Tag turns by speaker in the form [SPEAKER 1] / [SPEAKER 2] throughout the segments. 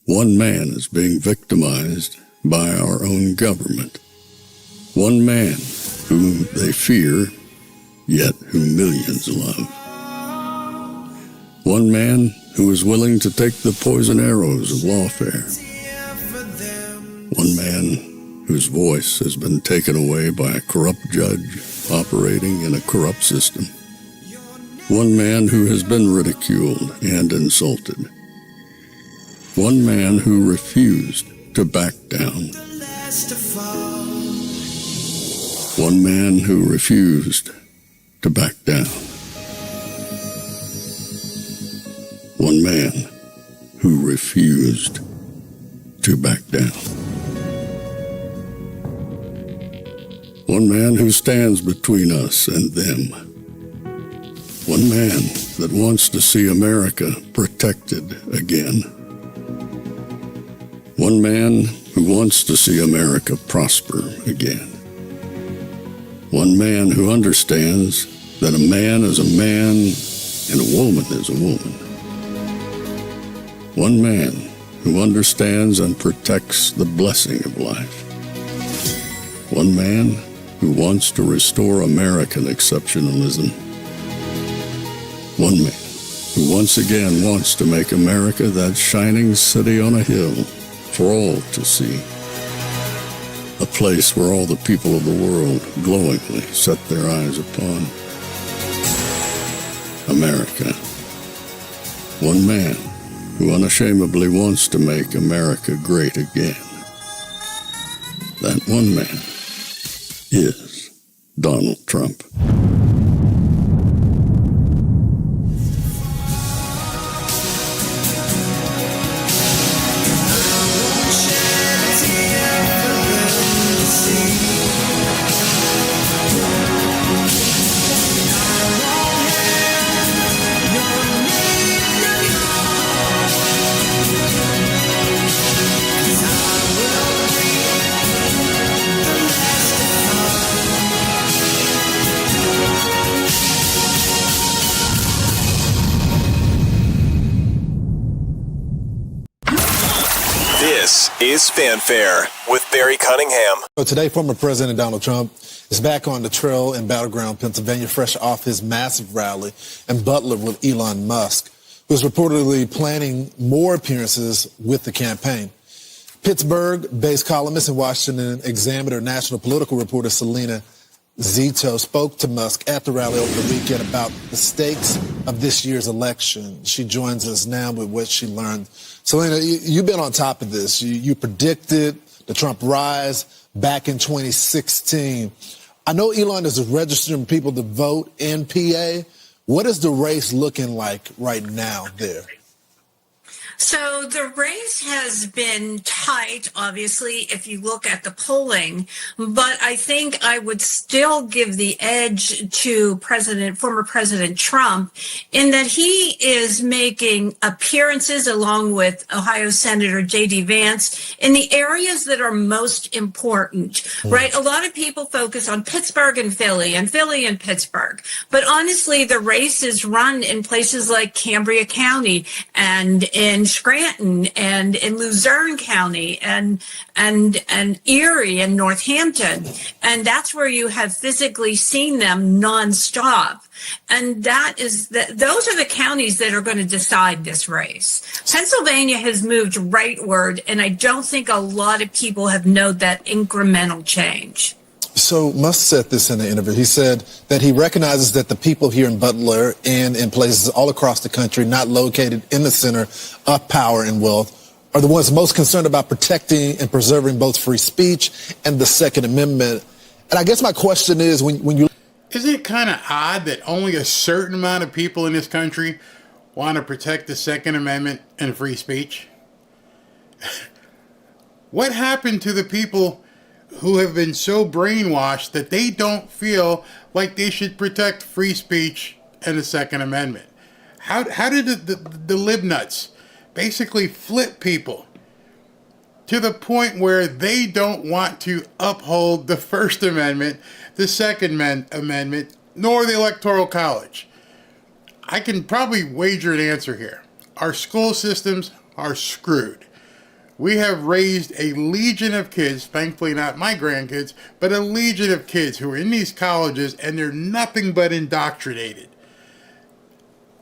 [SPEAKER 1] One man is being victimized by our own government. One man whom they fear, yet who millions love. One man who is willing to take the poison arrows of lawfare. One man whose voice has been taken away by a corrupt judge operating in a corrupt system. One man who has been ridiculed and insulted. One man who refused to back down. One man who refused to back down. One man who refused to back down. One man who stands between us and them. One man that wants to see America protected again. One man who wants to see America prosper again. One man who understands that a man is a man and a woman is a woman. One man who understands and protects the blessing of life. One man who wants to restore American exceptionalism. One man who once again wants to make America that shining city on a hill for all to see. A place where all the people of the world glowingly set their eyes upon. America. One man who unashamedly wants to make America great again. That one man is Donald Trump.
[SPEAKER 2] This is Fanfare with Barry Cunningham.
[SPEAKER 3] So today, former President Donald Trump is back on the trail in battleground Pennsylvania, fresh off his massive rally in Butler with Elon Musk, who's reportedly planning more appearances with the campaign. Pittsburgh-based columnist and Washington Examiner national political reporter Selena Zito spoke to Musk at the rally over the weekend about the stakes of this year's election. She joins us now with what she learned. Selena, you've been on top of this. You predicted the Trump rise back in 2016. I know Elon is registering people to vote in PA. What is the race looking like right now there?
[SPEAKER 4] So the race has been tight, obviously, if you look at the polling, but I think I would still give the edge to former President Trump in that he is making appearances along with Ohio Senator J.D. Vance in the areas that are most important, right? A lot of people focus on Pittsburgh and Philly and Pittsburgh, but honestly, the race is run in places like Cambria County and in Scranton and in Luzerne County and Erie and Northampton. And that's where you have physically seen them nonstop. And those are the counties that are going to decide this race. Pennsylvania has moved rightward, and I don't think a lot of people have known that incremental change.
[SPEAKER 3] So Musk said this in the interview. He said that he recognizes that the people here in Butler and in places all across the country not located in the center of power and wealth are the ones most concerned about protecting and preserving both free speech and the Second Amendment. And I guess my question is, when you...
[SPEAKER 5] Isn't it kind of odd that only a certain amount of people in this country want to protect the Second Amendment and free speech? What happened to the people who have been so brainwashed that they don't feel like they should protect free speech and the Second Amendment? How did the libnuts basically flip people to the point where they don't want to uphold the First Amendment, the Second Amendment, nor the Electoral College? I can probably wager an answer here. Our school systems are screwed. we have raised a legion of kids, thankfully not my grandkids, but a legion of kids who are in these colleges and they're nothing but indoctrinated.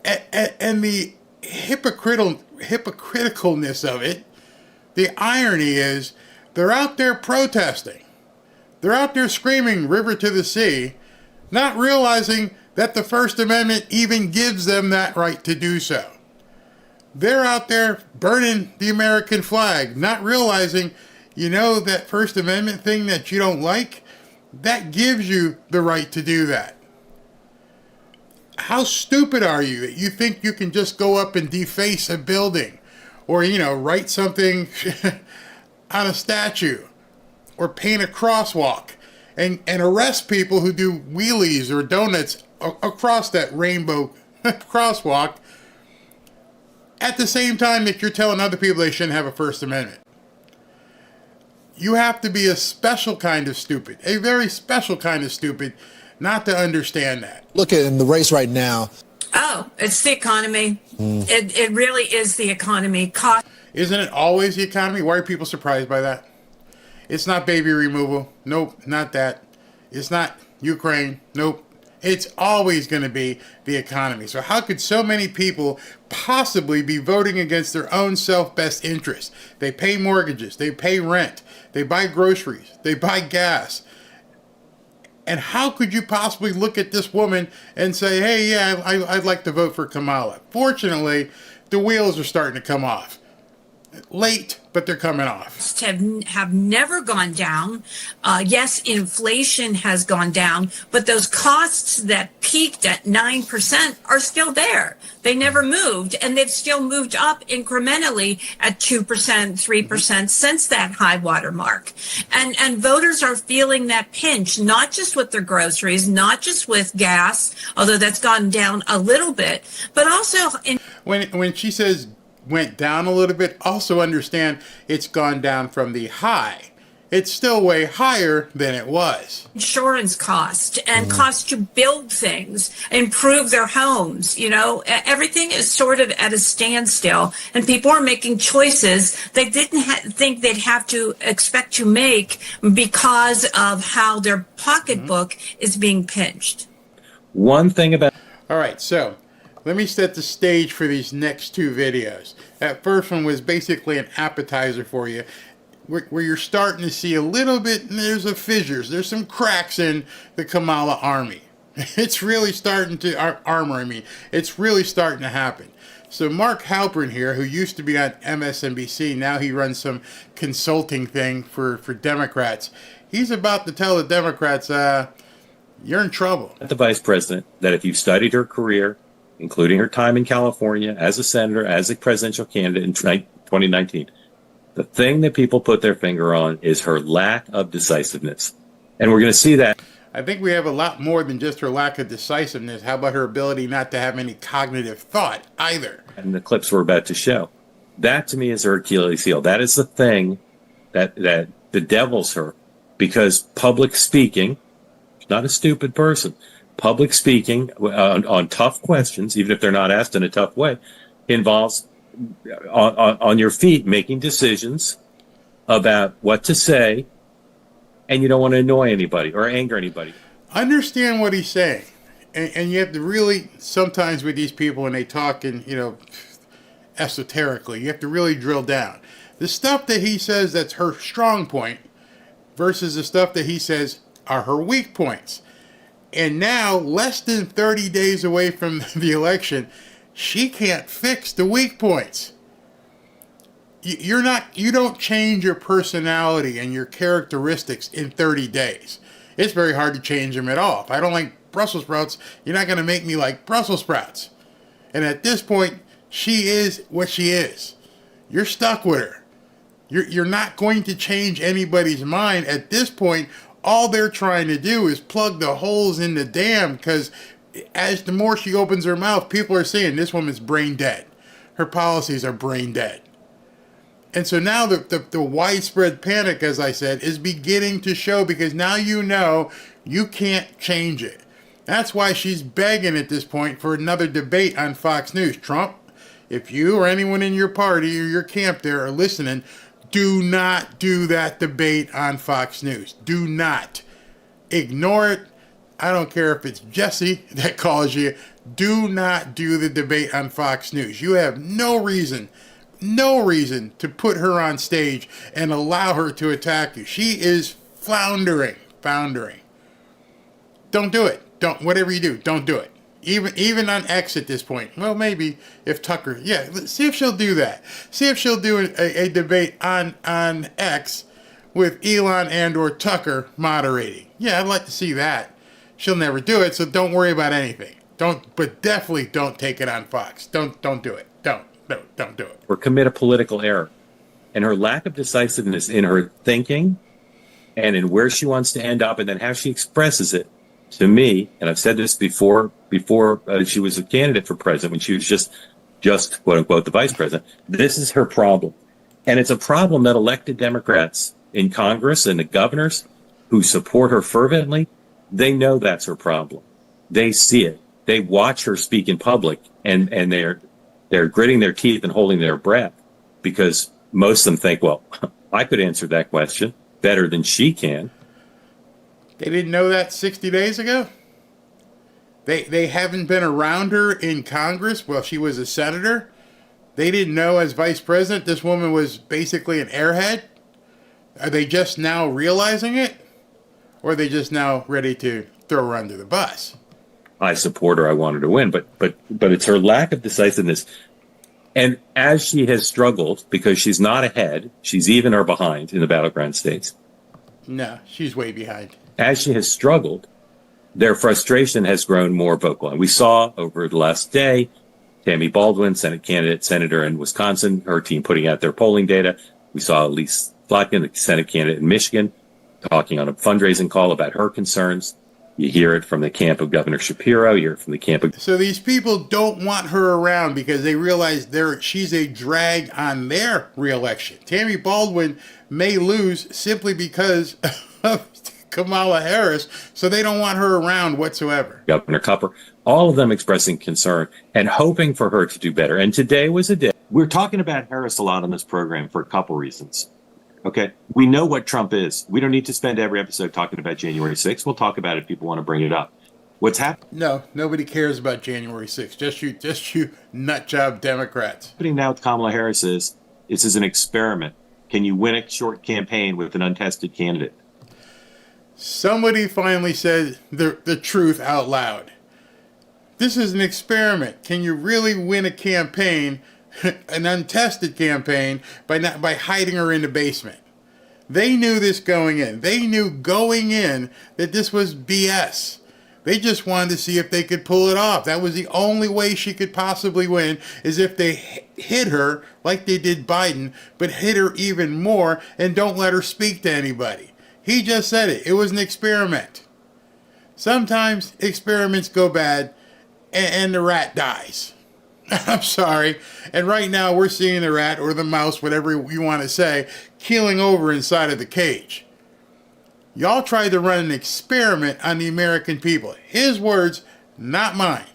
[SPEAKER 5] And the hypocriticalness of it, the irony is they're out there protesting. They're out there screaming river to the sea, not realizing that the First Amendment even gives them that right to do so. They're out there burning the American flag, not realizing, that First Amendment thing that you don't like, that gives you the right to do that. How stupid are you that you think you can just go up and deface a building or, write something on a statue or paint a crosswalk and arrest people who do wheelies or donuts across that rainbow crosswalk at the same time that you're telling other people they shouldn't have a First Amendment? You have to be a special kind of stupid, a very special kind of stupid, not to understand that.
[SPEAKER 3] Look at in the race right now.
[SPEAKER 4] Oh, it's the economy. It really is the economy.
[SPEAKER 5] Isn't it always the economy? Why are people surprised by that? It's not baby removal. Nope, not that. It's not Ukraine. Nope. It's always going to be the economy. So how could so many people possibly be voting against their own self-best interest? They pay mortgages. They pay rent. They buy groceries. They buy gas. And how could you possibly look at this woman and say, hey, yeah, I'd like to vote for Kamala? Fortunately, the wheels are starting to come off. Late, but they're coming off.
[SPEAKER 4] Have never gone down. Yes, inflation has gone down, but those costs that peaked at 9% are still there. They never moved, and they've still moved up incrementally at 2%, 3% since that high water mark. And voters are feeling that pinch, not just with their groceries, not just with gas, although that's gone down a little bit, but also
[SPEAKER 5] when she says went down a little bit, also understand it's gone down from the high. It's still way higher than it was.
[SPEAKER 4] Insurance cost and cost to build things, improve their homes. Everything is sort of at a standstill, and people are making choices they didn't think they'd have to expect to make because of how their pocketbook is being pinched.
[SPEAKER 6] One thing about...
[SPEAKER 5] All right, so let me set the stage for these next two videos. That first one was basically an appetizer for you, where you're starting to see a little bit, there's a fissures, there's some cracks in the Kamala army. It's really starting to, it's really starting to happen. So Mark Halperin here, who used to be on MSNBC, now he runs some consulting thing for Democrats. He's about to tell the Democrats, you're in trouble.
[SPEAKER 6] The vice president, that if you've studied her career, including her time in California as a senator, as a presidential candidate in 2019, the thing that people put their finger on is her lack of decisiveness. And we're going to see that.
[SPEAKER 5] I think we have a lot more than just her lack of decisiveness. How about her ability not to have any cognitive thought either?
[SPEAKER 6] And the clips we're about to show. That to me is her Achilles heel. That is the thing that bedevils her, because public speaking, she's not a stupid person. Public speaking on tough questions, even if they're not asked in a tough way, involves on your feet making decisions about what to say, and you don't want to annoy anybody or anger anybody.
[SPEAKER 5] Understand what he's saying. And you have to really, sometimes with these people when they talk in, esoterically, you have to really drill down. The stuff that he says that's her strong point versus the stuff that he says are her weak points. And now, less than 30 days away from the election, she can't fix the weak points. You don't change your personality and your characteristics in 30 days. It's very hard to change them at all. If I don't like Brussels sprouts, you're not going to make me like Brussels sprouts. And at this point, she is what she is. You're stuck with her. You're not going to change anybody's mind at this point. All they're trying to do is plug the holes in the dam, because as the more she opens her mouth, people are saying this woman's brain dead. Her policies are brain dead. And so now the widespread panic, as I said, is beginning to show, because now you can't change it. That's why she's begging at this point for another debate on Fox News. Trump, if you or anyone in your party or your camp there are listening, Do not do that debate on Fox News. Do not. Ignore it. I don't care if it's Jesse that calls you. Do not do the debate on Fox News. You have no reason to put her on stage and allow her to attack you. She is floundering. Don't do it. Whatever you do, don't do it. Even on X at this point. Well, maybe if Tucker, see if she'll do that. See if she'll do a debate on X with Elon and or Tucker moderating. Yeah, I'd like to see that. She'll never do it, so don't worry about anything. But definitely don't take it on Fox. Don't do it. Don't do it.
[SPEAKER 6] Or commit a political error. And her lack of decisiveness in her thinking and in where she wants to end up and then how she expresses it, to me, and I've said this before she was a candidate for president, when she was just quote unquote the vice president, this is her problem. And it's a problem that elected Democrats in Congress and the governors who support her fervently, they know that's her problem. They see it. They watch her speak in public, and they're gritting their teeth and holding their breath because most of them think, well, I could answer that question better than she can.
[SPEAKER 5] They didn't know that 60 days ago? They haven't been around her in Congress while she was a senator? They didn't know as vice president this woman was basically an airhead? Are they just now realizing it? Or are they just now ready to throw her under the bus?
[SPEAKER 6] I support her. I want her to win, but it's her lack of decisiveness. And as she has struggled, because she's not ahead, she's even or behind in the battleground states.
[SPEAKER 5] No, she's way behind.
[SPEAKER 6] As she has struggled, their frustration has grown more vocal. And we saw over the last day, Tammy Baldwin, senator in Wisconsin, her team putting out their polling data. We saw Elise Slotkin, the Senate candidate in Michigan, talking on a fundraising call about her concerns. You hear it from the camp of Governor Shapiro. You hear it from the camp of...
[SPEAKER 5] So these people don't want her around because they realize she's a drag on their reelection. Tammy Baldwin may lose simply because of Kamala Harris, so they don't want her around whatsoever.
[SPEAKER 6] Governor Cupper, all of them expressing concern and hoping for her to do better. And today was a day. We're talking about Harris a lot on this program for a couple reasons. Okay, we know what Trump is. We don't need to spend every episode talking about January 6th. We'll talk about it if people want to bring it up. What's happening?
[SPEAKER 5] No, nobody cares about January 6th. Just you nut job Democrats.
[SPEAKER 6] Happening now with Kamala Harris is this is an experiment. Can you win a short campaign with an untested candidate?
[SPEAKER 5] Somebody finally said the truth out loud. This is an experiment. Can you really win a campaign, an untested campaign, by hiding her in the basement? They knew this going in. They knew going in that this was BS. They just wanted to see if they could pull it off. That was the only way she could possibly win, is if they hit her like they did Biden, but hit her even more and don't let her speak to anybody. He just said it. It was an experiment. Sometimes experiments go bad and the rat dies. I'm sorry. And right now we're seeing the rat or the mouse, whatever you want to say, keeling over inside of the cage. Y'all tried to run an experiment on the American people. His words, not mine.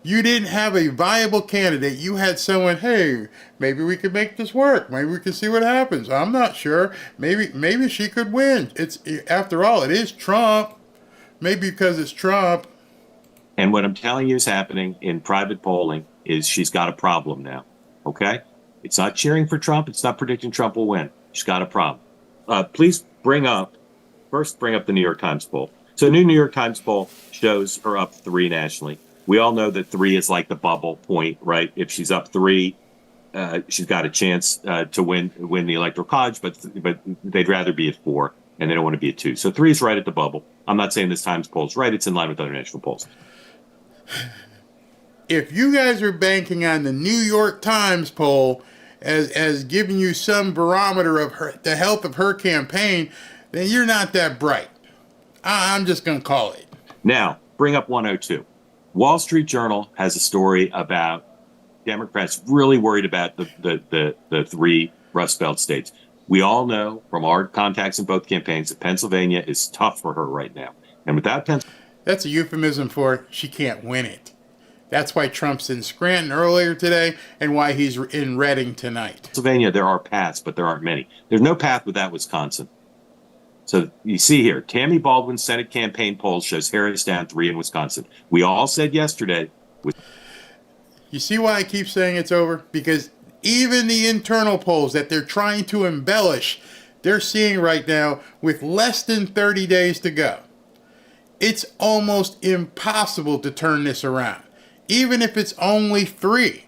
[SPEAKER 5] You didn't have a viable candidate. You had someone, hey, maybe we could make this work. Maybe we can see what happens. I'm not sure. Maybe she could win. After all, it is Trump. Maybe because it's Trump.
[SPEAKER 6] And what I'm telling you is happening in private polling is she's got a problem now. Okay? It's not cheering for Trump. It's not predicting Trump will win. She's got a problem. Please bring up the New York Times poll. So a new New York Times poll shows her up 3 nationally. We all know that 3 is like the bubble point, right? If she's up 3, she's got a chance to win the Electoral College, but they'd rather be at 4, and they don't want to be at 2. So 3 is right at the bubble. I'm not saying this Times poll is right. It's in line with other national polls.
[SPEAKER 5] If you guys are banking on the New York Times poll as giving you some barometer of the health of her campaign, then you're not that bright. I'm just going to call it.
[SPEAKER 6] Now, bring up 102. Wall Street Journal has a story about Democrats really worried about the 3 Rust Belt states. We all know from our contacts in both campaigns that Pennsylvania is tough for her right now. And without Pennsylvania...
[SPEAKER 5] That's a euphemism for she can't win it. That's why Trump's in Scranton earlier today and why he's in Reading tonight.
[SPEAKER 6] Pennsylvania, there are paths, but there aren't many. There's no path without Wisconsin. So you see here, Tammy Baldwin's Senate campaign poll shows Harris down 3 in Wisconsin. We all said yesterday.
[SPEAKER 5] You see why I keep saying it's over? Because even the internal polls that they're trying to embellish, they're seeing right now with less than 30 days to go. It's almost impossible to turn this around. Even if it's only 3,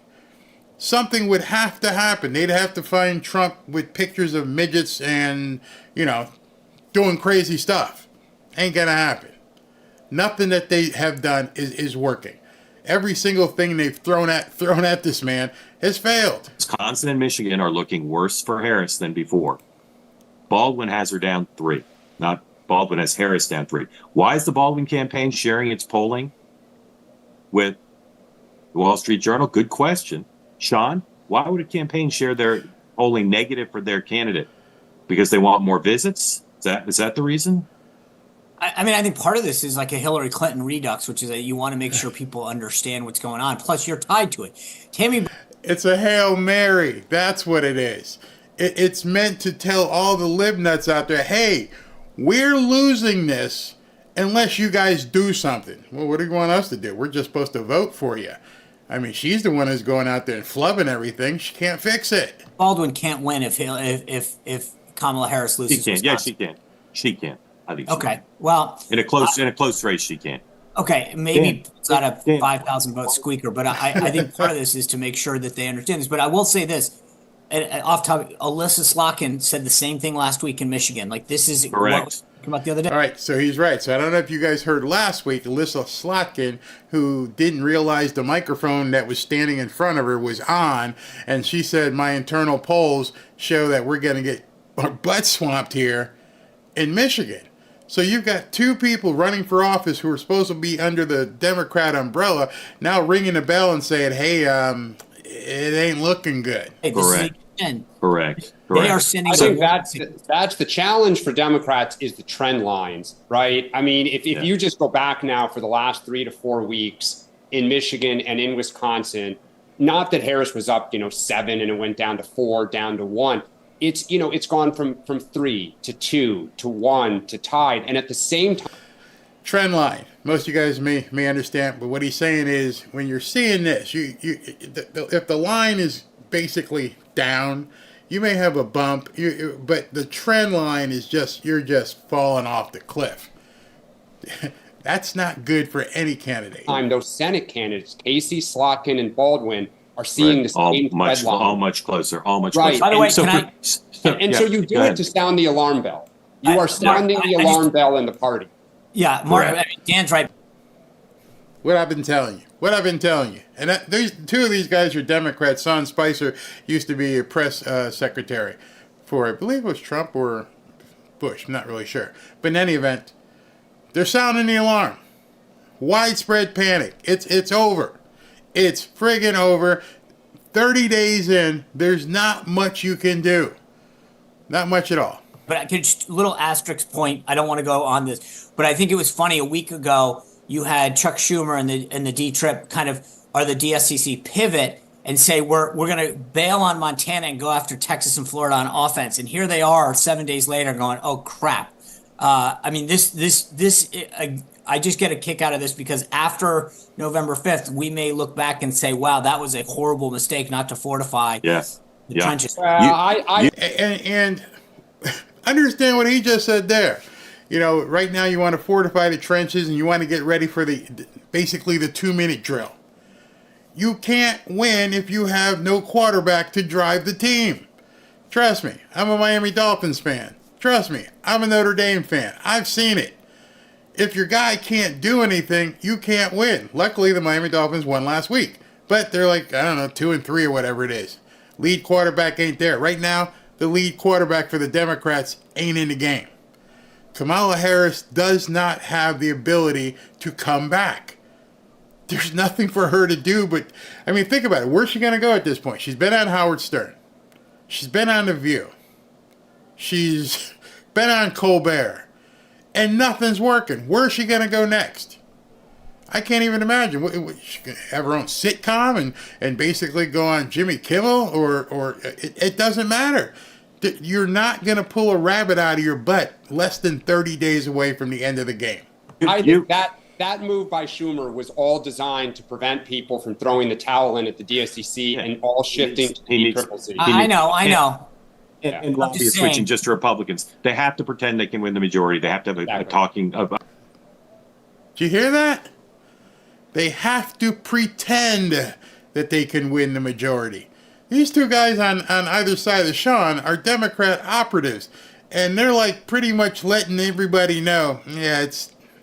[SPEAKER 5] something would have to happen. They'd have to find Trump with pictures of midgets and, doing crazy stuff. Ain't gonna happen. Nothing that they have done is working. Every single thing they've thrown at this man has failed.
[SPEAKER 6] Wisconsin and Michigan are looking worse for Harris than before. Baldwin has her down 3. Not Baldwin has Harris down 3. Why is the Baldwin campaign sharing its polling with the Wall Street Journal? Good question. Sean, why would a campaign share their polling negative for their candidate? Because they want more visits? Is that the reason?
[SPEAKER 7] I mean, I think part of this is like a Hillary Clinton redux, which is that you want to make sure people understand what's going on. Plus, you're tied to it. Tammy.
[SPEAKER 5] It's a Hail Mary. That's what it is. It's meant to tell all the libnuts out there, hey, we're losing this unless you guys do something. Well, what do you want us to do? We're just supposed to vote for you. I mean, she's the one who's going out there and flubbing everything. She can't fix it.
[SPEAKER 7] Baldwin can't win if Kamala Harris loses.
[SPEAKER 6] She can.
[SPEAKER 7] Wisconsin.
[SPEAKER 6] Yeah, she can. She can. I think.
[SPEAKER 7] Okay. Well,
[SPEAKER 6] in a close race, she can.
[SPEAKER 7] Okay, maybe it's not a 5,000 vote squeaker, but I think part of this is to make sure that they understand this. But I will say this, off topic, Alyssa Slotkin said the same thing last week in Michigan. Like, this is
[SPEAKER 6] correct.
[SPEAKER 7] What came out the other day.
[SPEAKER 5] All right, so he's right. So I don't know if you guys heard last week, Alyssa Slotkin, who didn't realize the microphone that was standing in front of her was on, and she said, my internal polls show that we're going to get our butt swamped here in Michigan. So you've got 2 people running for office who are supposed to be under the Democrat umbrella now ringing the bell and saying, hey, it ain't looking good.
[SPEAKER 7] Hey,
[SPEAKER 6] Correct.
[SPEAKER 7] They are sending.
[SPEAKER 8] I think that's the challenge for Democrats is the trend lines, right? I mean, if you just go back now for the last 3 to 4 weeks in Michigan and in Wisconsin, not that Harris was up, 7 and it went down to 4, down to 1. It's gone from 3 to 2 to 1 to tied, and at the same time.
[SPEAKER 5] Trend line. Most of you guys may understand, but what he's saying is when you're seeing this, if the line is basically down, you may have a bump, but the trend line is you're just falling off the cliff. That's not good for any candidate.
[SPEAKER 8] Those Senate candidates, Casey, Slotkin, and Baldwin, are seeing the same trend line.
[SPEAKER 6] All much closer.
[SPEAKER 8] Right.
[SPEAKER 7] By the way,
[SPEAKER 8] so you do it to sound the alarm bell. You are sounding the alarm bell in the party.
[SPEAKER 7] Yeah, Mark, Dan's right.
[SPEAKER 5] What I've been telling you. And there's 2 of these guys are Democrats. Sean Spicer used to be a press secretary for, I believe it was Trump or Bush. I'm not really sure. But in any event, they're sounding the alarm. Widespread panic. It's over. It's friggin' over. 30 days in, there's not much you can do. Not much at all.
[SPEAKER 7] But I could just little asterisk point. I don't want to go on this, but I think it was funny a week ago. You had Chuck Schumer and the D-Trip kind of or the DSCC pivot and say we're going to bail on Montana and go after Texas and Florida on offense. And here they are 7 days later going, oh crap. I mean I just get a kick out of this because after November 5th, we may look back and say, wow, that was a horrible mistake not to fortify the trenches.
[SPEAKER 5] And understand what he just said there. Right now you want to fortify the trenches and you want to get ready for basically the 2-minute drill. You can't win if you have no quarterback to drive the team. Trust me, I'm a Miami Dolphins fan. Trust me, I'm a Notre Dame fan. I've seen it. If your guy can't do anything, you can't win. Luckily, the Miami Dolphins won last week. But they're like, 2-3 or whatever it is. Lead quarterback ain't there. Right now, the lead quarterback for the Democrats ain't in the game. Kamala Harris does not have the ability to come back. There's nothing for her to do but, think about it. Where's she going to go at this point? She's been on Howard Stern. She's been on The View. She's been on Colbert. And nothing's working. Where's she going to go next? I can't even imagine. She could have her own sitcom and basically go on Jimmy Kimmel, or it doesn't matter. You're not going to pull a rabbit out of your butt less than 30 days away from the end of the game.
[SPEAKER 8] I think that move by Schumer was all designed to prevent people from throwing the towel in at the DSCC and all shifting to the CCC.
[SPEAKER 7] I know.
[SPEAKER 6] And lobbyists switching just to Republicans. They have to pretend they can win the majority. They have to have a talking of.
[SPEAKER 5] Do you hear that? They have to pretend that they can win the majority. These two guys on either side of Sean are Democrat operatives, and they're like pretty much letting everybody know, yeah,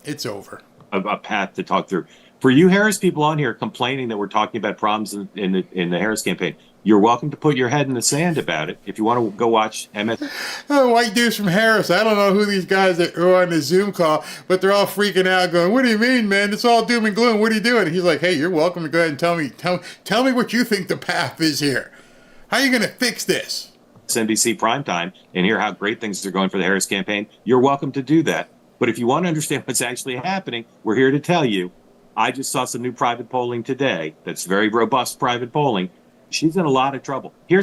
[SPEAKER 5] it's over.
[SPEAKER 6] A path to talk through. For you Harris people on here complaining that we're talking about problems in the Harris campaign, you're welcome to put your head in the sand about it. If you want to go watch MS.
[SPEAKER 5] Oh, white dudes from Harris. I don't know who these guys are on the Zoom call, but they're all freaking out going, what do you mean, man? It's all doom and gloom. What are you doing? And he's like, hey, you're welcome to go ahead and tell me what you think the path is here. How are you going to fix this?
[SPEAKER 6] NBC primetime and hear how great things are going for the Harris campaign. You're welcome to do that. But if you want to understand what's actually happening, we're here to tell you. I just saw some new private polling today. That's very robust private polling. She's in a lot of trouble. They're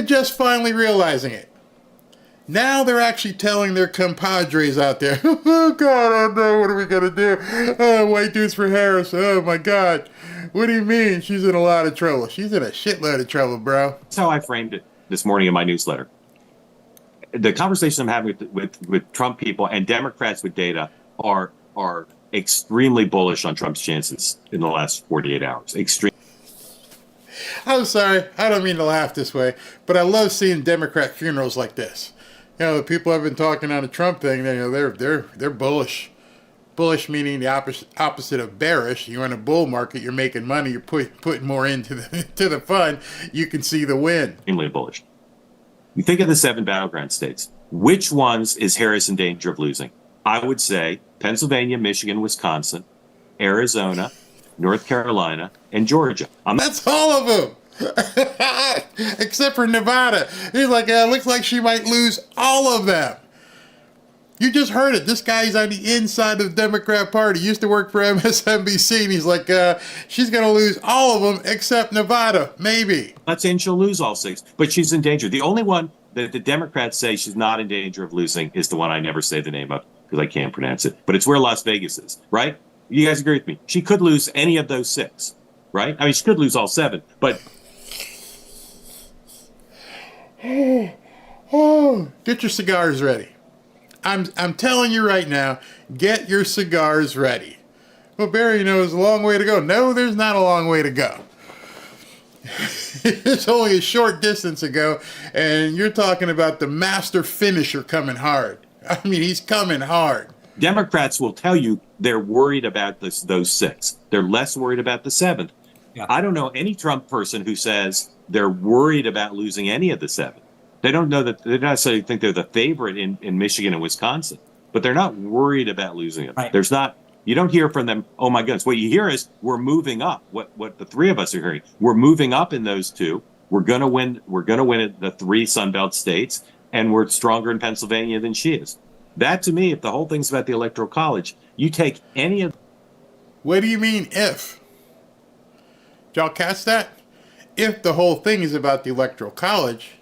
[SPEAKER 5] just finally realizing it. Now they're actually telling their compadres out there, oh, God, I don't know, what are we going to do? Oh, white dudes for Harris. Oh, my God. What do you mean? She's in a lot of trouble. She's in a shitload of trouble, bro.
[SPEAKER 6] That's how I framed it this morning in my newsletter. The conversation I'm having with Trump people and Democrats with data are extremely bullish on Trump's chances in the last 48 hours. Extreme.
[SPEAKER 5] I'm sorry. I don't mean to laugh this way, but I love seeing Democrat funerals like this. You know, the people I've been talking on the Trump thing, they're bullish. Bullish meaning the opposite of bearish. You're in a bull market, you're making money, you're putting more into the fund, you can see the win.
[SPEAKER 6] Extremely bullish. You think of the 7 battleground states. Which ones is Harris in danger of losing? I would say Pennsylvania, Michigan, Wisconsin, Arizona, North Carolina, and Georgia.
[SPEAKER 5] That's all of them. Except for Nevada. He's like, looks like she might lose all of them. You just heard it. This guy's on the inside of the Democrat Party. He used to work for MSNBC, and he's like, she's going to lose all of them except Nevada, maybe.
[SPEAKER 6] Not saying she'll lose all 6, but she's in danger. The only one that the Democrats say she's not in danger of losing is the one I never say the name of because I can't pronounce it. But it's where Las Vegas is, right? You guys agree with me? She could lose any of those 6, right? I mean, she could lose all 7, but...
[SPEAKER 5] Get your cigars ready. I'm telling you right now, get your cigars ready. Well, Barry, there's a long way to go. No, there's not a long way to go. It's only a short distance ago, and you're talking about the master finisher coming hard. I mean, he's coming hard.
[SPEAKER 6] Democrats will tell you they're worried about those 6. They're less worried about the 7th. Yeah. I don't know any Trump person who says they're worried about losing any of the 7. They don't know that they don't necessarily think they're the favorite in Michigan and Wisconsin, but they're not worried about losing it. Right. You don't hear from them, oh my goodness. What you hear is we're moving up. What the 3 of us are hearing. We're moving up in those 2. We're gonna win the 3 Sunbelt states, and we're stronger in Pennsylvania than she is. That to me, if the whole thing's about the Electoral College, you take any of.
[SPEAKER 5] What do you mean if? Did y'all catch that? If the whole thing is about the Electoral College.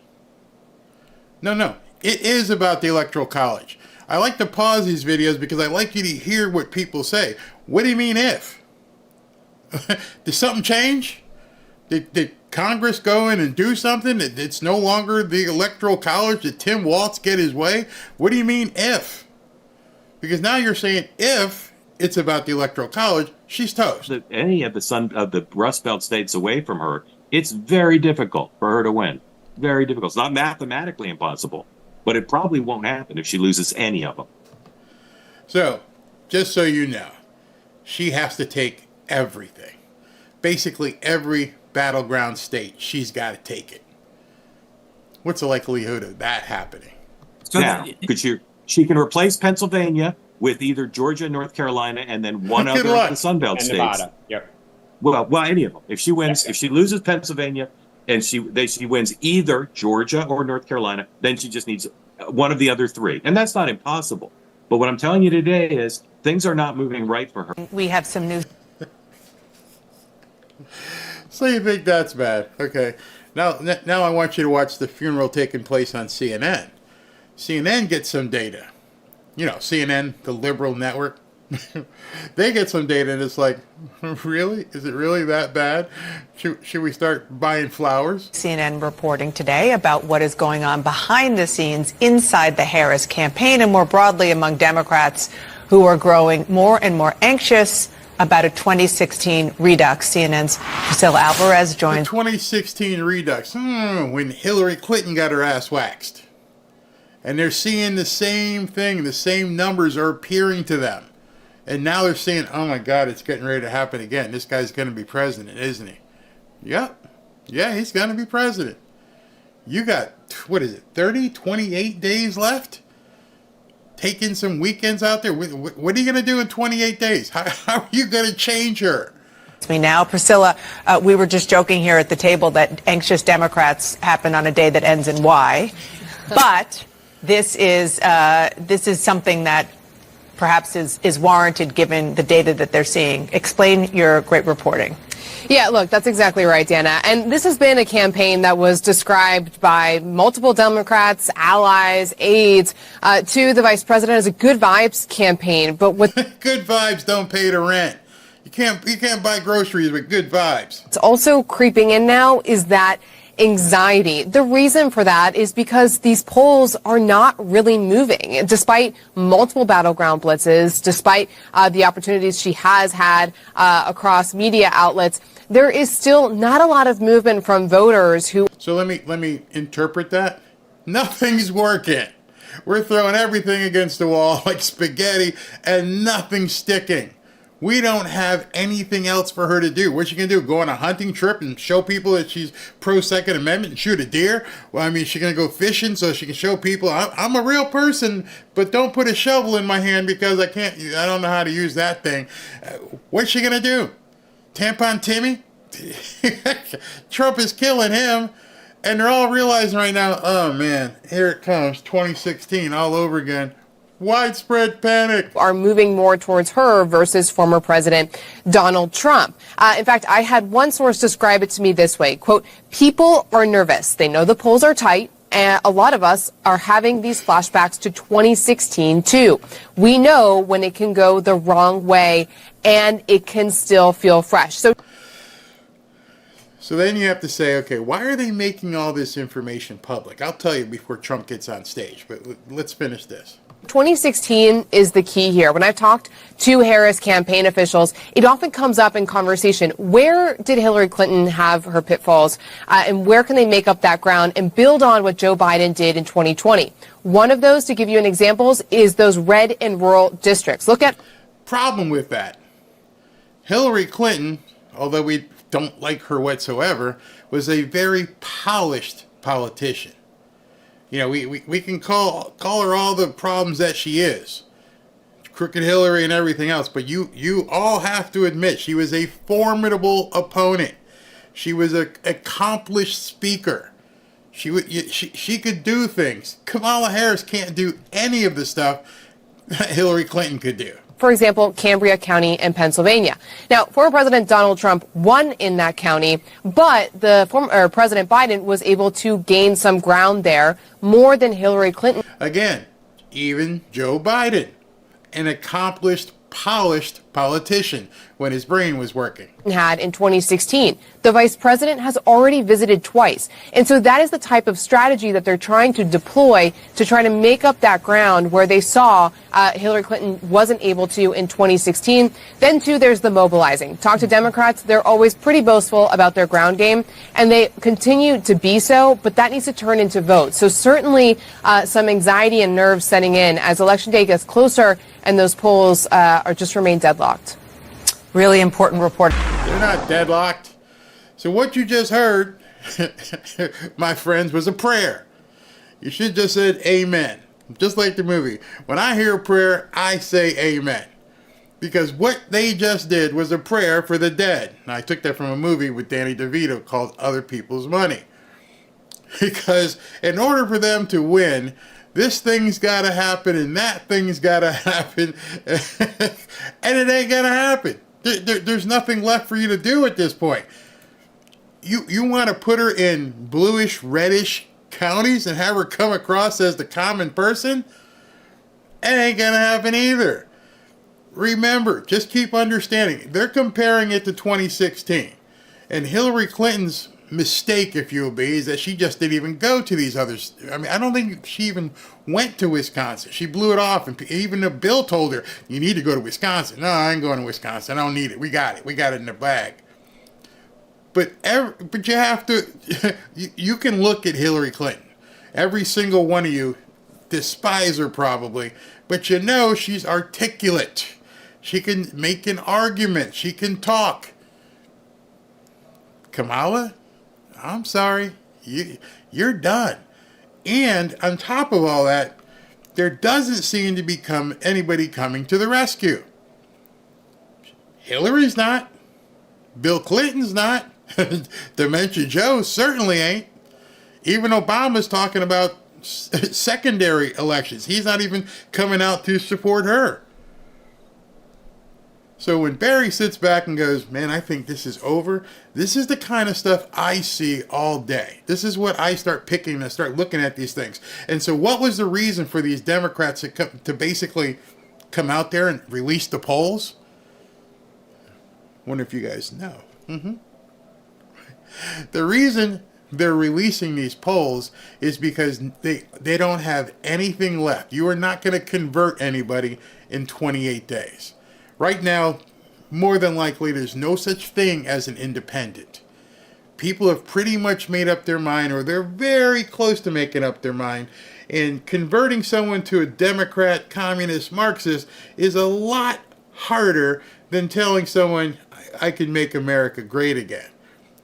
[SPEAKER 5] No. It is about the Electoral College. I like to pause these videos because I like you to hear what people say. What do you mean if? Did something change? Did Congress go in and do something? It's no longer the Electoral College. Did Tim Walz get his way? What do you mean if? Because now you're saying if it's about the Electoral College, she's toast.
[SPEAKER 6] Any of the Rust Belt states away from her, it's very difficult for her to win. Very difficult. It's not mathematically impossible, but it probably won't happen if she loses any of them.
[SPEAKER 5] So, just so you know, she has to take everything. Basically, every battleground state, she's got to take it. What's the likelihood of that happening?
[SPEAKER 6] So now, she can replace Pennsylvania with either Georgia, North Carolina, and then one other of the Sunbelt states.
[SPEAKER 8] Nevada. Yep.
[SPEAKER 6] Well, any of them. If she wins, if she loses Pennsylvania, and she wins either Georgia or North Carolina, then she just needs one of the other 3. And that's not impossible. But what I'm telling you today is things are not moving right for her.
[SPEAKER 9] We have some news.
[SPEAKER 5] So you think that's bad? Okay. Now I want you to watch the funeral taking place on CNN. CNN gets some data. You know, CNN, the liberal network. They get some data and it's like, really? Is it really that bad? Should we start buying flowers?
[SPEAKER 9] CNN reporting today about what is going on behind the scenes inside the Harris campaign and more broadly among Democrats who are growing more and more anxious about a 2016 redux. CNN's Priscilla Alvarez joins.
[SPEAKER 5] The 2016 redux. When Hillary Clinton got her ass waxed. And they're seeing the same thing. The same numbers are appearing to them. And now they're saying, oh my God, it's getting ready to happen again. This guy's going to be president, isn't he? Yep. Yeah, he's going to be president. You got, 28 days left? Taking some weekends out there? What are you going to do in 28 days? How are you going to change her?
[SPEAKER 9] Me now, Priscilla, we were just joking here at the table that anxious Democrats happen on a day that ends in Y. But this is something that perhaps is warranted given the data that they're seeing. Explain your great reporting.
[SPEAKER 10] Yeah, look, that's exactly right, Dana. And this has been a campaign that was described by multiple Democrats, allies, aides, to the vice president as a good vibes campaign. But what
[SPEAKER 5] good vibes don't pay the rent. You can't buy groceries with good vibes.
[SPEAKER 10] It's also creeping in now is that anxiety. The reason for that is because these polls are not really moving. Despite multiple battleground blitzes, despite the opportunities she has had across media outlets, there is still not a lot of movement from voters who...
[SPEAKER 5] So let me interpret that. Nothing's working. We're throwing everything against the wall like spaghetti and nothing's sticking. We don't have anything else for her to do. What's she going to do? Go on a hunting trip and show people that she's pro-Second Amendment and shoot a deer? Well, I mean, she's going to go fishing so she can show people I'm a real person, but don't put a shovel in my hand because I don't know how to use that thing. What's she going to do? Tampon Timmy? Trump is killing him. And they're all realizing right now, oh man, here it comes, 2016 all over again. Widespread panic.
[SPEAKER 10] Are moving more towards her versus former President Donald Trump. In fact, I had one source describe it to me this way, quote, people are nervous. They know the polls are tight. And a lot of us are having these flashbacks to 2016 too. We know when it can go the wrong way and it can still feel fresh. So
[SPEAKER 5] then you have to say, okay, why are they making all this information public? I'll tell you before Trump gets on stage, but let's finish this.
[SPEAKER 10] 2016 is the key here. When I've talked to Harris campaign officials, it often comes up in conversation. Where did Hillary Clinton have her pitfalls? And where can they make up that ground and build on what Joe Biden did in 2020? One of those, to give you an example, is those red and rural districts. Look at...
[SPEAKER 5] Problem with that. Hillary Clinton, although we don't like her whatsoever, was a very polished politician. You know, we can call her all the problems that she is. Crooked Hillary and everything else. But you all have to admit she was a formidable opponent. She was an accomplished speaker. She could do things. Kamala Harris can't do any of the stuff that Hillary Clinton could do.
[SPEAKER 10] For example, Cambria County in Pennsylvania. Now, former President Donald Trump won in that county, but the former President Biden was able to gain some ground there, more than Hillary Clinton.
[SPEAKER 5] Again, even Joe Biden, an accomplished, polished politician when his brain was working.
[SPEAKER 10] Had in 2016. The vice president has already visited twice. And so that is the type of strategy that they're trying to deploy to try to make up that ground where they saw Hillary Clinton wasn't able to in 2016. Then, too, there's the mobilizing. Talk to Democrats. They're always pretty boastful about their ground game, and they continue to be so, but that needs to turn into votes. So certainly some anxiety and nerves setting in as Election Day gets closer and those polls are just remain deadlocked.
[SPEAKER 9] Really important report.
[SPEAKER 5] They're not deadlocked. So what you just heard, my friends, was a prayer. You should just said amen. Just like the movie. When I hear a prayer, I say amen. Because what they just did was a prayer for the dead. And I took that from a movie with Danny DeVito called Other People's Money. Because in order for them to win, this thing's got to happen and that thing's got to happen, and it ain't gonna happen. There's nothing left for you to do at this point. You want to put her in bluish, reddish counties and have her come across as the common person? It ain't gonna happen either. Remember, just keep understanding. They're comparing it to 2016. And Hillary Clinton's mistake, if you will be, is that she just didn't even go to these others. I mean, I don't think she even went to Wisconsin. She blew it off, and even the bill told her, you need to go to Wisconsin. No, I ain't going to Wisconsin. I don't need it. We got it. We got it in the bag. But you have to, you can look at Hillary Clinton. Every single one of you despise her probably, but you know she's articulate. She can make an argument. She can talk. Kamala, I'm sorry, you're done. And on top of all that, there doesn't seem to be anybody coming to the rescue. Hillary's not. Bill Clinton's not. Dementia Joe certainly ain't. Even Obama's talking about secondary elections. He's not even coming out to support her. So when Barry sits back and goes, man, I think this is over, this is the kind of stuff I see all day. This is what I start picking and start looking at these things. And so what was the reason for these Democrats to basically come out there and release the polls? Wonder if you guys know. The reason they're releasing these polls is because they don't have anything left. You are not going to convert anybody in 28 days. Right now, more than likely, there's no such thing as an independent. People have pretty much made up their mind, or they're very close to making up their mind. And converting someone to a Democrat, communist, Marxist is a lot harder than telling someone, I can make America great again.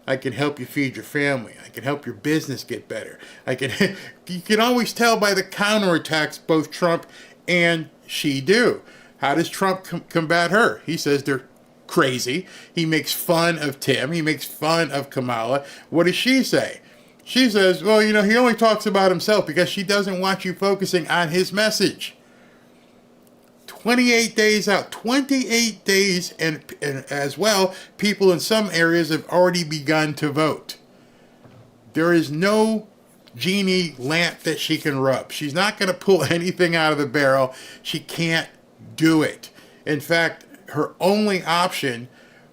[SPEAKER 5] I can help you feed your family. I can help your business get better. You can always tell by the counterattacks both Trump and she do. How does Trump combat her? He says they're crazy. He makes fun of Tim. He makes fun of Kamala. What does she say? She says, well, he only talks about himself because she doesn't want you focusing on his message. 28 days out. 28 days, and as well, people in some areas have already begun to vote. There is no genie lamp that she can rub. She's not going to pull anything out of the barrel. She can't do it. In fact, her only option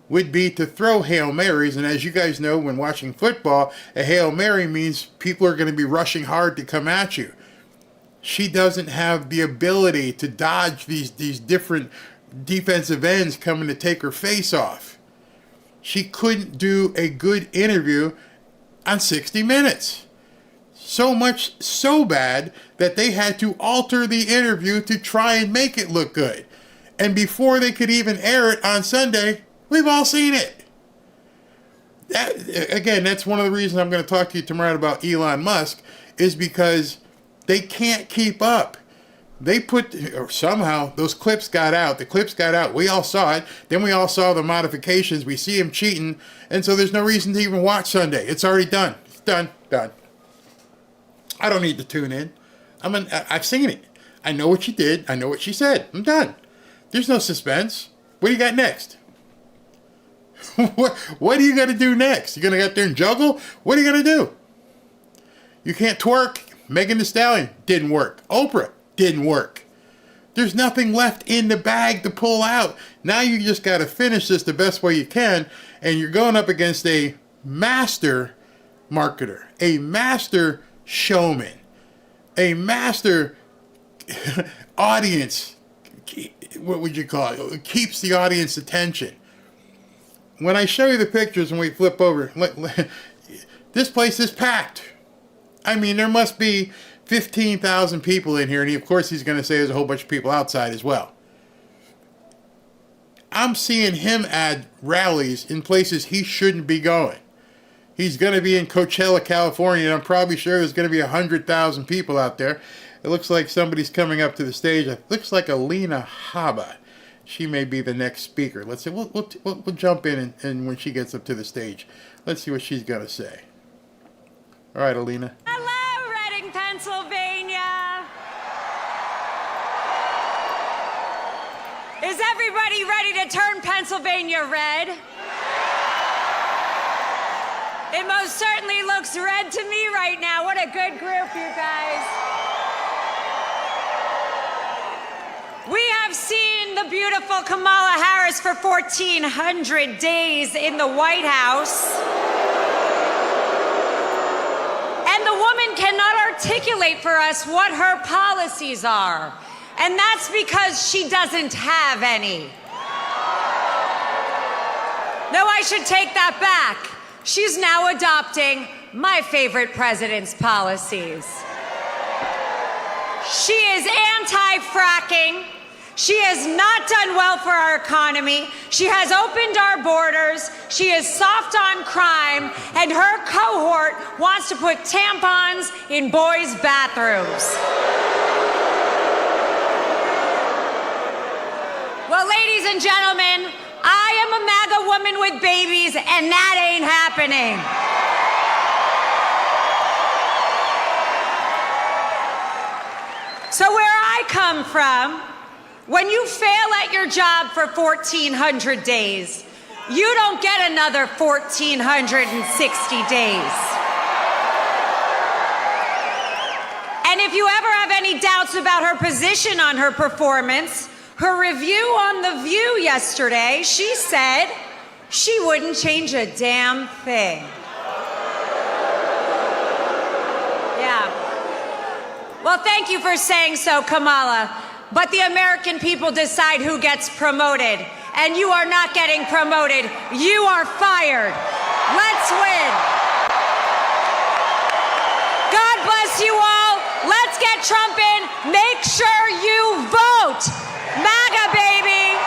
[SPEAKER 5] would be to throw Hail Marys. And as you guys know, when watching football, a Hail Mary means people are going to be rushing hard to come at you. She doesn't have the ability to dodge these different defensive ends coming to take her face off. She couldn't do a good interview on 60 Minutes. So bad that they had to alter the interview to try and make it look good. And before they could even air it on Sunday, we've all seen it. That's one of the reasons I'm going to talk to you tomorrow about Elon Musk, is because they can't keep up. Somehow those clips got out. The clips got out. We all saw it. Then we all saw the modifications. We see him cheating. And so there's no reason to even watch Sunday. It's already done. It's done. I don't need to tune in. I've seen it. I know what she did. I know what she said. I'm done. There's no suspense. What do you got next? What are you going to do next? You going to get there and juggle? What are you going to do? You can't twerk. Megan Thee Stallion didn't work. Oprah didn't work. There's nothing left in the bag to pull out. Now you just got to finish this the best way you can, and you're going up against a master marketer, a master showman, a master audience. What would you call it? It keeps the audience attention. When I show you the pictures and we flip over, this place is packed. I mean, there must be 15,000 people in here, and of course he's going to say there's a whole bunch of people outside as well. I'm seeing him at rallies in places he shouldn't be going. He's going to be in Coachella, California, and I'm probably sure there's going to be 100,000 people out there. It looks like somebody's coming up to the stage. It looks like Alina Habba. She may be the next speaker. Let's see. We'll jump in and when she gets up to the stage, let's see what she's going to say. All right, Alina.
[SPEAKER 11] Hello, Reading, Pennsylvania. Is everybody ready to turn Pennsylvania red? It most certainly looks red to me right now. What a good group, you guys. We have seen the beautiful Kamala Harris for 1,400 days in the White House. And the woman cannot articulate for us what her policies are. And that's because she doesn't have any. No, I should take that back. She's now adopting my favorite president's policies. She is anti-fracking. She has not done well for our economy. She has opened our borders. She is soft on crime. And her cohort wants to put tampons in boys' bathrooms. Well, ladies and gentlemen, I am a MAGA woman with babies, and that ain't happening. So where I come from, when you fail at your job for 1,400 days, you don't get another 1,460 days. And if you ever have any doubts about her position on her performance, her review on The View yesterday, she said she wouldn't change a damn thing. Yeah. Well, thank you for saying so, Kamala. But the American people decide who gets promoted. And you are not getting promoted. You are fired. Let's win. God bless you all. Let's get Trump in. Make sure you vote. MAGA, baby.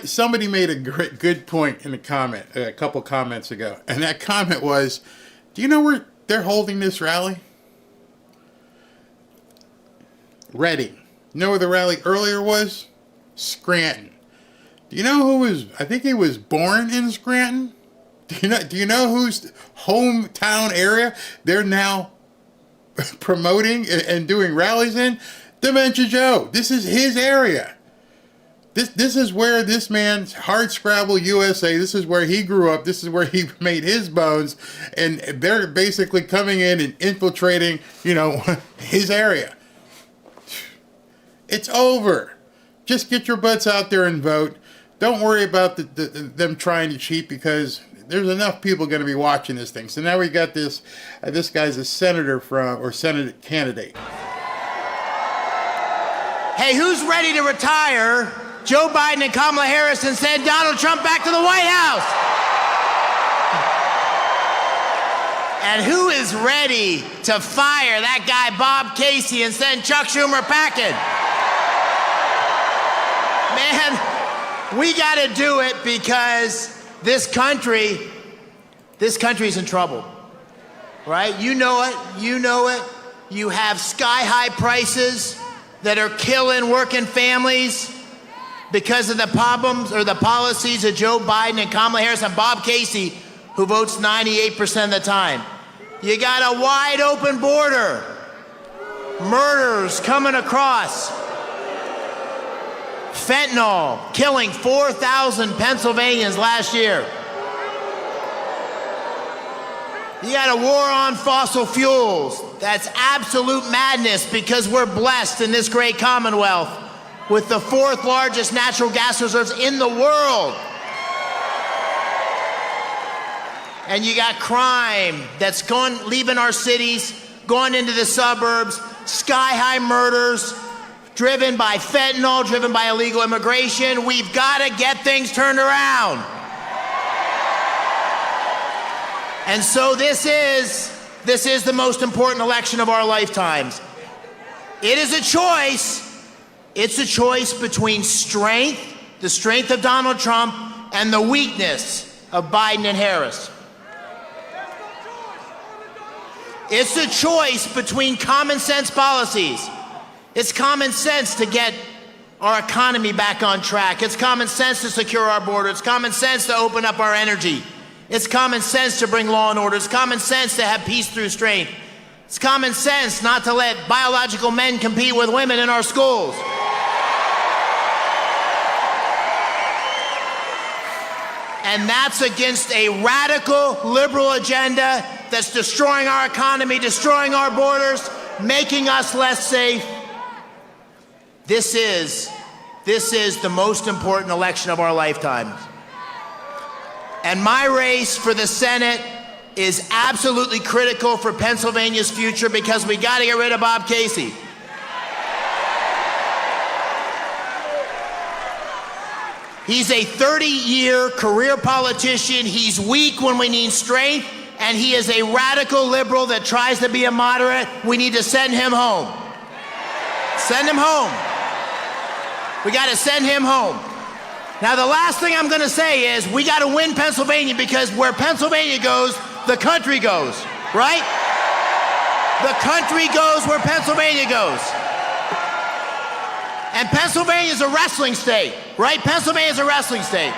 [SPEAKER 5] Somebody made a good point in a couple comments ago. And that comment was, do you know where they're holding this rally? Reading. You know where the rally earlier was? Scranton. Do you know who was, I think he was born in Scranton? Do you know whose hometown area they're now promoting and doing rallies in? Dementia Joe. This is his area. This is where this man's hardscrabble USA, this is where he grew up, this is where he made his bones, and they're basically coming in and infiltrating, his area. It's over. Just get your butts out there and vote. Don't worry about them trying to cheat, because there's enough people going to be watching this thing. So now we got this guy's a senator Senate candidate.
[SPEAKER 12] Hey, who's ready to retire Joe Biden and Kamala Harris and send Donald Trump back to the White House? And who is ready to fire that guy Bob Casey and send Chuck Schumer packing? Man, we got to do it, because this country's in trouble, right? You know it. You have sky-high prices that are killing working families because of the problems or the policies of Joe Biden and Kamala Harris and Bob Casey, who votes 98% of the time. You got a wide open border. Murders coming across. Fentanyl killing 4,000 Pennsylvanians last year. You got a war on fossil fuels. That's absolute madness, because we're blessed in this great Commonwealth with the 4th largest natural gas reserves in the world. And you got crime that's leaving our cities, going into the suburbs, sky-high murders, driven by fentanyl, driven by illegal immigration. We've got to get things turned around. And so this is the most important election of our lifetimes. It is a choice. It's a choice between strength, the strength of Donald Trump, and the weakness of Biden and Harris. It's a choice between common sense policies. It's common sense to get our economy back on track. It's common sense to secure our border. It's common sense to open up our energy. It's common sense to bring law and order. It's common sense to have peace through strength. It's common sense not to let biological men compete with women in our schools. And that's against a radical liberal agenda that's destroying our economy, destroying our borders, making us less safe. This is the most important election of our lifetime. And my race for the Senate is absolutely critical for Pennsylvania's future because we got to get rid of Bob Casey. He's a 30-year career politician. He's weak when we need strength, and he is a radical liberal that tries to be a moderate. We need to send him home. Send him home. We got to send him home. Now, the last thing I'm going to say is we got to win Pennsylvania, because where Pennsylvania goes, the country goes, right? The country goes where Pennsylvania goes. And Pennsylvania's a wrestling state, right? Pennsylvania's a wrestling state.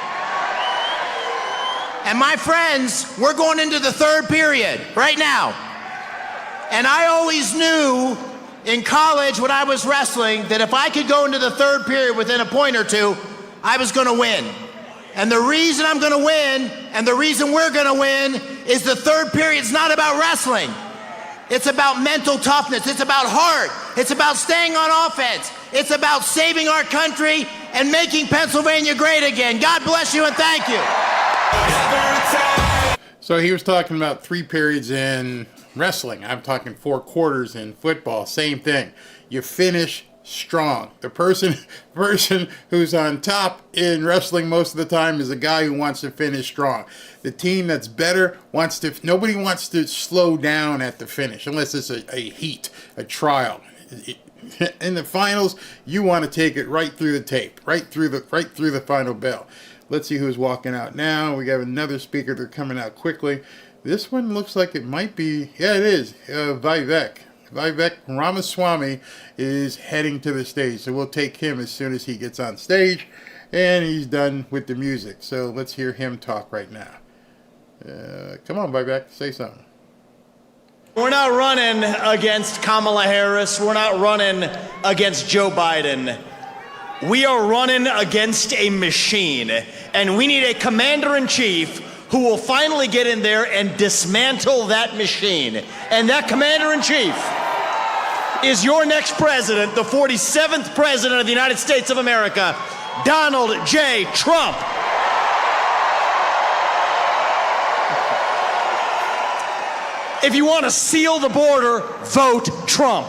[SPEAKER 12] And my friends, we're going into the third period right now. And I always knew in college when I was wrestling that if I could go into the third period within a point or two, I was going to win. And the reason I'm going to win, and the reason we're going to win, is the third period's not about wrestling. It's about mental toughness. It's about heart. It's about staying on offense. It's about saving our country and making Pennsylvania great again. God bless you and thank you.
[SPEAKER 5] So he was talking about 3 periods in wrestling. I'm talking 4 quarters in football. Same thing. You finish strong. The person who's on top in wrestling most of the time is a guy who wants to finish strong. The team that's better nobody wants to slow down at the finish unless it's a heat, a trial. In the finals, you want to take it right through the tape, right through the final bell. Let's see who's walking out now. We got another speaker. They're coming out quickly. This one looks like it might be, yeah, it is, Vivek. Vivek Ramaswamy is heading to the stage. So we'll take him as soon as he gets on stage and he's done with the music. So let's hear him talk right now. Come on, Vivek, say something.
[SPEAKER 13] We're not running against Kamala Harris. We're not running against Joe Biden. We are running against a machine, and we need a commander-in-chief who will finally get in there and dismantle that machine. And that commander-in-chief is your next president, the 47th president of the United States of America, Donald J. Trump. If you want to seal the border, vote Trump.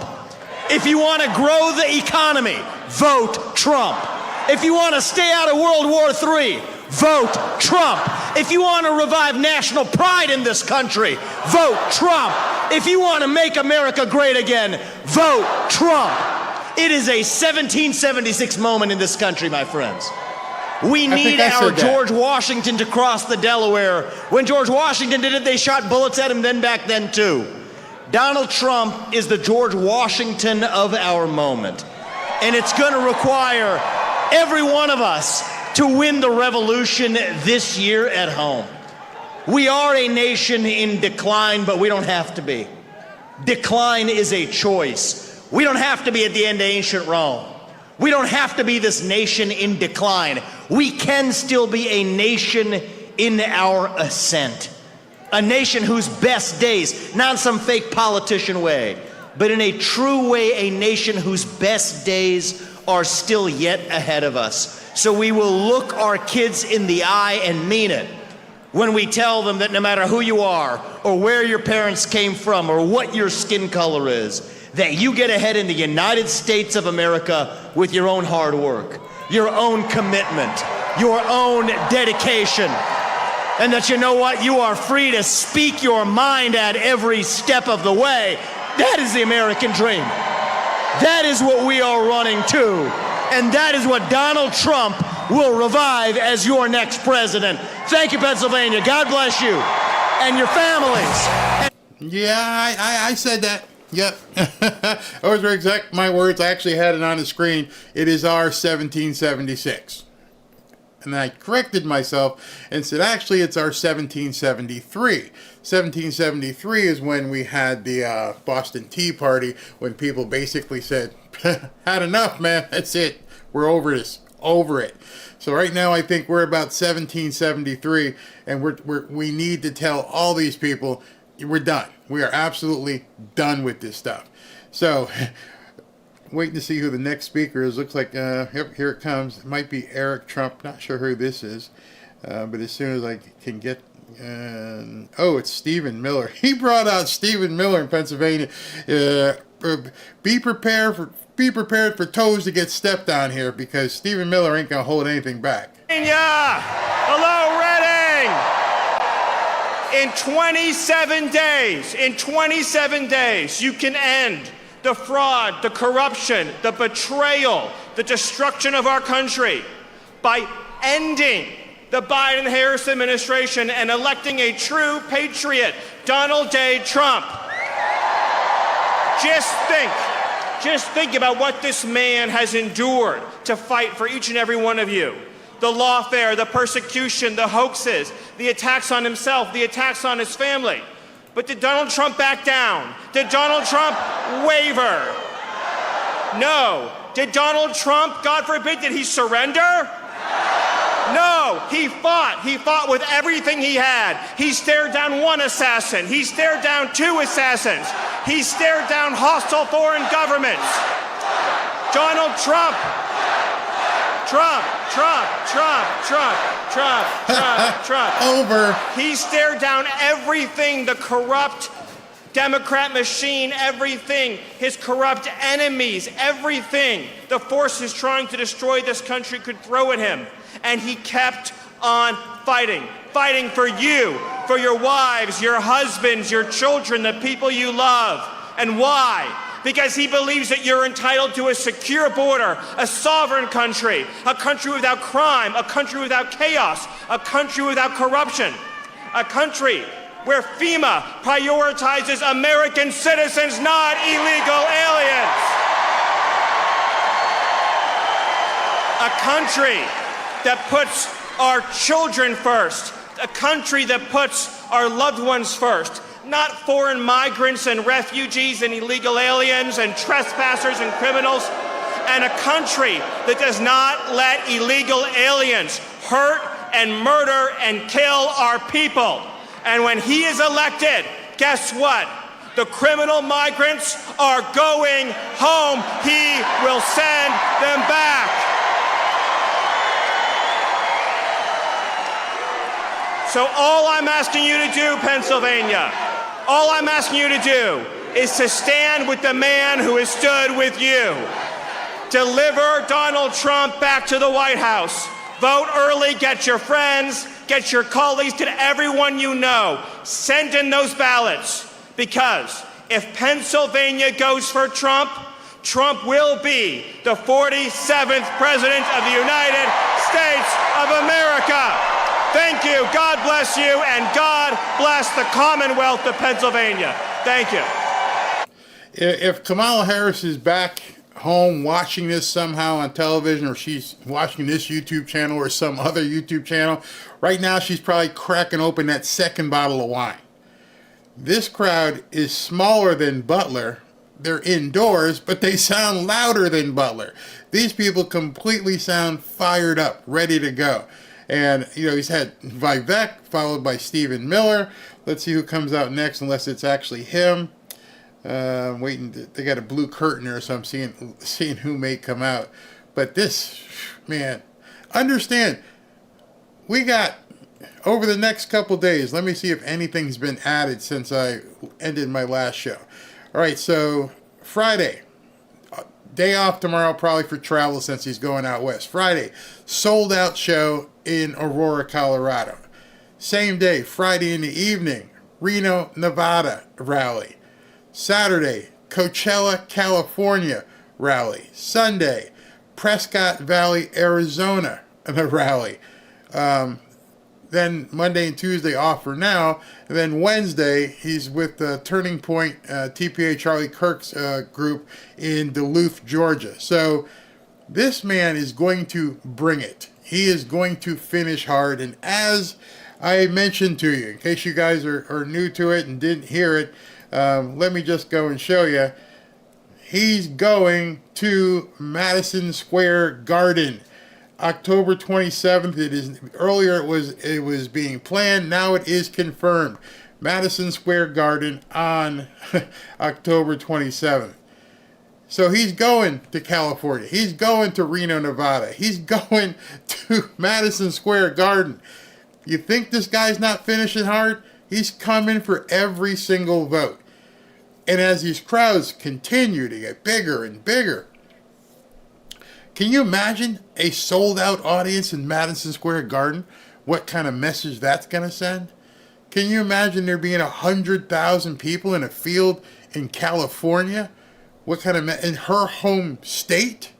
[SPEAKER 13] If you want to grow the economy, vote Trump. If you want to stay out of World War III, vote Trump. If you want to revive national pride in this country, vote Trump. If you want to make America great again, vote Trump. It is a 1776 moment in this country, my friends. We need our George Washington to cross the Delaware. When George Washington did it, they shot bullets at him back then too. Donald Trump is the George Washington of our moment. And it's going to require every one of us to win the revolution this year at home. We are a nation in decline, but we don't have to be. Decline is a choice. We don't have to be at the end of ancient Rome. We don't have to be this nation in decline. We can still be a nation in our ascent. A nation whose best days, not some fake politician way, but in a true way, a nation whose best days are still yet ahead of us. So we will look our kids in the eye and mean it when we tell them that no matter who you are or where your parents came from or what your skin color is, that you get ahead in the United States of America with your own hard work, your own commitment, your own dedication, and that you know what, you are free to speak your mind at every step of the way. That is the American dream. That is what we are running to, and that is what Donald Trump will revive as your next president. Thank you, Pennsylvania. God bless you and your families.
[SPEAKER 5] Yeah, I said that. Yep. Those were exact my words. I actually had it on the screen. It is our 1776. And then I corrected myself and said, actually, it's our 1773. 1773 is when we had the Boston Tea Party, when people basically said, had enough, man. That's it. We're over this. Over it. So right now, I think we're about 1773, and we need to tell all these people, we're done. We are absolutely done with this stuff. So, waiting to see who the next speaker is. Looks like, yep, here it comes. It might be Eric Trump. Not sure who this is. But as soon as I can get... oh, it's Stephen Miller. He brought out Stephen Miller in Pennsylvania. Be prepared for toes to get stepped on here, because Stephen Miller ain't going to hold anything back.
[SPEAKER 14] Hello, Reading! In 27 days, you can end the fraud, the corruption, the betrayal, the destruction of our country by ending the Biden-Harris administration and electing a true patriot, Donald J. Trump. Just think about what this man has endured to fight for each and every one of you. The lawfare, the persecution, the hoaxes, the attacks on himself, the attacks on his family. But did Donald Trump back down? Did Donald Trump waver? No. Did Donald Trump, God forbid, did he surrender? No, he fought. He fought with everything he had. He stared down one assassin. He stared down two assassins. He stared down hostile foreign governments. Donald Trump.
[SPEAKER 5] Over.
[SPEAKER 14] He stared down everything, the corrupt Democrat machine, everything, his corrupt enemies, everything the forces trying to destroy this country could throw at him. And he kept on fighting for you, for your wives, your husbands, your children, the people you love. And why? Because he believes that you're entitled to a secure border, a sovereign country, a country without crime, a country without chaos, a country without corruption, a country where FEMA prioritizes American citizens, not illegal aliens. A country that puts our children first, a country that puts our loved ones first, not foreign migrants and refugees and illegal aliens and trespassers and criminals, and a country that does not let illegal aliens hurt and murder and kill our people. And when he is elected, guess what? The criminal migrants are going home. He will send them back. So all I'm asking you to do, Pennsylvania, all I'm asking you to do is to stand with the man who has stood with you. Deliver Donald Trump back to the White House. Vote early, get your friends, get your colleagues, get everyone you know. Send in those ballots, because if Pennsylvania goes for Trump, Trump will be the 47th President of the United States of America. Thank you, God bless you, and God bless the Commonwealth of Pennsylvania. Thank you.
[SPEAKER 5] If Kamala Harris is back home watching this somehow on television, or she's watching this YouTube channel or some other YouTube channel, right now she's probably cracking open that second bottle of wine. This crowd is smaller than Butler. They're indoors, but they sound louder than Butler. These people completely sound fired up, ready to go. And, you know, he's had Vivek, followed by Stephen Miller. Let's see who comes out next, unless it's actually him. Waiting, they got a blue curtain there, so I'm seeing who may come out. But this, man, understand, we got, over the next couple days, let me see if anything's been added since I ended my last show. All right, so Friday, day off tomorrow probably for travel since he's going out west. Friday, sold out show in Aurora, Colorado. Same day, Friday in the evening, Reno, Nevada rally. Saturday, Coachella, California rally. Sunday, Prescott Valley, Arizona rally. Then Monday and Tuesday off for now. And then Wednesday, he's with Turning Point, TPA Charlie Kirk's group in Duluth, Georgia. So this man is going to bring it. He is going to finish hard. And as I mentioned to you, in case you guys are new to it and didn't hear it, let me just go and show you. He's going to Madison Square Garden, October 27th. It is earlier. It was being planned. Now it is confirmed. Madison Square Garden on October 27th. So he's going to California. He's going to Reno, Nevada. He's going to Madison Square Garden. You think this guy's not finishing hard? He's coming for every single vote. And as these crowds continue to get bigger and bigger, can you imagine a sold-out audience in Madison Square Garden? What kind of message that's going to send? Can you imagine there being 100,000 people in a field in California? What kind of in her home state?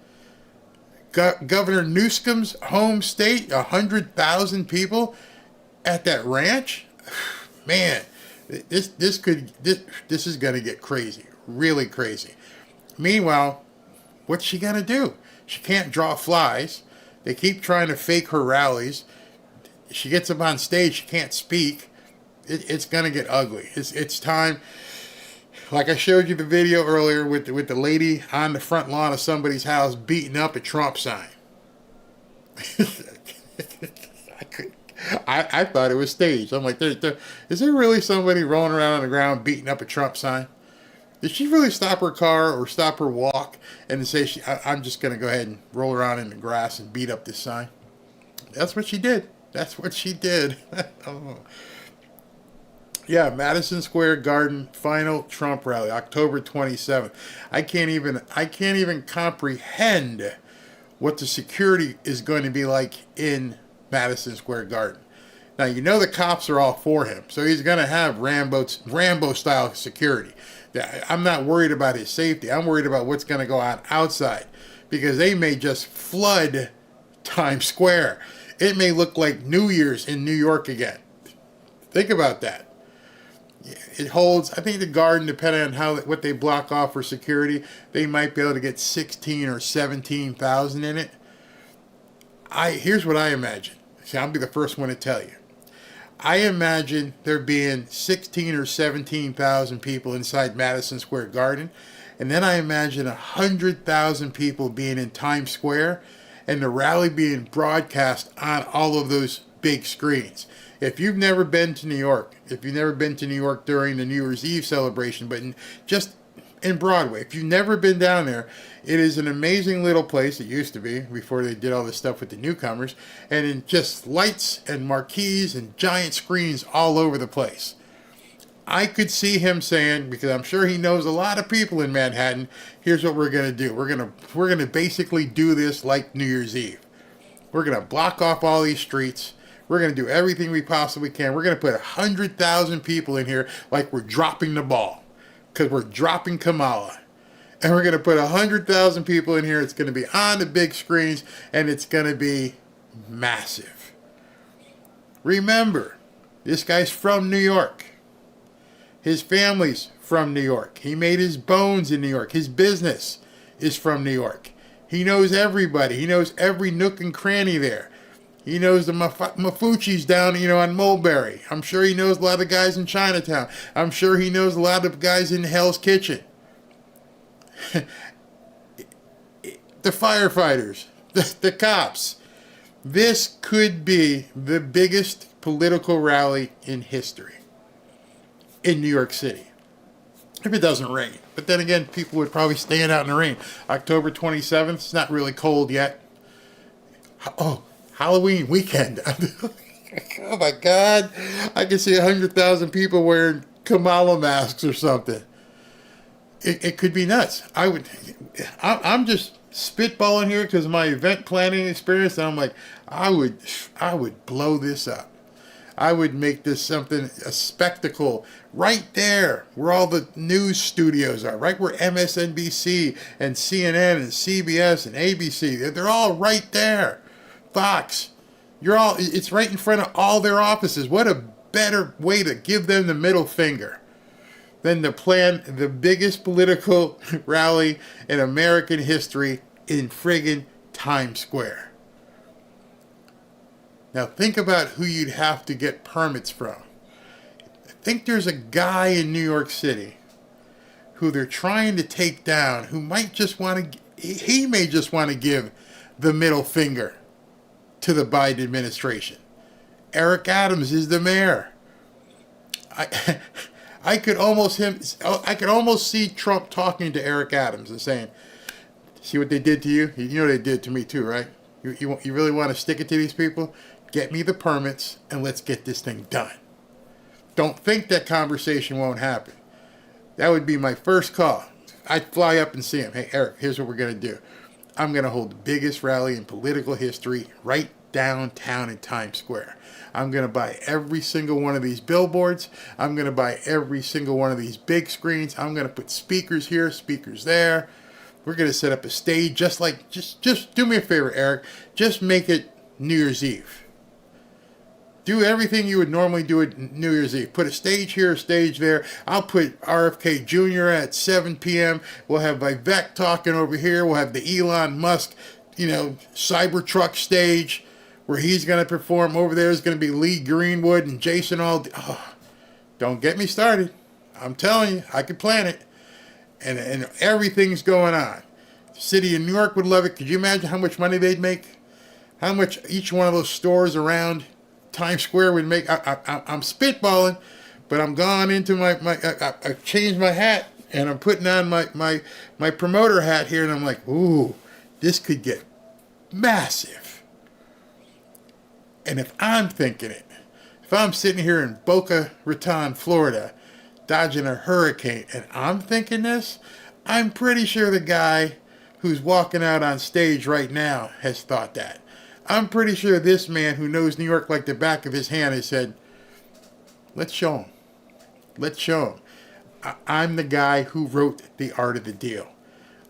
[SPEAKER 5] Governor Newsom's home state, 100,000 people at that ranch? Man, this is going to get crazy, really crazy. Meanwhile, what's she going to do? She can't draw flies. They keep trying to fake her rallies. She gets up on stage, she can't speak. It's going to get ugly. It's time. Like I showed you the video earlier with the lady on the front lawn of somebody's house beating up a Trump sign. I thought it was staged. I'm like, is there really somebody rolling around on the ground beating up a Trump sign? Did she really stop her car or stop her walk and say, I'm just going to go ahead and roll around in the grass and beat up this sign? That's what she did. That's what she did. Oh. Yeah, Madison Square Garden final Trump rally, October 27th. I can't even comprehend what the security is going to be like in Madison Square Garden. Now, you know the cops are all for him, so he's going to have Rambo-style security. I'm not worried about his safety. I'm worried about what's going to go on outside, because they may just flood Times Square. It may look like New Year's in New York again. Think about that. It holds, I think the Garden, depending on what they block off for security, they might be able to get 16 or 17,000 in it. Here's what I imagine. See, I'll be the first one to tell you. I imagine there being 16 or 17,000 people inside Madison Square Garden, and then I imagine 100,000 people being in Times Square, and the rally being broadcast on all of those big screens. If you've never been to New York, during the New Year's Eve celebration, but just in Broadway, if you've never been down there, it is an amazing little place. It used to be before they did all this stuff with the newcomers, and in just lights and marquees and giant screens all over the place. I could see him saying, because I'm sure he knows a lot of people in Manhattan, here's what we're going to do. We're going to basically do this like New Year's Eve. We're going to block off all these streets. We're going to do everything we possibly can. We're going to put 100,000 people in here like we're dropping the ball, because we're dropping Kamala. And we're going to put 100,000 people in here. It's going to be on the big screens, and it's going to be massive. Remember, this guy's from New York. His family's from New York. He made his bones in New York. His business is from New York. He knows everybody. He knows every nook and cranny there. He knows the Mafuchis down, on Mulberry. I'm sure he knows a lot of guys in Chinatown. I'm sure he knows a lot of guys in Hell's Kitchen. The firefighters, the cops. This could be the biggest political rally in history in New York City, if it doesn't rain. But then again, people would probably stand out in the rain. October 27th, it's not really cold yet. Oh, Halloween weekend. Oh my God. I can see 100,000 people wearing Kamala masks or something. It could be nuts. I'm just spitballing here because of my event planning experience, and I'm like, I would blow this up. I would make this a spectacle right there where all the news studios are, right where MSNBC and CNN and CBS and ABC, they're all right there. Fox, it's right in front of all their offices. What a better way to give them the middle finger than to plan the biggest political rally in American history in friggin' Times Square. Now think about who you'd have to get permits from. I think there's a guy in New York City who they're trying to take down, who might just want to, he may just want to give the middle finger to the Biden administration. Eric Adams is the mayor. I could almost see Trump talking to Eric Adams and saying, "See what they did to you? You know they did to me too, right? You really want to stick it to these people? Get me the permits and let's get this thing done." Don't think that conversation won't happen. That would be my first call. I'd fly up and see him. "Hey, Eric, here's what we're going to do. I'm going to hold the biggest rally in political history right downtown in Times Square. I'm going to buy every single one of these billboards. I'm going to buy every single one of these big screens. I'm going to put speakers here, speakers there. We're going to set up a stage just do me a favor, Eric. Just make it New Year's Eve. Do everything you would normally do at New Year's Eve. Put a stage here, a stage there. I'll put RFK Jr. at 7 p.m. We'll have Vivek talking over here. We'll have the Elon Musk, Cybertruck stage where he's going to perform. Over there is going to be Lee Greenwood and Jason Aldean. Oh, don't get me started. I'm telling you, I could plan it. And everything's going on. The city of New York would love it. Could you imagine how much money they'd make? How much each one of those stores around Times Square would make? I'm spitballing, but I'm gone into I changed my hat and I'm putting on my promoter hat here, and I'm like, ooh, this could get massive. And if I'm thinking it, if I'm sitting here in Boca Raton, Florida, dodging a hurricane, and I'm thinking this, I'm pretty sure the guy who's walking out on stage right now has thought that. I'm pretty sure this man who knows New York like the back of his hand has said, let's show him. Let's show him. I'm the guy who wrote The Art of the Deal.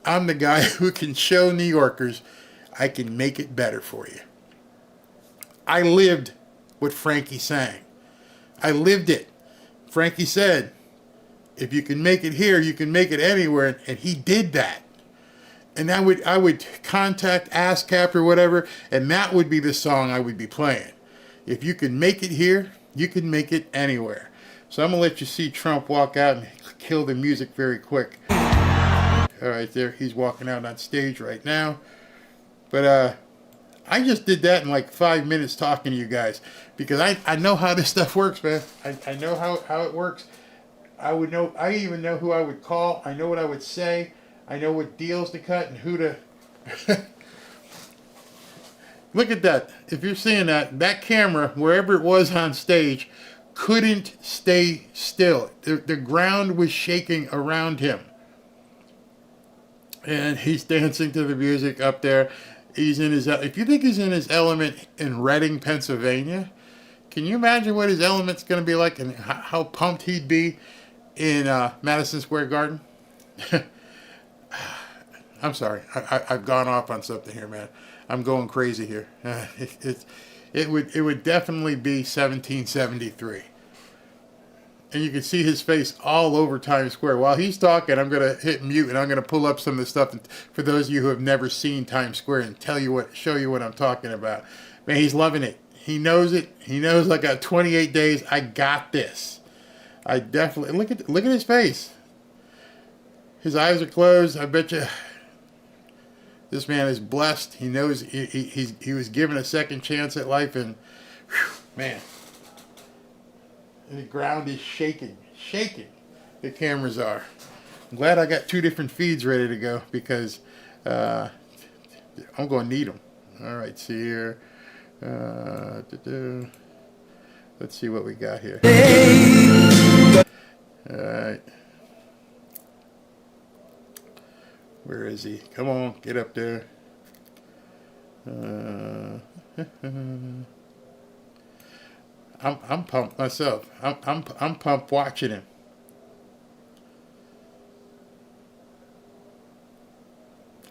[SPEAKER 5] I'm the guy who can show New Yorkers I can make it better for you. I lived what Frankie sang. I lived it. Frankie said, if you can make it here, you can make it anywhere. And he did that. And I would contact ASCAP or whatever, and that would be the song I would be playing. If you can make it here, you can make it anywhere. So I'm going to let you see Trump walk out and kill the music very quick. All right, there. He's walking out on stage right now. But I just did that in like 5 minutes talking to you guys, because I know how this stuff works, man. I know how it works. I even know who I would call. I know what I would say. I know what deals to cut and who to... Look at that. If you're seeing that camera, wherever it was on stage, couldn't stay still. The ground was shaking around him. And he's dancing to the music up there. He's in his... If you think he's in his element in Reading, Pennsylvania, can you imagine what his element's going to be like and how pumped he'd be in Madison Square Garden? I'm sorry. I've gone off on something here, man. I'm going crazy here. It would definitely be 1773. And you can see his face all over Times Square. While he's talking, I'm going to hit mute and I'm going to pull up some of the stuff for those of you who have never seen Times Square and show you what I'm talking about. Man, he's loving it. He knows it. He knows I got 28 days. I got this. I definitely look at his face. His eyes are closed. I bet you this man is blessed. He knows he was given a second chance at life, and whew, man, the ground is shaking. The cameras are. I'm glad I got 2 different feeds ready to go, because I'm going to need them. All right, see here. Let's see what we got here. All right. Where is he? Come on, get up there. I'm pumped myself. I'm pumped watching him.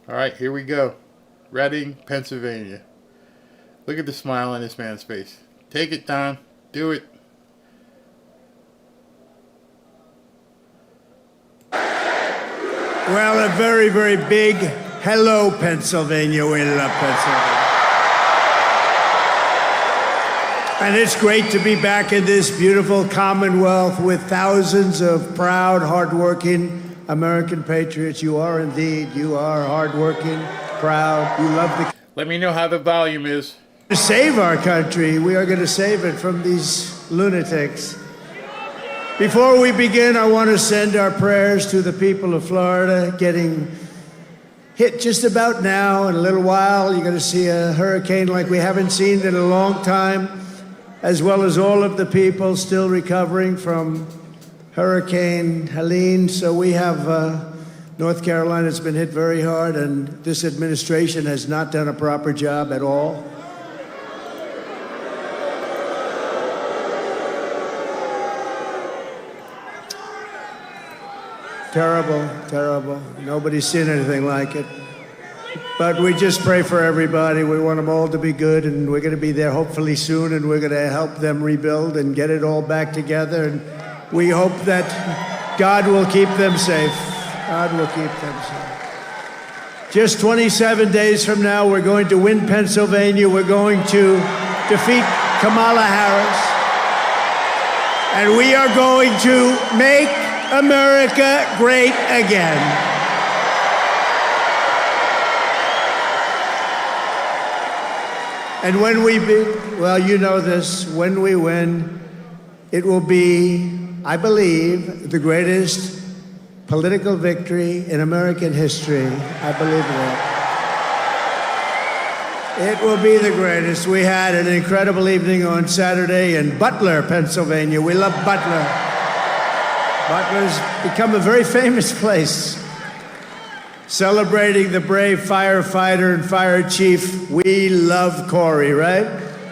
[SPEAKER 5] All right, here we go. Reading, Pennsylvania. Look at the smile on this man's face. Take it, Don. Do it.
[SPEAKER 15] Well, a very, very big hello, Pennsylvania. We love Pennsylvania. And it's great to be back in this beautiful Commonwealth with thousands of proud, hardworking American patriots. You are indeed. You are hardworking, proud. You love the.
[SPEAKER 5] Let me know how the volume is.
[SPEAKER 15] To save our country, we are going to save it from these lunatics. Before we begin, I want to send our prayers to the people of Florida getting hit just about now. In a little while, you're going to see a hurricane like we haven't seen in a long time, as well as all of the people still recovering from Hurricane Helene. So we have North Carolina's been hit very hard, and this administration has not done a proper job at all. Terrible, terrible. Nobody's seen anything like it. But we just pray for everybody. We want them all to be good, and we're going to be there hopefully soon, and we're going to help them rebuild and get it all back together. And we hope that God will keep them safe. God will keep them safe. Just 27 days from now, we're going to win Pennsylvania. We're going to defeat Kamala Harris. And we are going to make America great again. And when we well, you know this, when we win, it will be, I believe, the greatest political victory in American history. I believe that. It will be the greatest. We had an incredible evening on Saturday in Butler, Pennsylvania. We love Butler. Butler's become a very famous place, celebrating the brave firefighter and fire chief. We love Corey, right?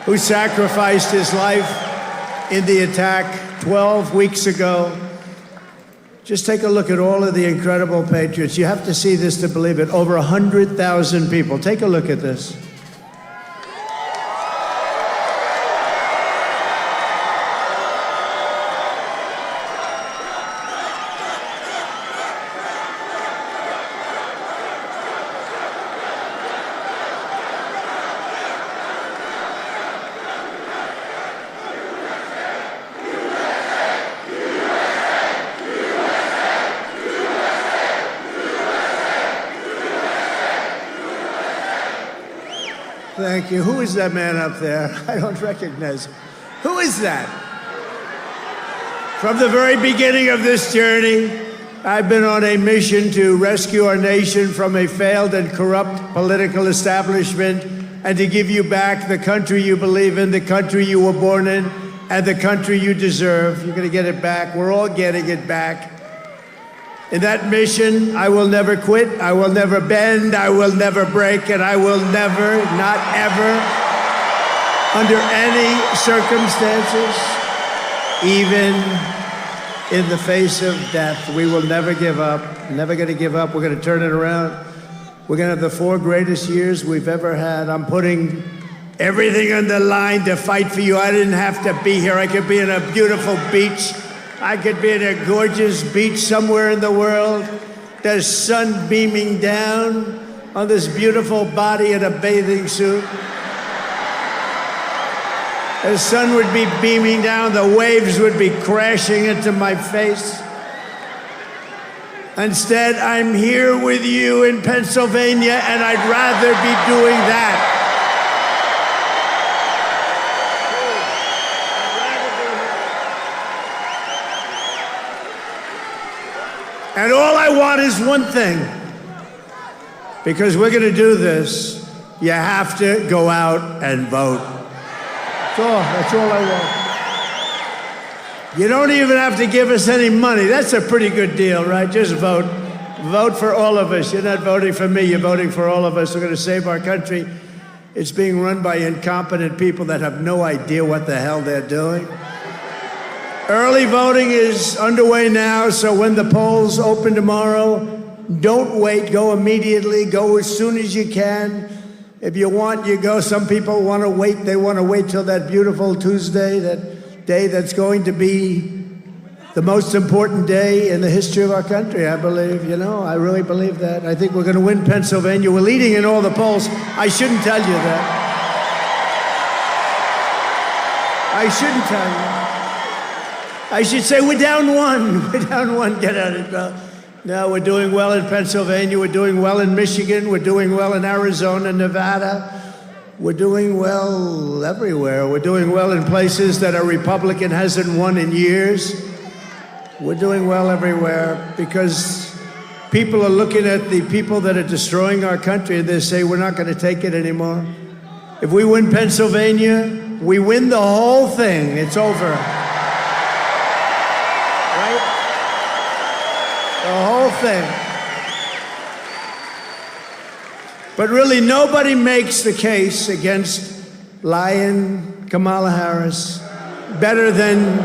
[SPEAKER 15] Who sacrificed his life in the attack 12 weeks ago. Just take a look at all of the incredible patriots. You have to see this to believe it. Over 100,000 people. Take a look at this. Thank you. Who is that man up there? I don't recognize him. Who is that? From the very beginning of this journey, I've been on a mission to rescue our nation from a failed and corrupt political establishment and to give you back the country you believe in, the country you were born in, and the country you deserve. You're going to get it back. We're all getting it back. In that mission, I will never quit, I will never bend, I will never break, and I will never, not ever, under any circumstances, even in the face of death, we will never give up. Never going to give up. We're going to turn it around. We're going to have the 4 greatest years we've ever had. I'm putting everything on the line to fight for you. I didn't have to be here. I could be in a beautiful beach. I could be in a gorgeous beach somewhere in the world. The sun beaming down on this beautiful body in a bathing suit. The sun would be beaming down, the waves would be crashing into my face. Instead, I'm here with you in Pennsylvania, and I'd rather be doing that. And all I want is one thing. Because we're going to do this, you have to go out and vote. That's all I want. You don't even have to give us any money. That's a pretty good deal, right? Just vote. Vote for all of us. You're not voting for me, you're voting for all of us. We're going to save our country. It's being run by incompetent people that have no idea what the hell they're doing. Early voting is underway now, so when the polls open tomorrow, don't wait. Go immediately. Go as soon as you can. If you want, you go. Some people want to wait. They want to wait till that beautiful Tuesday, that day that's going to be the most important day in the history of our country, I believe. You know, I really believe that. I think we're going to win Pennsylvania. We're leading in all the polls. I shouldn't tell you that. I shouldn't tell you. I should say we're down one. We're down one. Get at it. No, we're doing well in Pennsylvania. We're doing well in Michigan. We're doing well in Arizona, Nevada. We're doing well everywhere. We're doing well in places that a Republican hasn't won in years. We're doing well everywhere because people are looking at the people that are destroying our country and they say, we're not going to take it anymore. If we win Pennsylvania, we win the whole thing. It's over. Right? The whole thing. But really, nobody makes the case against lying Kamala Harris better than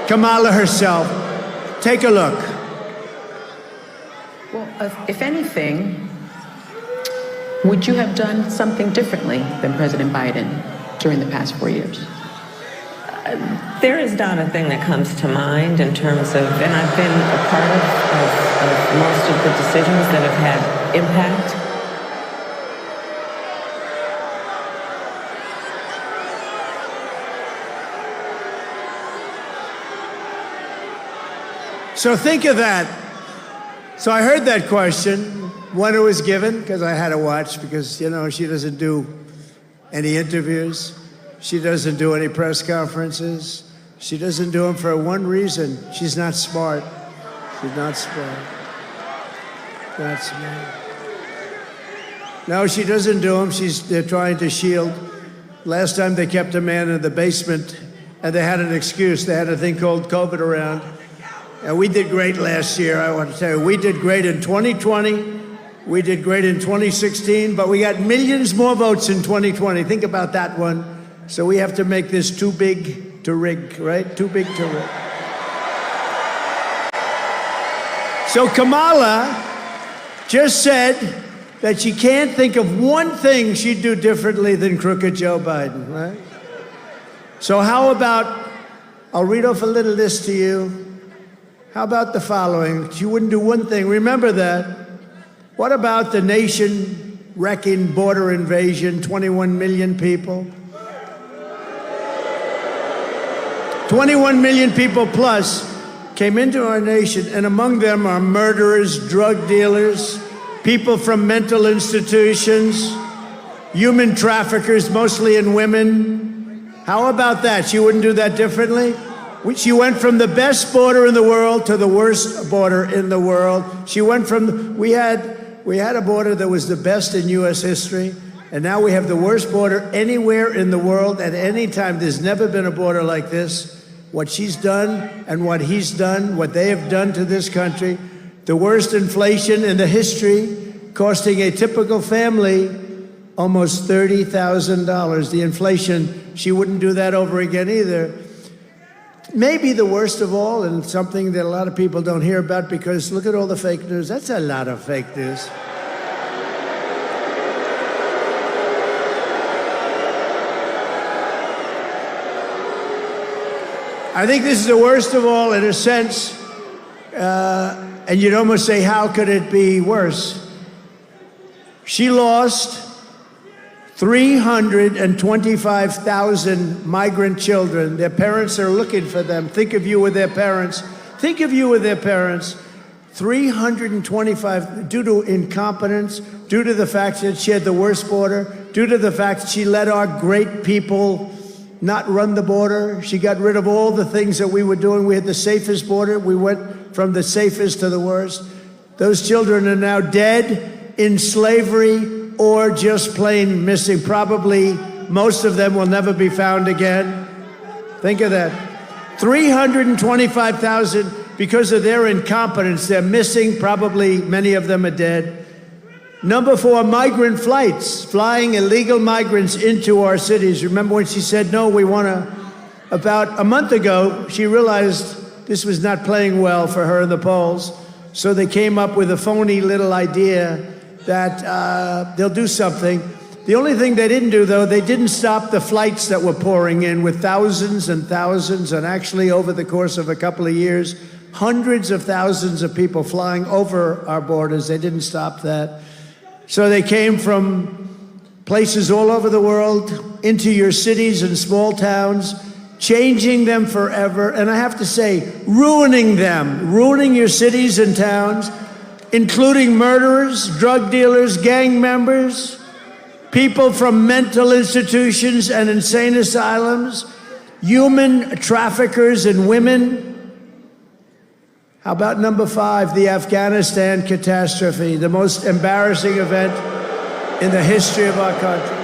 [SPEAKER 15] Kamala herself. Take a look.
[SPEAKER 16] Well, if anything, would you have done something differently than President Biden during the past 4 years?
[SPEAKER 17] There is not a thing that comes to mind in terms of, and I've been a part of most of the decisions that have had impact.
[SPEAKER 15] So think of that. So I heard that question when it was given, because I had to watch, because, you know, she doesn't do any interviews. She doesn't do any press conferences. She doesn't do them for one reason. She's not smart. She's not smart. Not smart. No, she doesn't do them. They're trying to shield. Last time they kept a man in the basement, and they had an excuse. They had a thing called COVID around. And we did great last year, I want to tell you. We did great in 2020. We did great in 2016, but we got millions more votes in 2020. Think about that one. So we have to make this too big to rig, right? Too big to rig. So Kamala just said that she can't think of one thing she'd do differently than crooked Joe Biden, right? So how about, I'll read off a little list to you. How about the following? She wouldn't do one thing. Remember that. What about the nation-wrecking border invasion, 21 million people? 21 million people plus came into our nation, and among them are murderers, drug dealers, people from mental institutions, human traffickers, mostly in women. How about that? She wouldn't do that differently? She went from the best border in the world to the worst border in the world. She went from, we had a border that was the best in U.S. history, and now we have the worst border anywhere in the world at any time. There's never been a border like this. What she's done and what he's done, what they have done to this country, the worst inflation in the history, costing a typical family almost $30,000. The inflation, she wouldn't do that over again either. Maybe the worst of all, and something that a lot of people don't hear about, because look at all the fake news. That's a lot of fake news. I think this is the worst of all in a sense, and you'd almost say, how could it be worse? She lost 325,000 migrant children. Their parents are looking for them. Think of you with their parents. Think of you with their parents. 325, due to incompetence, due to the fact that she had the worst border, due to the fact that she let our great people not run the border. She got rid of all the things that we were doing. We had the safest border. We went from the safest to the worst. Those children are now dead, in slavery, or just plain missing. Probably most of them will never be found again. Think of that. 325,000 because of their incompetence. They're missing. Probably many of them are dead. Number 4, migrant flights, flying illegal migrants into our cities. Remember when she said, no, we want to, about a month ago, she realized this was not playing well for her in the polls. So they came up with a phony little idea that they'll do something. The only thing they didn't do, though, they didn't stop the flights that were pouring in with thousands and thousands, and actually over the course of a couple of years, hundreds of thousands of people flying over our borders. They didn't stop that. So they came from places all over the world into your cities and small towns, changing them forever, and I have to say, ruining them, ruining your cities and towns, including murderers, drug dealers, gang members, people from mental institutions and insane asylums, human traffickers and women. How about number 5, the Afghanistan catastrophe, the most embarrassing event in the history of our country?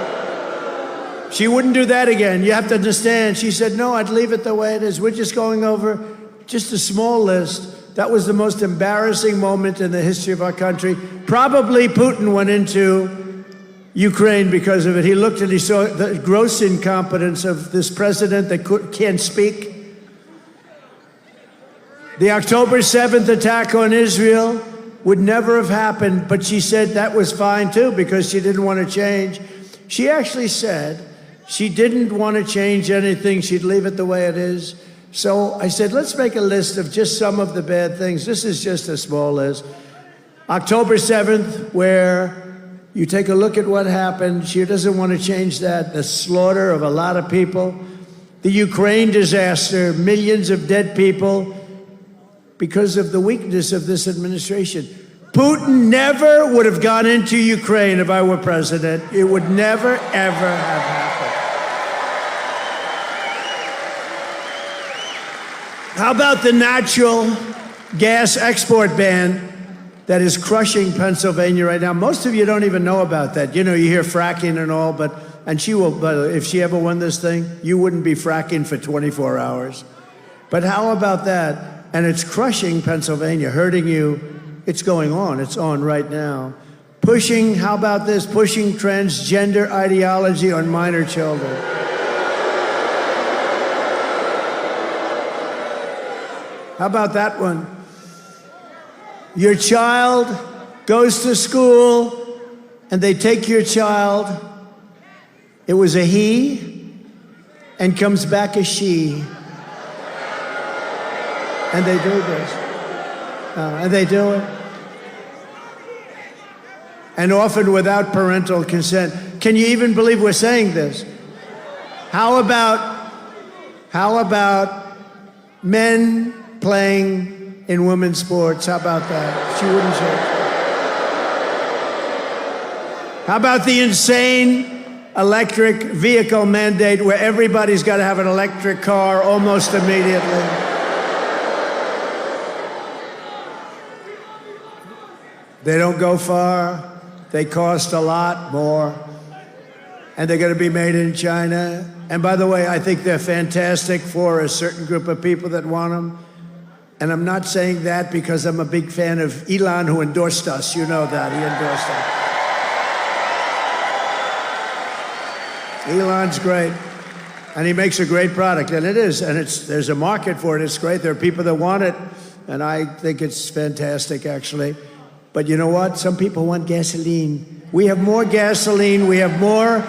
[SPEAKER 15] She wouldn't do that again. You have to understand. She said, no, I'd leave it the way it is. We're just going over just a small list. That was the most embarrassing moment in the history of our country. Probably Putin went into Ukraine because of it. He looked and he saw the gross incompetence of this president that can't speak. The October 7th attack on Israel would never have happened, but she said that was fine too because she didn't want to change. She actually said she didn't want to change anything. She'd leave it the way it is. So I said, let's make a list of just some of the bad things. This is just a small list. October 7th, where you take a look at what happened. She doesn't want to change that. The slaughter of a lot of people. The Ukraine disaster, millions of dead people because of the weakness of this administration. Putin never would have gone into Ukraine if I were president. It would never, ever have happened. How about the natural gas export ban that is crushing Pennsylvania right now? Most of you don't even know about that. You know, you hear fracking and all, but if she ever won this thing, you wouldn't be fracking for 24 hours. But how about that? And it's crushing Pennsylvania, hurting you. It's going on. It's on right now. How about this? Pushing transgender ideology on minor children. How about that one? Your child goes to school and they take your child. It was a he and comes back a she. And they do this. And they do it. And often without parental consent. Can you even believe we're saying this? How about men playing in women's sports? How about that? She wouldn't say. How about the insane electric vehicle mandate where everybody's got to have an electric car almost immediately? They don't go far. They cost a lot more. And they're going to be made in China. And by the way, I think they're fantastic for a certain group of people that want them. And I'm not saying that because I'm a big fan of Elon, who endorsed us. You know that. He endorsed us. Elon's great. And he makes a great product. And it is. And there's a market for it. It's great. There are people that want it. And I think it's fantastic, actually. But you know what? Some people want gasoline. We have more gasoline. We have more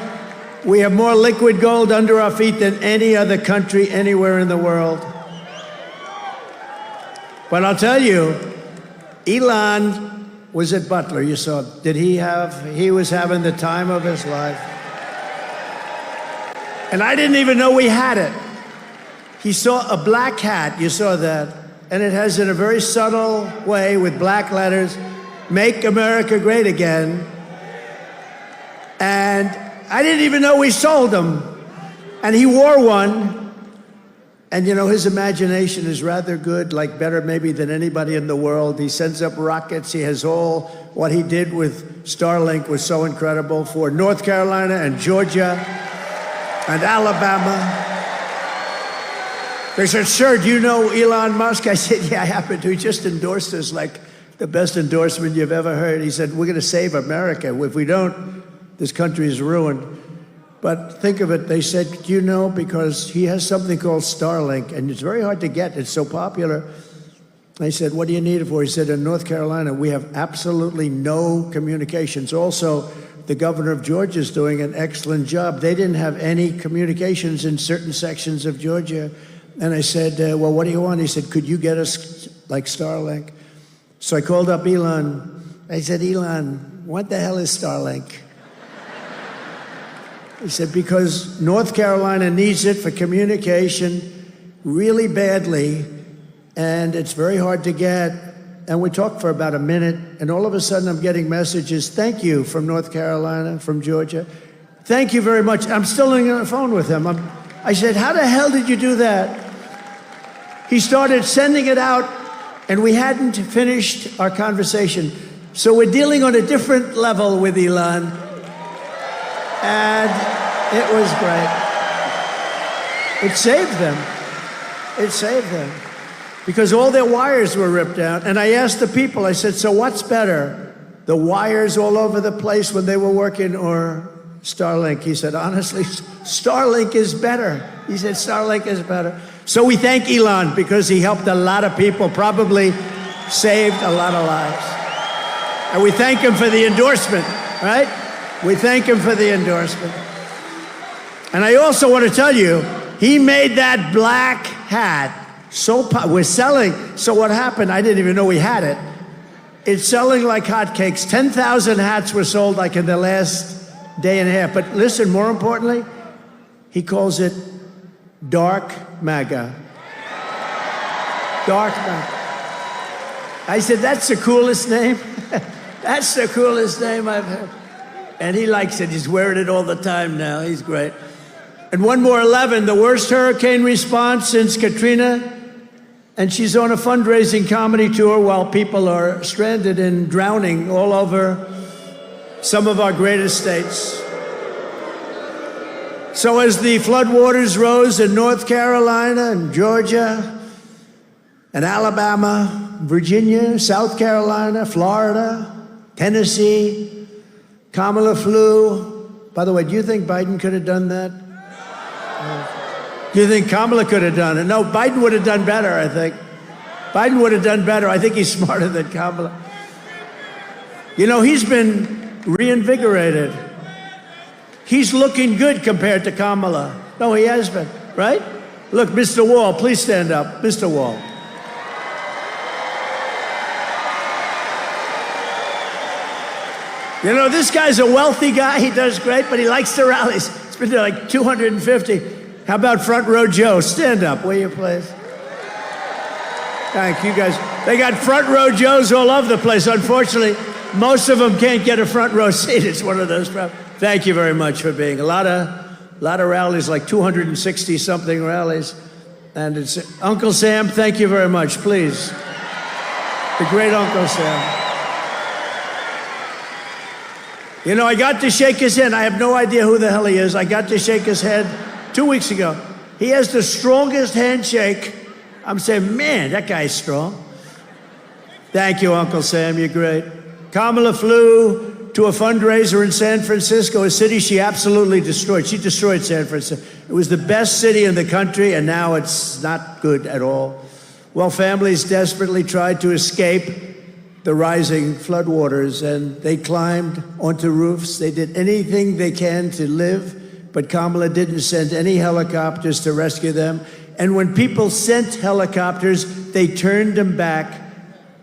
[SPEAKER 15] liquid gold under our feet than any other country anywhere in the world. But I'll tell you, Elon was at Butler. You saw, he was having the time of his life. And I didn't even know we had it. He saw a black hat. You saw that. And it has, in a very subtle way, with black letters, "Make America Great Again." And I didn't even know we sold them. And he wore one. And you know, his imagination is rather good, like better maybe than anybody in the world. He sends up rockets. He has what he did with Starlink was so incredible for North Carolina and Georgia and Alabama. They said, "Sir, do you know Elon Musk?" I said, "Yeah, I happen to. He just endorsed us like the best endorsement you've ever heard." He said, "We're going to save America. If we don't, this country is ruined." But think of it, they said, "Do you know?" Because he has something called Starlink, and it's very hard to get. It's so popular. I said, "What do you need it for?" He said, "In North Carolina, we have absolutely no communications." Also, the governor of Georgia is doing an excellent job. They didn't have any communications in certain sections of Georgia. And I said, "Well, what do you want?" He said, "Could you get us like Starlink?" So I called up Elon. I said, "Elon, what the hell is Starlink?" He said, because North Carolina needs it for communication really badly, and it's very hard to get. And we talked for about a minute, and all of a sudden I'm getting messages, thank you, from North Carolina, from Georgia. Thank you very much. I'm still on the phone with him. I said, how the hell did you do that? He started sending it out, and we hadn't finished our conversation. So we're dealing on a different level with Elon, and it was great. It saved them. It saved them. Because all their wires were ripped out. And I asked the people, I said, so what's better? The wires all over the place when they were working, or Starlink? He said, honestly, Starlink is better. He said, Starlink is better. So we thank Elon because he helped a lot of people, probably saved a lot of lives. And we thank him for the endorsement, right? We thank him for the endorsement. And I also want to tell you, he made that black hat we're selling. So what happened? I didn't even know we had it. It's selling like hotcakes. 10,000 hats were sold like in the last day and a half. But listen, more importantly, he calls it Dark MAGA. Dark MAGA. I said, that's the coolest name. That's the coolest name I've heard. And he likes it. He's wearing it all the time now. He's great. And one more 11, the worst hurricane response since Katrina. And she's on a fundraising comedy tour while people are stranded and drowning all over some of our greatest states. So as the floodwaters rose in North Carolina and Georgia and Alabama, Virginia, South Carolina, Florida, Tennessee, Kamala flew. By the way, do you think Biden could have done that? Do you think Kamala could have done it? No, Biden would have done better, I think. Biden would have done better. I think he's smarter than Kamala. You know, he's been reinvigorated. He's looking good compared to Kamala. No, he has been, right? Look, Mr. Wall, please stand up. Mr. Wall. You know, this guy's a wealthy guy. He does great, but he likes the rallies. It's been like 250. How about Front Row Joe? Stand up, will you, please? Thank you, guys. They got Front Row Joes all over the place. Unfortunately, most of them can't get a front row seat. It's one of those problems. Thank you very much for being a lot of rallies, like 260-something rallies. And it's Uncle Sam, thank you very much, please. The great Uncle Sam. You know, I got to shake his hand. I have no idea who the hell he is. I got to shake his hand 2 weeks ago. He has the strongest handshake. I'm saying, man, that guy's strong. Thank you, Uncle Sam. You're great. Kamala flew to a fundraiser in San Francisco, a city she absolutely destroyed. She destroyed San Francisco. It was the best city in the country, and now it's not good at all. Well, families desperately tried to escape the rising floodwaters, and they climbed onto roofs. They did anything they can to live, but Kamala didn't send any helicopters to rescue them. And when people sent helicopters, they turned them back.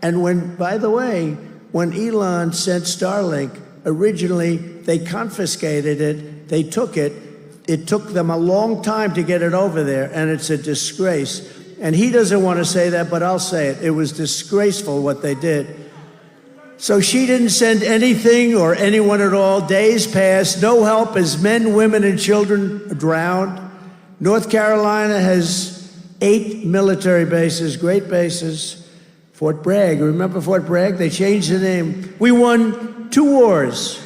[SPEAKER 15] And when, by the way, when Elon sent Starlink, originally they confiscated it, they took it. It took them a long time to get it over there, and it's a disgrace. And he doesn't want to say that, but I'll say it. It was disgraceful what they did. So she didn't send anything or anyone at all. Days passed, no help as men, women, and children drowned. North Carolina has 8 military bases, great bases. Fort Bragg, remember Fort Bragg? They changed the name. We won 2 wars,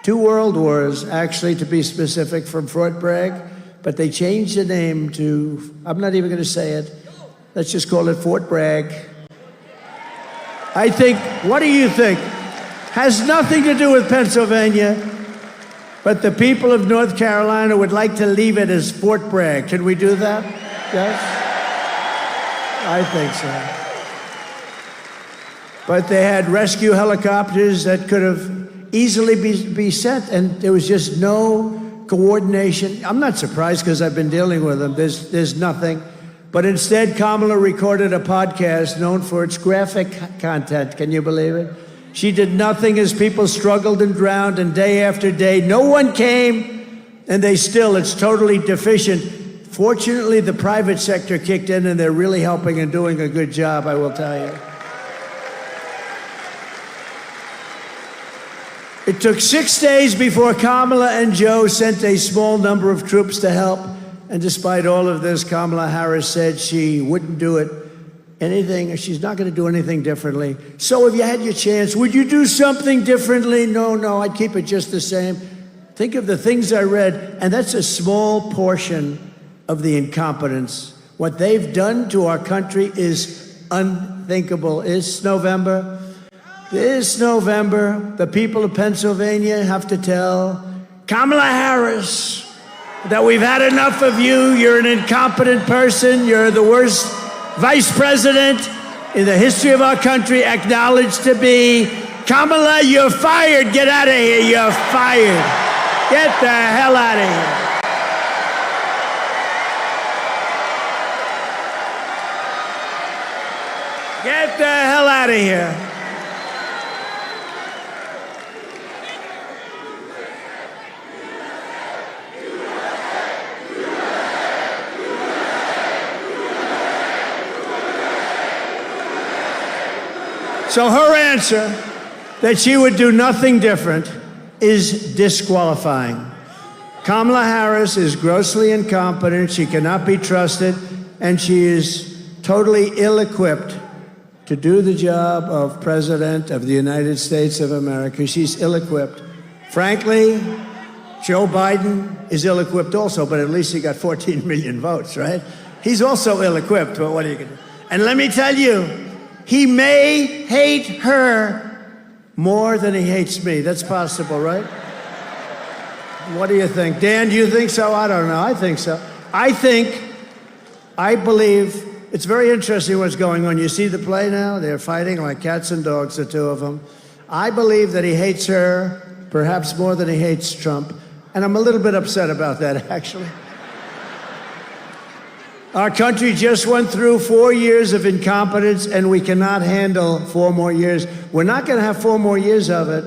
[SPEAKER 15] 2 world wars, actually, to be specific, from Fort Bragg. But they changed the name to, I'm not even going to say it. Let's just call it Fort Bragg. I think, what do you think? Has nothing to do with Pennsylvania, but the people of North Carolina would like to leave it as Fort Bragg. Can we do that? Yes? I think so. But they had rescue helicopters that could have easily be sent, and there was just no coordination. I'm not surprised because I've been dealing with them. There's nothing. But instead, Kamala recorded a podcast known for its graphic content. Can you believe it? She did nothing as people struggled and drowned, and day after day, no one came And it's totally deficient. Fortunately, the private sector kicked in, and they're really helping and doing a good job, I will tell you. It took 6 days before Kamala and Joe sent a small number of troops to help. And despite all of this, Kamala Harris said she wouldn't do anything. She's not going to do anything differently. So if you had your chance, would you do something differently? No, I'd keep it just the same. Think of the things I read, and that's a small portion of the incompetence. What they've done to our country is unthinkable. This November, the people of Pennsylvania have to tell Kamala Harris that we've had enough of you. You're an incompetent person. You're the worst vice president in the history of our country, acknowledged to be. Kamala, you're fired. Get out of here. You're fired. Get the hell out of here. Get the hell out of here. So her answer that she would do nothing different is disqualifying. Kamala Harris is grossly incompetent. She cannot be trusted, and she is totally ill-equipped to do the job of President of the United States of America. She's ill-equipped. Frankly, Joe Biden is ill-equipped also, but at least he got 14 million votes, right? He's also ill-equipped, but what are you going to do? And let me tell you, he may hate her more than he hates me. That's possible, right? What do you think? Dan, do you think so? I don't know. I think so. I believe, it's very interesting what's going on. You see the play now? They're fighting like cats and dogs, the two of them. I believe that he hates her perhaps more than he hates Trump. And I'm a little bit upset about that, actually. Our country just went through 4 years of incompetence, and we cannot handle 4 more years. We're not going to have 4 more years of it,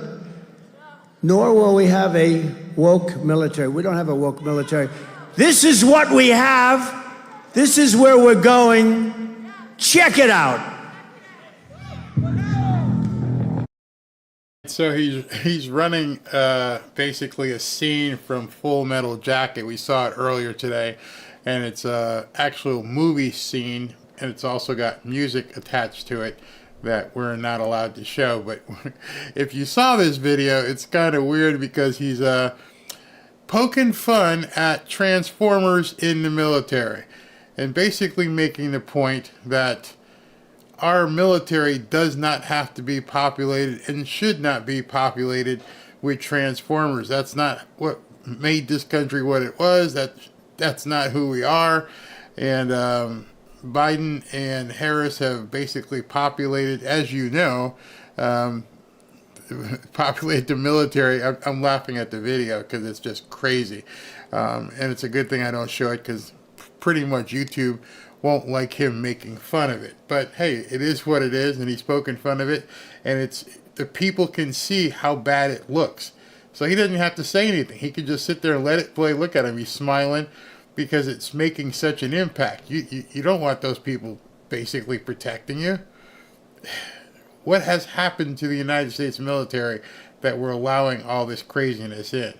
[SPEAKER 15] nor will we have a woke military. We don't have a woke military. This is what we have. This is where we're going. Check it out.
[SPEAKER 5] So he's running basically a scene from Full Metal Jacket. We saw it earlier today. And it's an actual movie scene, and it's also got music attached to it that we're not allowed to show. But if you saw this video, it's kind of weird because he's poking fun at Transformers in the military and basically making the point that our military does not have to be populated and should not be populated with Transformers. That's not what made this country what it was. That's not who we are. And Biden and Harris have basically populated, as you know, populate the military. I'm laughing at the video because it's just crazy. And it's a good thing I don't show it because pretty much YouTube won't like him making fun of it. But hey, it is what it is, and he's poking fun of it. And the people can see how bad it looks. So he doesn't have to say anything. He can just sit there and let it play. Look at him. He's smiling because it's making such an impact. You don't want those people basically protecting you. What has happened to the United States military that we're allowing all this craziness in?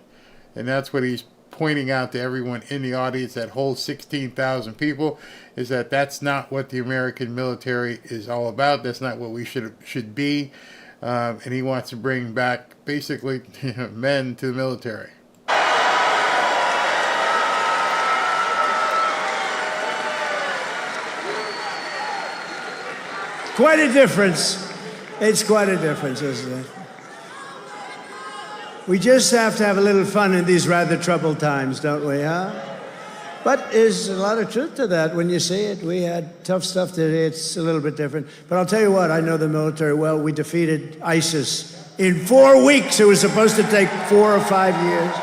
[SPEAKER 5] And that's what he's pointing out to everyone in the audience that holds 16,000 people, is that that's not what the American military is all about. That's not what we should be. And he wants to bring back basically men to the military.
[SPEAKER 15] Quite a difference. It's quite a difference, isn't it? We just have to have a little fun in these rather troubled times, don't we, huh? But there's a lot of truth to that when you see it. We had tough stuff today. It's a little bit different. But I'll tell you what, I know the military well. We defeated ISIS in 4 weeks. It was supposed to take 4 or 5 years.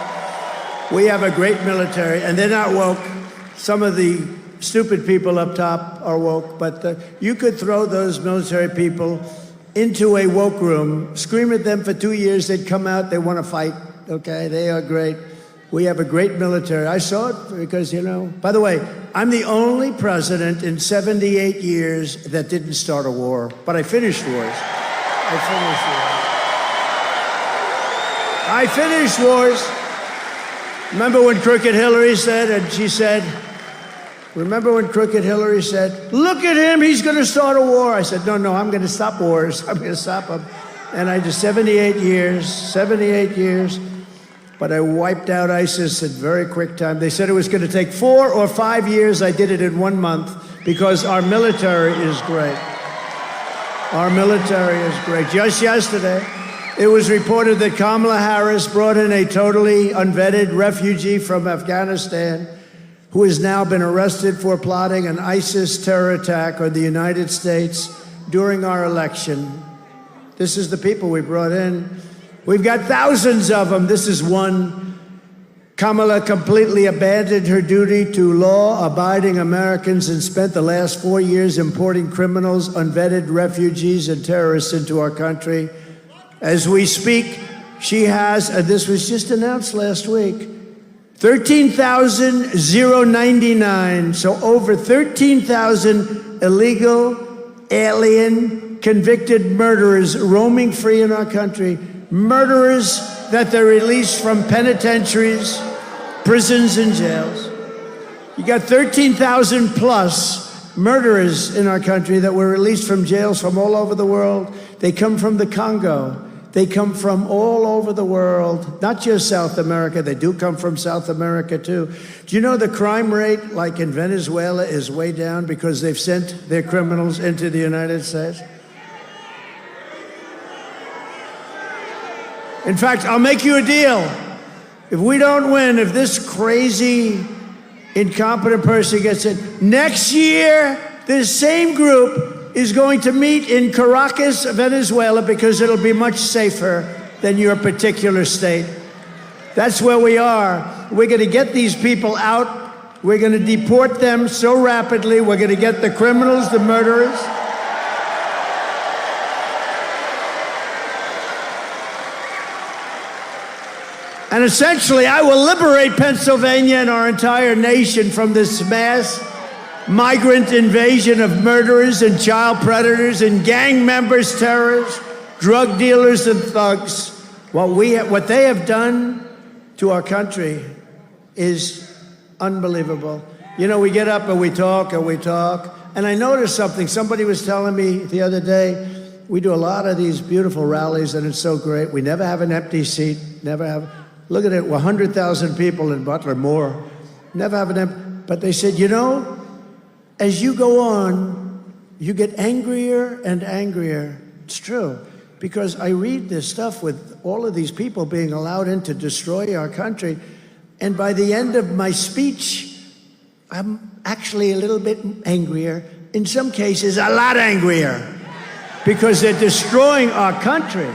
[SPEAKER 15] We have a great military, and they're not woke. Some of the stupid people up top are woke, but you could throw those military people into a woke room, scream at them for 2 years, they'd come out, they want to fight, okay? They are great. We have a great military. I saw it because, by the way, I'm the only president in 78 years that didn't start a war, but I finished wars. I finished wars. Remember when Crooked Hillary said, look at him, he's going to start a war. I said, no, I'm going to stop wars. I'm going to stop them. And I did 78 years. But I wiped out ISIS in very quick time. They said it was going to take 4 or 5 years. I did it in 1 month because our military is great. Our military is great. Just yesterday, it was reported that Kamala Harris brought in a totally unvetted refugee from Afghanistan who has now been arrested for plotting an ISIS terror attack on the United States during our election. This is the people we brought in. We've got thousands of them. This is one. Kamala completely abandoned her duty to law-abiding Americans and spent the last 4 years importing criminals, unvetted refugees, and terrorists into our country. As we speak, she has, and this was just announced last week, 13,099, so over 13,000 illegal, alien, convicted murderers roaming free in our country. Murderers that they're released from penitentiaries, prisons, and jails. You got 13,000 plus murderers in our country that were released from jails from all over the world. They come from the Congo. They come from all over the world, not just South America. They do come from South America, too. Do you know the crime rate, like in Venezuela, is way down because they've sent their criminals into the United States? In fact, I'll make you a deal. If we don't win, if this crazy, incompetent person gets in, next year, this same group is going to meet in Caracas, Venezuela, because it'll be much safer than your particular state. That's where we are. We're going to get these people out. We're going to deport them so rapidly. We're going to get the criminals, the murderers. And essentially, I will liberate Pennsylvania and our entire nation from this mass migrant invasion of murderers and child predators and gang members, terrorists, drug dealers, and thugs. What they have done to our country is unbelievable. We get up and we talk. And I noticed something. Somebody was telling me the other day, we do a lot of these beautiful rallies, and it's so great. We never have an empty seat, never have. Look at it, 100,000 people in Butler, more. Never have an empty. But they said, as you go on, you get angrier and angrier. It's true. Because I read this stuff with all of these people being allowed in to destroy our country. And by the end of my speech, I'm actually a little bit angrier. In some cases, a lot angrier. Because they're destroying our country.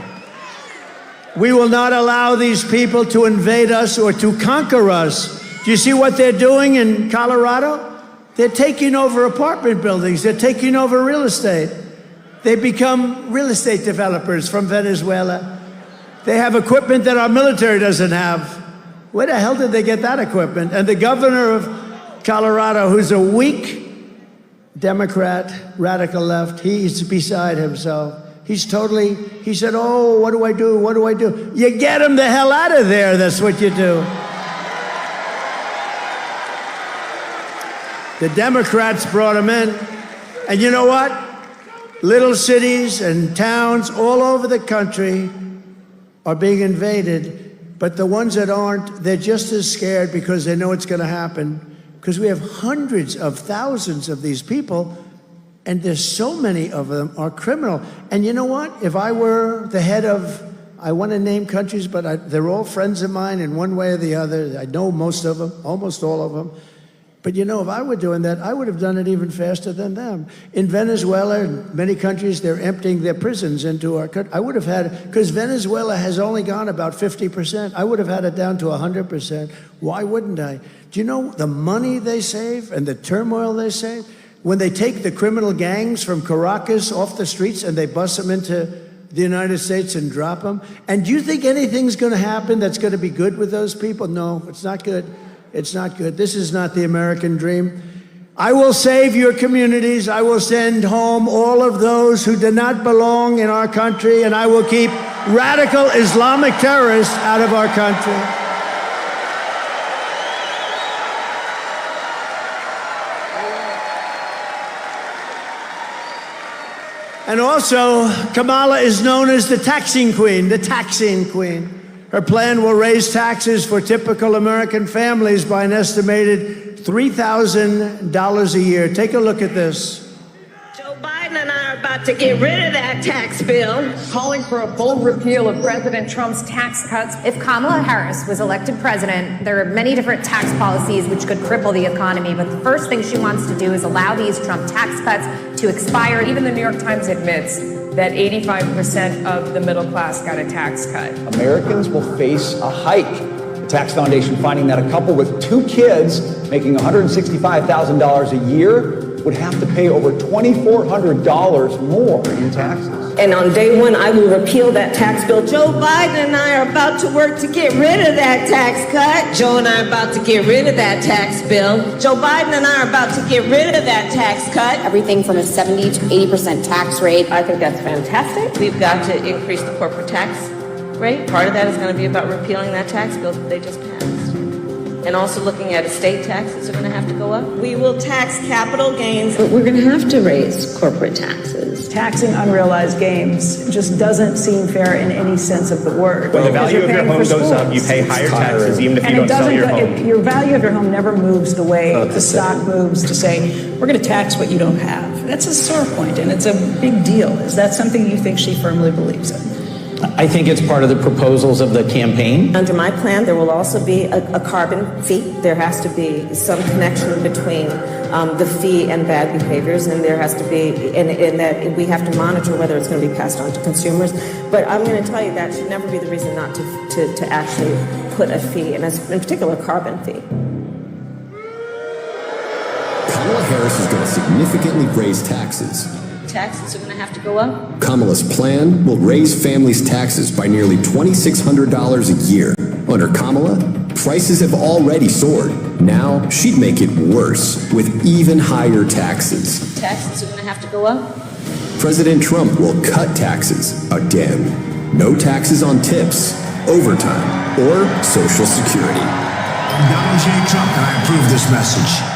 [SPEAKER 15] We will not allow these people to invade us or to conquer us. Do you see what they're doing in Colorado? They're taking over apartment buildings. They're taking over real estate. They become real estate developers from Venezuela. They have equipment that our military doesn't have. Where the hell did they get that equipment? And the governor of Colorado, who's a weak Democrat, radical left, he's beside himself. He said, oh, what do I do? What do I do? You get him the hell out of there. That's what you do. The Democrats brought him in. And you know what? Little cities and towns all over the country are being invaded. But the ones that aren't, they're just as scared because they know it's going to happen. Because we have hundreds of thousands of these people. And there's so many of them are criminal. And you know what? If I were the head of, I want to name countries, but they're all friends of mine in one way or the other. I know most of them, almost all of them. But if I were doing that, I would have done it even faster than them. In Venezuela and many countries, they're emptying their prisons into our country. I would have had, because Venezuela has only gone about 50%. I would have had it down to 100%. Why wouldn't I? Do you know the money they save and the turmoil they save? When they take the criminal gangs from Caracas off the streets and they bus them into the United States and drop them? And do you think anything's going to happen that's going to be good with those people? No, it's not good. It's not good. This is not the American dream. I will save your communities. I will send home all of those who do not belong in our country, and I will keep radical Islamic terrorists out of our country. And also, Kamala is known as the taxing queen, the taxing queen. Her plan will raise taxes for typical American families by an estimated $3,000 a year. Take a look at this.
[SPEAKER 18] Joe Biden and I are about to get rid of that tax bill.
[SPEAKER 19] Calling for a full repeal of President Trump's tax cuts.
[SPEAKER 20] If Kamala Harris was elected president, there are many different tax policies which could cripple the economy. But the first thing she wants to do is allow these Trump tax cuts to expire.
[SPEAKER 10] Even the New York Times admits that 85% of the middle class got a tax cut.
[SPEAKER 21] Americans will face a hike. The Tax Foundation finding that a couple with 2 kids making $165,000 a year would have to pay over $2,400 more in taxes.
[SPEAKER 18] And on day one, I will repeal that tax bill. Joe Biden and I are about to work to get rid of that tax cut. Joe and I are about to get rid of that tax bill. Joe Biden and I are about to get rid of that tax cut.
[SPEAKER 22] Everything from a 70 to 80% tax rate.
[SPEAKER 18] I think that's fantastic. We've got to increase the corporate tax rate. Part of that is going to be about repealing that tax bill that they just passed. And also looking at estate taxes are going to have to go up. We will tax capital gains.
[SPEAKER 22] But we're going to have to raise corporate taxes.
[SPEAKER 23] Taxing unrealized gains just doesn't seem fair in any sense of the word.
[SPEAKER 24] When the value of your home goes up, you pay higher taxes even if you don't sell your home.
[SPEAKER 23] Your value of your home never moves the way the stock moves to say, we're going to tax what you don't have. That's a sore point, and it's a big deal. Is that something you think she firmly believes in?
[SPEAKER 25] I think it's part of the proposals of the campaign.
[SPEAKER 18] Under my plan, there will also be a carbon fee. There has to be some connection between the fee and bad behaviors, and there has to be, in that we have to monitor whether it's going to be passed on to consumers. But I'm going to tell you that should never be the reason not to actually put a fee, and in particular, a carbon fee.
[SPEAKER 26] Kamala Harris is going to significantly raise taxes.
[SPEAKER 18] Taxes are going to have to go up.
[SPEAKER 26] Kamala's plan will raise families' taxes by nearly $2,600 a year. Under Kamala, prices have already soared. Now she'd make it worse with even higher taxes.
[SPEAKER 18] Taxes are going to have to go up.
[SPEAKER 26] President Trump will cut taxes again. No taxes on tips, overtime, or Social Security.
[SPEAKER 27] I'm Donald J. Trump, and I approve this message.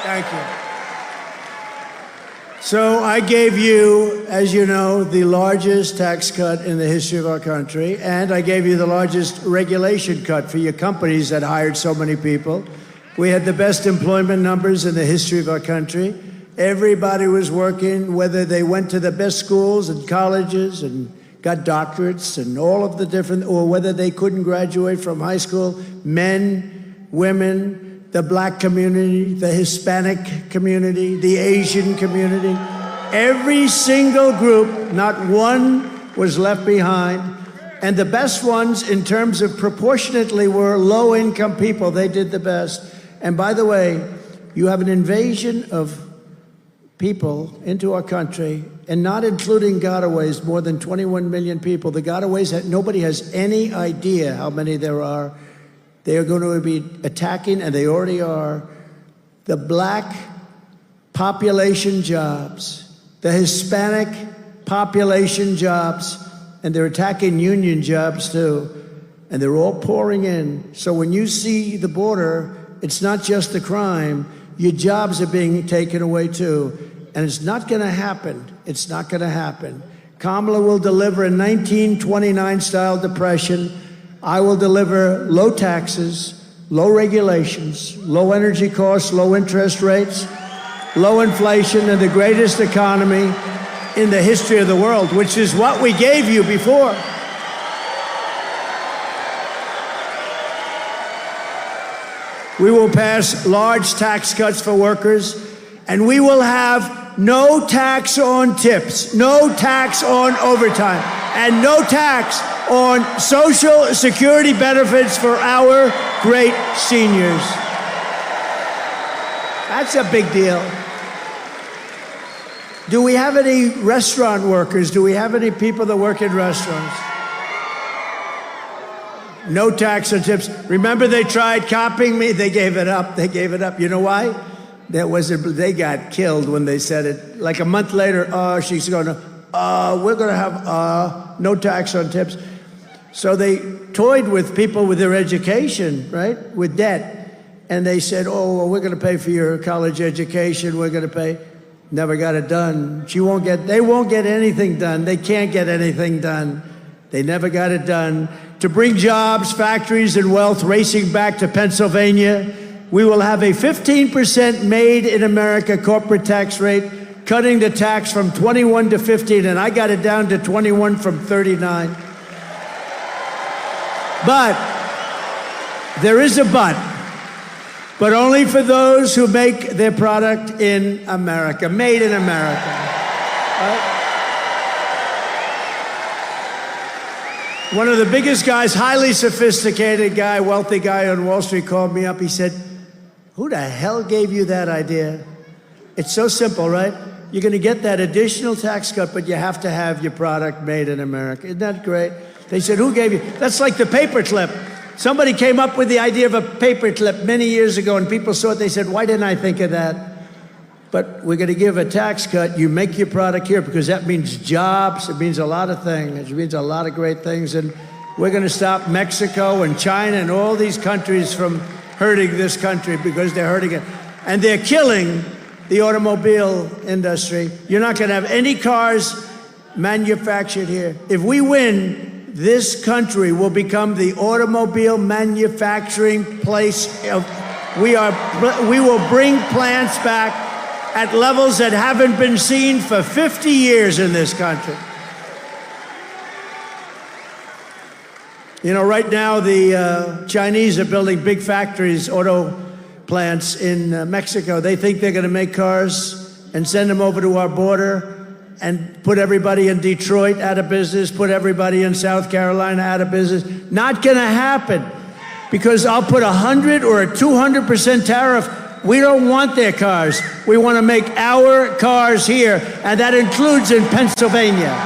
[SPEAKER 15] Thank you. So I gave you, as you know, the largest tax cut in the history of our country, and I gave you the largest regulation cut for your companies that hired so many people. We had the best employment numbers in the history of our country. Everybody was working, whether they went to the best schools and colleges and got doctorates and all of the different, or whether they couldn't graduate from high school, men, women, the black community, the Hispanic community, the Asian community. Every single group, not one was left behind. And the best ones in terms of proportionately were low-income people. They did the best. And by the way, you have an invasion of people into our country, and not including gotaways, more than 21 million people. The gotaways, nobody has any idea how many there are. They are going to be attacking, and they already are, the black population jobs, the Hispanic population jobs, and they're attacking union jobs too. And they're all pouring in. So when you see the border, it's not just the crime, your jobs are being taken away too. And it's not going to happen. It's not going to happen. Kamala will deliver a 1929-style depression. I will deliver low taxes, low regulations, low energy costs, low interest rates, low inflation, and the greatest economy in the history of the world, which is what we gave you before. We will pass large tax cuts for workers, and we will have no tax on tips, no tax on overtime, and no tax on Social Security benefits for our great seniors. That's a big deal. Do we have any restaurant workers? Do we have any people that work in restaurants? No tax on tips. Remember they tried copying me? They gave it up. They gave it up. You know why? They got killed when they said it. Like a month later, she's going to, we're going to have no tax on tips. So they toyed with people with their education, right? With debt. And they said, oh, well, we're going to pay for your college education. We're going to pay. Never got it done. They won't get anything done. They can't get anything done. They never got it done. To bring jobs, factories, and wealth racing back to Pennsylvania, we will have a 15% made in America corporate tax rate, cutting the tax from 21 to 15, and I got it down to 21 from 39. But there is a but only for those who make their product in America, made in America. Right? One of the biggest guys, highly sophisticated guy, wealthy guy on Wall Street called me up. He said, who the hell gave you that idea? It's so simple, right? You're going to get that additional tax cut, but you have to have your product made in America. Isn't that great? They said, who gave you? That's like the paperclip. Somebody came up with the idea of a paperclip many years ago, and people saw it. They said, why didn't I think of that? But we're going to give a tax cut. You make your product here because that means jobs. It means a lot of things. It means a lot of great things. And we're going to stop Mexico and China and all these countries from hurting this country because they're hurting it. And they're killing the automobile industry. You're not going to have any cars manufactured here. If we win, this country will become the automobile manufacturing place. We will bring plants back at levels that haven't been seen for 50 years in this country. You know, right now the Chinese are building big factories, auto plants in Mexico. They think they're going to make cars and send them over to our border and put everybody in Detroit out of business, put everybody in South Carolina out of business. Not going to happen, because I'll put 100 or a 200% tariff. We don't want their cars. We want to make our cars here, and that includes in Pennsylvania.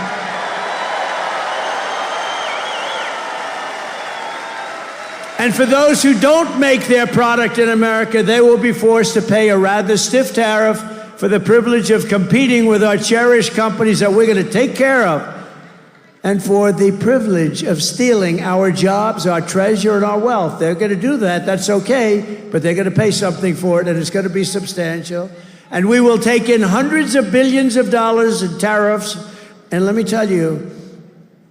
[SPEAKER 15] And for those who don't make their product in America, they will be forced to pay a rather stiff tariff for the privilege of competing with our cherished companies that we're going to take care of, and for the privilege of stealing our jobs, our treasure, and our wealth. They're going to do that. That's okay, but they're going to pay something for it, and it's going to be substantial. And we will take in hundreds of billions of dollars in tariffs. And let me tell you,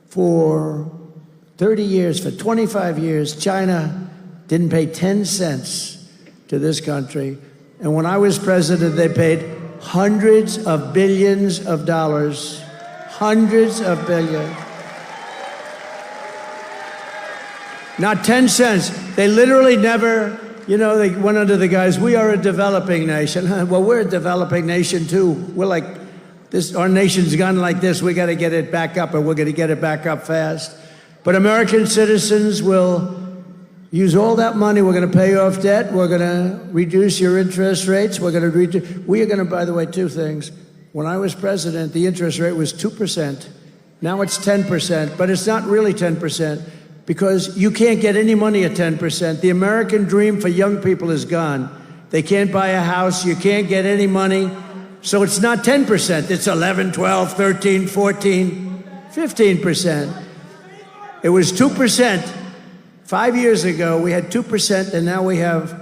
[SPEAKER 15] for 30 years, for 25 years, China didn't pay 10 cents to this country. And when I was president, they paid hundreds of billions of dollars. Hundreds of billions. Not 10 cents. They literally never, they went under the guise, we are a developing nation. Well, we're a developing nation too. We're like this, our nation's gone like this. We got to get it back up, and we're going to get it back up fast. But American citizens will use all that money. We're going to pay off debt. We're going to reduce your interest rates. We are going to, by the way, two things. When I was president, the interest rate was 2%. Now it's 10%, but it's not really 10% because you can't get any money at 10%. The American dream for young people is gone. They can't buy a house. You can't get any money. So it's not 10%. It's 11, 12, 13, 14, 15%. It was 2%. 5 years ago, we had 2%, and now we have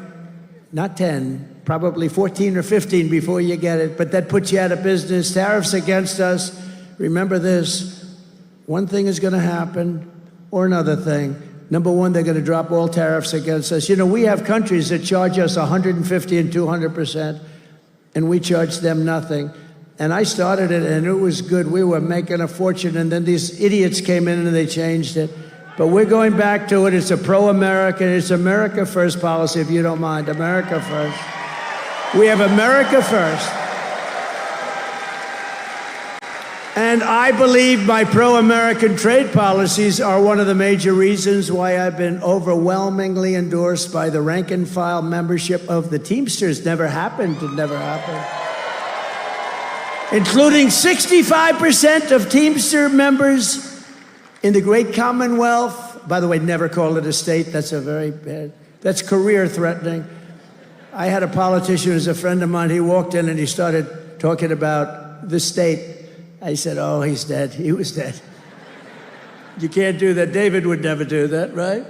[SPEAKER 15] not 10, probably 14 or 15 before you get it. But that puts you out of business. Tariffs against us. Remember this. One thing is going to happen, or another thing. Number one, they're going to drop all tariffs against us. We have countries that charge us 150 and 200%, and we charge them nothing. And I started it, and it was good. We were making a fortune, and then these idiots came in and they changed it. But we're going back to it. It's a pro-American, it's America first policy, if you don't mind. America first. We have America first. And I believe my pro-American trade policies are one of the major reasons why I've been overwhelmingly endorsed by the rank and file membership of the Teamsters. Never happened. It never happened. including 65% of Teamster members in the great Commonwealth. By the way, never call it a state. That's a very bad, that's career threatening. I had a politician who's a friend of mine. He walked in and he started talking about the state. I said, oh, he's dead. He was dead. You can't do that. David would never do that, right?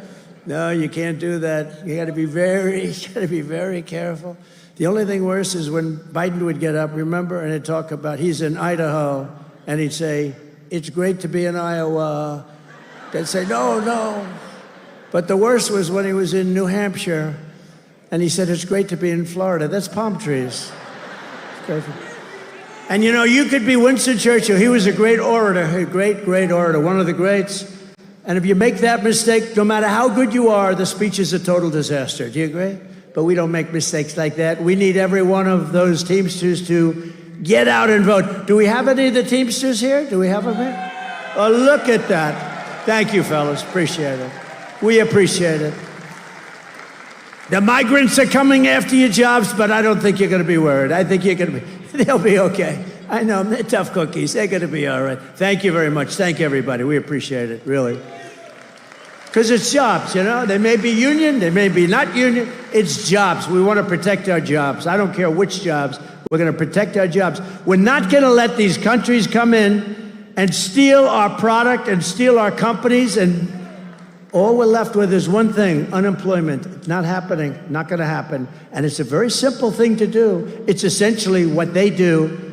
[SPEAKER 15] No, you can't do that. You got to be very careful. The only thing worse is when Biden would get up, remember, and he'd talk about, he's in Idaho, and he'd say, it's great to be in Iowa. They'd say, no. But the worst was when he was in New Hampshire, and he said, it's great to be in Florida. That's palm trees. And you know, you could be Winston Churchill. He was a great orator, a great orator, one of the greats. And if you make that mistake, no matter how good you are, the speech is a total disaster. Do you agree? But we don't make mistakes like that. We need every one of those Teamsters to get out and vote. Do we have any of the Teamsters here? Do we have them here? Oh, look at that. Thank you, fellas. Appreciate it. We appreciate it. The migrants are coming after your jobs, but I don't think you're going to be worried. I think you're going to be, they'll be okay. I know, they're tough cookies. They're going to be all right. Thank you very much. Thank you, everybody. We appreciate it, really. Because it's jobs, you know? They may be union, they may be not union. It's jobs. We want to protect our jobs. I don't care which jobs. We're going to protect our jobs. We're not going to let these countries come in and steal our product and steal our companies, and all we're left with is one thing, unemployment. It's not happening, not going to happen. And it's a very simple thing to do. It's essentially what they do.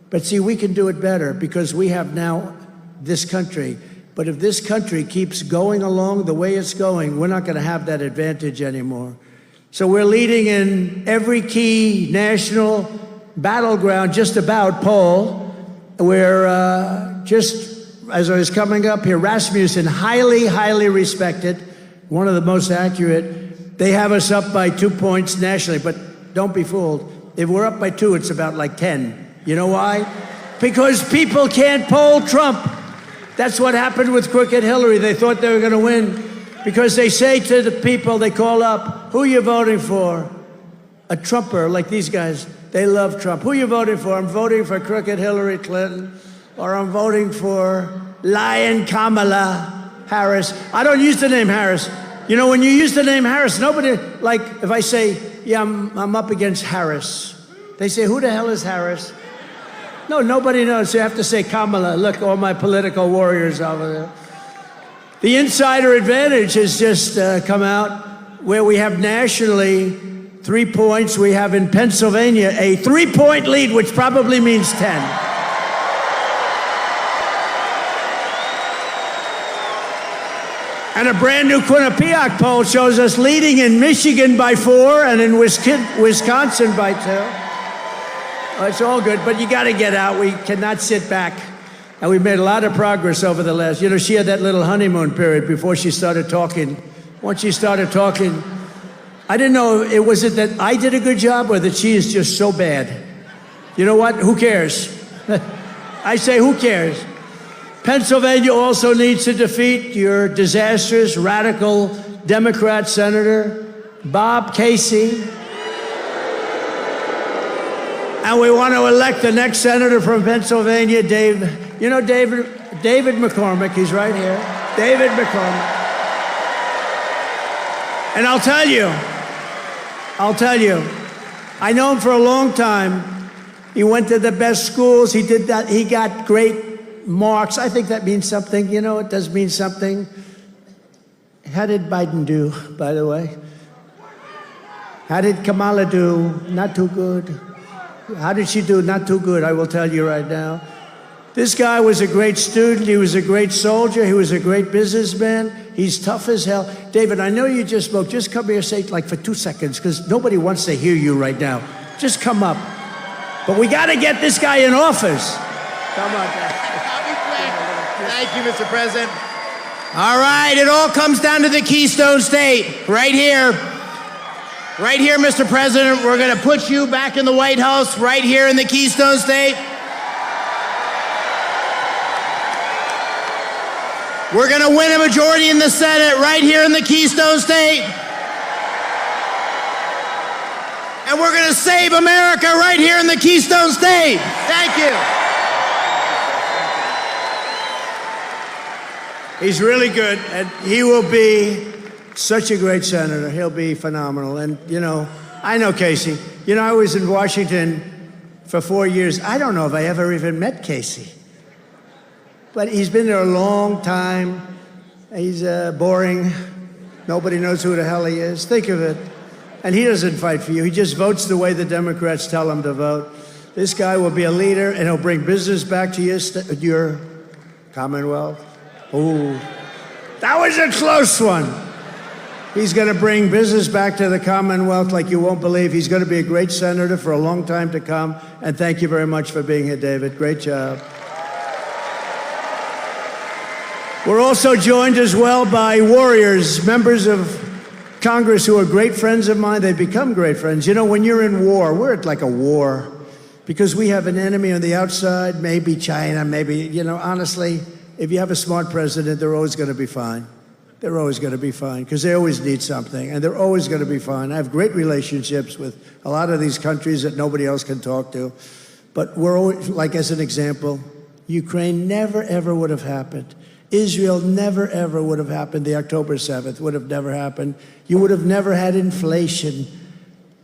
[SPEAKER 15] But see, we can do it better because we have now this country. But if this country keeps going along the way it's going, we're not going to have that advantage anymore. So we're leading in every key national battleground, just about poll. We're just, as I was coming up here, Rasmussen, highly respected, one of the most accurate. They have us up by 2 points nationally, but don't be fooled. If we're up by 2, it's about like 10. You know why? Because people can't poll Trump. That's what happened with crooked Hillary. They thought they were going to win because they say to the people they call up, who are you voting for? A Trumper, like these guys. They love Trump. Who are you voting for? I'm voting for crooked Hillary Clinton, or I'm voting for lying Kamala Harris. I don't use the name Harris. You know, when you use the name Harris, nobody, like if I say, yeah, I'm up against Harris, they say, who the hell is Harris? No, nobody knows. You have to say Kamala. Look, all my political warriors over there. The insider advantage has just come out where we have nationally 3 points. We have in Pennsylvania a 3-point lead, which probably means 10. And a brand new Quinnipiac poll shows us leading in Michigan by 4 and in Wisconsin by 2. Oh, it's all good, but you got to get out. We cannot sit back. And we've made a lot of progress over the last, you know, she had that little honeymoon period before she started talking. Once she started talking, I didn't know, was it that I did a good job or that she is just so bad? You know what? Who cares? I say, who cares? Pennsylvania also needs to defeat your disastrous, radical Democrat Senator, Bob Casey. And we want to elect the next senator from Pennsylvania, David McCormick. He's right here. David McCormick. And I'll tell you, I know him for a long time. He went to the best schools. He did that. He got great marks. I think that means something. You know, it does mean something. How did Biden do, by the way? How did Kamala do? Not too good. How did she do? Not too good, I will tell you right now. This guy was a great student. He was a great soldier. He was a great businessman. He's tough as hell. David, I know you just spoke. Just come here, say like for 2 seconds, because nobody wants to hear you right now. Just come up. But we got to get this guy in office. Come on,
[SPEAKER 12] Thank you, Mr. President. All right, it all comes down to the Keystone State, right here. Right here, Mr. President, we're going to put you back in the White House, right here in the Keystone State. We're going to win a majority in the Senate, right here in the Keystone State. And we're going to save America right here in the Keystone State. Thank you.
[SPEAKER 15] you. He's really good, and he will be such a great senator. He'll be phenomenal. And, you know, I know Casey. You know, I was in Washington for 4 years. I don't know if I ever even met Casey. But he's been there a long time. He's boring. Nobody knows who the hell he is. Think of it. And he doesn't fight for you. He just votes the way the Democrats tell him to vote. This guy will be a leader, and he'll bring business back to your Commonwealth. Ooh, that was a close one. He's going to bring business back to the Commonwealth like you won't believe. He's going to be a great senator for a long time to come. And thank you very much for being here, David. Great job. We're also joined as well by warriors, members of Congress who are great friends of mine. They've become great friends. You know, when you're in war, we're at like a war because we have an enemy on the outside, maybe China, maybe, you know, honestly, if you have a smart president, they're always going to be fine. They're always going to be fine because they always need something, and they're always going to be fine. I have great relationships with a lot of these countries that nobody else can talk to. But we're always, like as an example, Ukraine never, ever would have happened. Israel never, ever would have happened. The October 7th would have never happened. You would have never had inflation.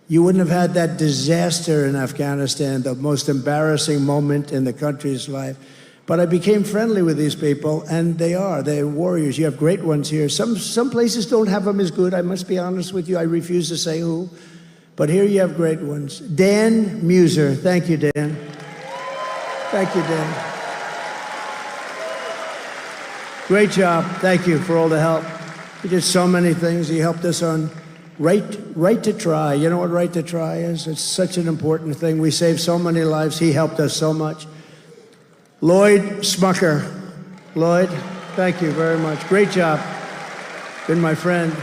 [SPEAKER 15] You wouldn't have had that disaster in Afghanistan, the most embarrassing moment in the country's life. But I became friendly with these people, and they're warriors. You have great ones here. Some places don't have them as good, I must be honest with you. I refuse to say who. But here you have great ones. Dan Muser. Thank you, Dan. Thank you, Dan. Great job. Thank you for all the help. He did so many things. He helped us on right to try. You know what right to try is? It's such an important thing. We saved so many lives. He helped us so much. Lloyd Smucker. Lloyd, thank you very much. Great job. Been my friend.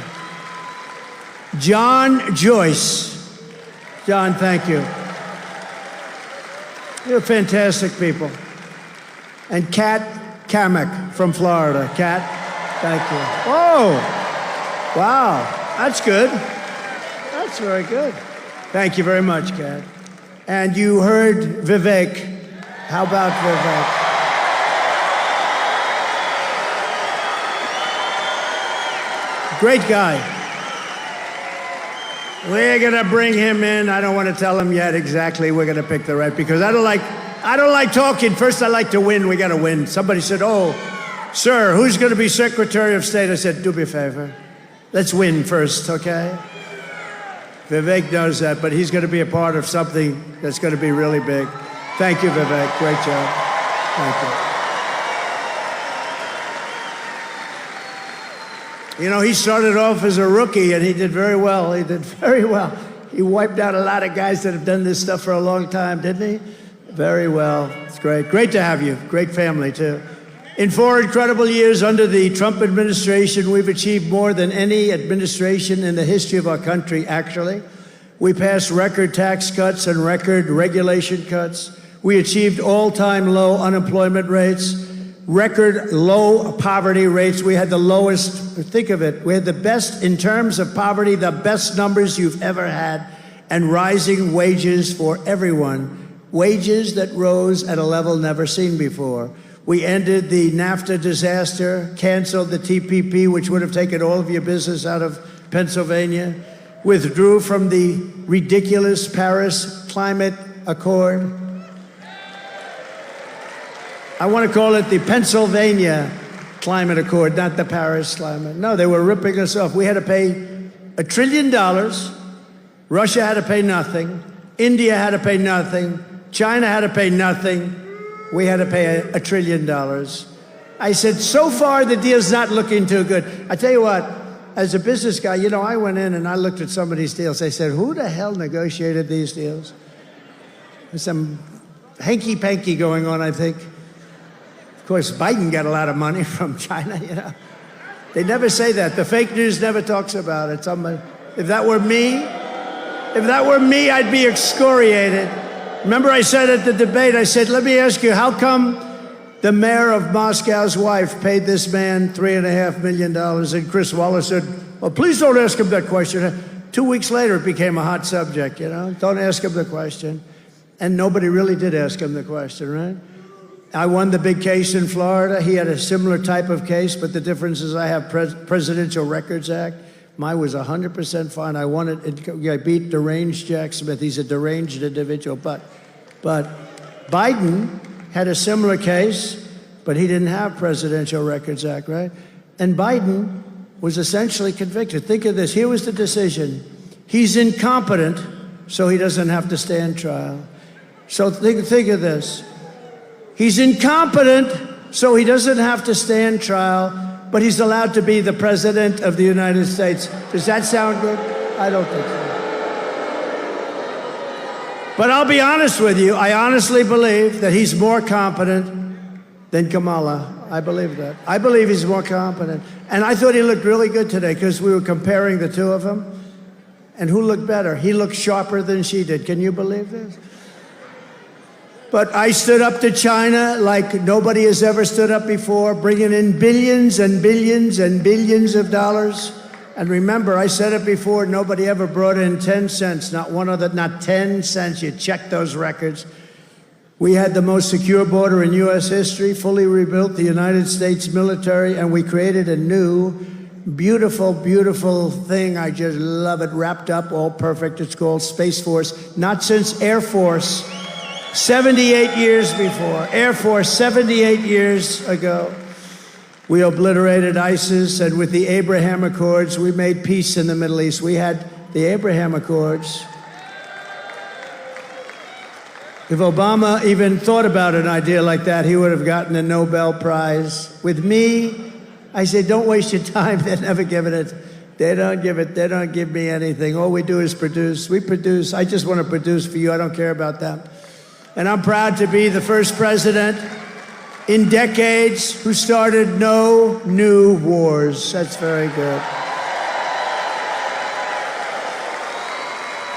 [SPEAKER 15] John Joyce. John, thank you. You're fantastic people. And Kat Kamek from Florida. Kat, thank you. Whoa. Wow. That's good. That's very good. Thank you very much, Kat. And you heard Vivek. How about Vivek? Great guy. We're going to bring him in. I don't want to tell him yet exactly we're going to pick the right, because I don't like talking. First, I like to win. We got to win. Somebody said, oh, sir, who's going to be Secretary of State? I said, do me a favor. Let's win first, okay? Vivek knows that, but he's going to be a part of something that's going to be really big. Thank you, Vivek. Great job. Thank you. You know, he started off as a rookie, and he did very well. He did very well. He wiped out a lot of guys that have done this stuff for a long time, didn't he? Very well. It's great. Great to have you. Great family, too. In 4 incredible years under the Trump administration, we've achieved more than any administration in the history of our country, actually. We passed record tax cuts and record regulation cuts. We achieved all-time low unemployment rates, record low poverty rates. We had the lowest, think of it, we had the best, in terms of poverty, the best numbers you've ever had, and rising wages for everyone. Wages that rose at a level never seen before. We ended the NAFTA disaster, canceled the TPP, which would have taken all of your business out of Pennsylvania, withdrew from the ridiculous Paris Climate Accord. I want to call it the Pennsylvania Climate Accord, not the Paris Climate. No, they were ripping us off. We had to pay $1 trillion. Russia had to pay nothing. India had to pay nothing. China had to pay nothing. We had to pay $1 trillion. I said, so far, the deal's not looking too good. I tell you what, as a business guy, you know, I went in and I looked at some of these deals. I said, who the hell negotiated these deals? There's some hanky-panky going on, I think. Of course, Biden got a lot of money from China, you know. They never say that. The fake news never talks about it. If that were me, I'd be excoriated. Remember I said at the debate, I said, let me ask you, how come the mayor of Moscow's wife paid this man $3.5 million? And Chris Wallace said, well, please don't ask him that question. 2 weeks later, it became a hot subject, you know. Don't ask him the question. And nobody really did ask him the question, right? I won the big case in Florida. He had a similar type of case, but the difference is I have Presidential Records Act. Mine was 100% fine. I won it. I beat deranged Jack Smith. He's a deranged individual. But Biden had a similar case, but he didn't have Presidential Records Act, right? And Biden was essentially convicted. Think of this. Here was the decision. He's incompetent, so he doesn't have to stand trial. So think of this. He's incompetent, so he doesn't have to stand trial, but he's allowed to be the President of the United States. Does that sound good? I don't think so. But I'll be honest with you. I honestly believe that he's more competent than Kamala. I believe that. I believe he's more competent. And I thought he looked really good today because we were comparing the two of them. And who looked better? He looked sharper than she did. Can you believe this? But I stood up to China like nobody has ever stood up before, bringing in billions and billions and billions of dollars. And remember, I said it before, nobody ever brought in 10 cents, not 10 cents. You check those records. We had the most secure border in U.S. history, fully rebuilt the United States military, and we created a new, beautiful, beautiful thing. I just love it, wrapped up, all perfect. It's called Space Force, not since Air Force. 78 years before. Air Force, 78 years ago. We obliterated ISIS, and with the Abraham Accords, we made peace in the Middle East. We had the Abraham Accords. If Obama even thought about an idea like that, he would have gotten a Nobel Prize. With me, I say, don't waste your time. They're never giving it. They don't give me anything. All we do is produce. We produce. I just want to produce for you. I don't care about them. And I'm proud to be the first president in decades who started no new wars. That's very good.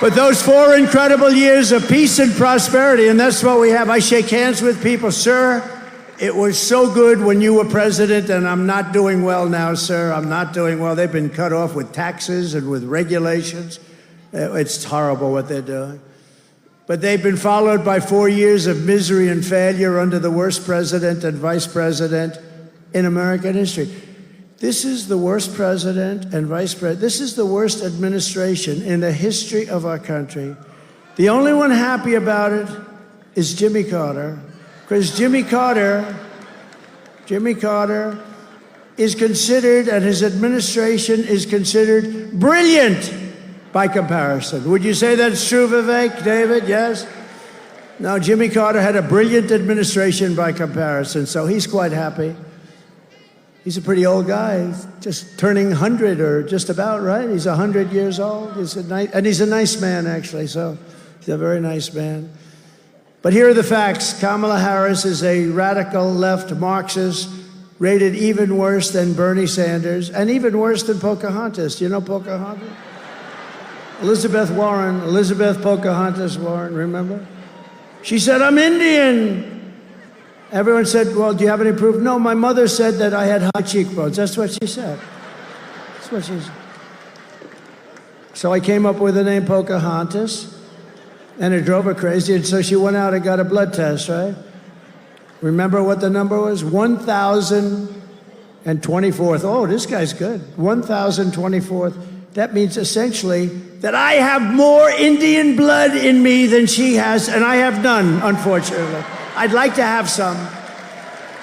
[SPEAKER 15] But those 4 incredible years of peace and prosperity, and that's what we have. I shake hands with people. Sir, it was so good when you were president, and I'm not doing well now, sir. I'm not doing well. They've been cut off with taxes and with regulations. It's horrible what they're doing. But they've been followed by 4 years of misery and failure under the worst president and vice president in American history. This is the worst president and vice president. This is the worst administration in the history of our country. The only one happy about it is Jimmy Carter, because Jimmy Carter is considered, and his administration is considered brilliant by comparison. Would you say that's true, Vivek, David? Yes? No, Jimmy Carter had a brilliant administration by comparison, so he's quite happy. He's a pretty old guy, just turning 100 or just about, right? He's 100 years old. He's a nice man, actually, so he's a very nice man. But here are the facts. Kamala Harris is a radical left Marxist, rated even worse than Bernie Sanders, and even worse than Pocahontas. Do you know Pocahontas? Elizabeth Pocahontas Warren, remember? She said, I'm Indian. Everyone said, well, do you have any proof? No, my mother said that I had high cheekbones. That's what she said. That's what she said. So I came up with the name Pocahontas, and it drove her crazy, and so she went out and got a blood test, right? Remember what the number was? 1,024th. Oh, this guy's good. 1,024th. That means essentially that I have more Indian blood in me than she has, and I have none, unfortunately. I'd like to have some.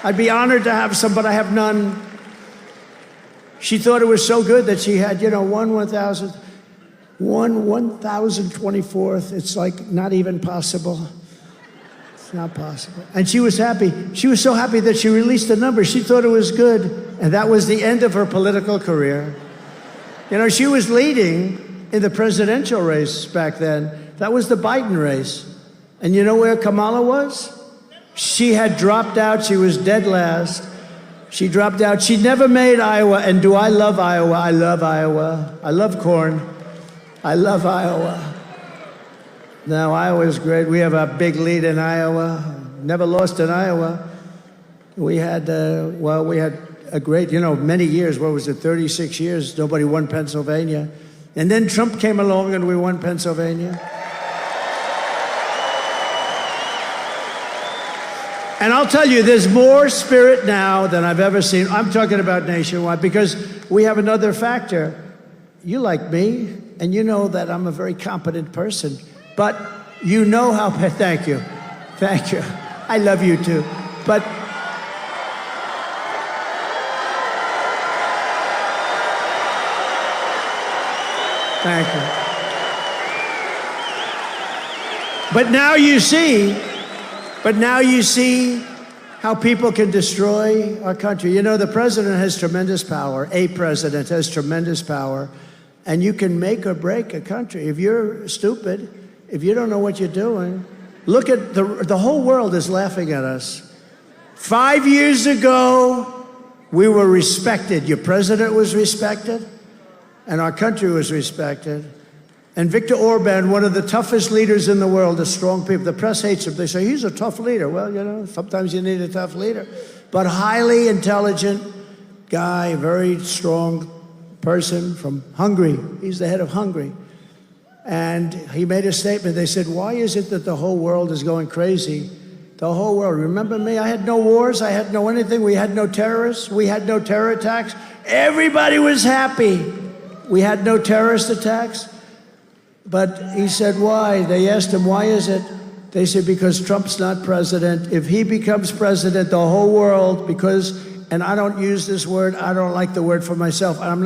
[SPEAKER 15] I'd be honored to have some, but I have none. She thought it was so good that she had, 1,024th. It's like not even possible. It's not possible. And she was happy. She was so happy that she released the number. She thought it was good, and that was the end of her political career. She was leading in the presidential race back then. That was the Biden race. And you know where Kamala was? She had dropped out. She was dead last. She dropped out. She never made Iowa. And do I love Iowa? I love Iowa. I love corn. I love Iowa. Now, Iowa's great. We have a big lead in Iowa. Never lost in Iowa. We had a great, many years. What was it, 36 years? Nobody won Pennsylvania. And then Trump came along and we won Pennsylvania. And I'll tell you, there's more spirit now than I've ever seen. I'm talking about nationwide because we have another factor. You like me, and you know that I'm a very competent person, but you know how, thank you. I love you too. But thank you. But now you see how people can destroy our country. You know, the president has tremendous power. A president has tremendous power. And you can make or break a country. If you're stupid, if you don't know what you're doing, look at the whole world is laughing at us. 5 years ago, we were respected. Your president was respected, and our country was respected. And Viktor Orban, one of the toughest leaders in the world, the strong people. The press hates him. They say, he's a tough leader. Well, you know, sometimes you need a tough leader. But highly intelligent guy, very strong person from Hungary. He's the head of Hungary. And he made a statement. They said, why is it that the whole world is going crazy? The whole world. Remember me? I had no wars. I had no anything. We had no terrorists. We had no terror attacks. Everybody was happy. We had no terrorist attacks. But he said, why? They asked him, why is it? They said, because Trump's not president. If he becomes president, the whole world, and I don't use this word, I don't like the word for myself. I'm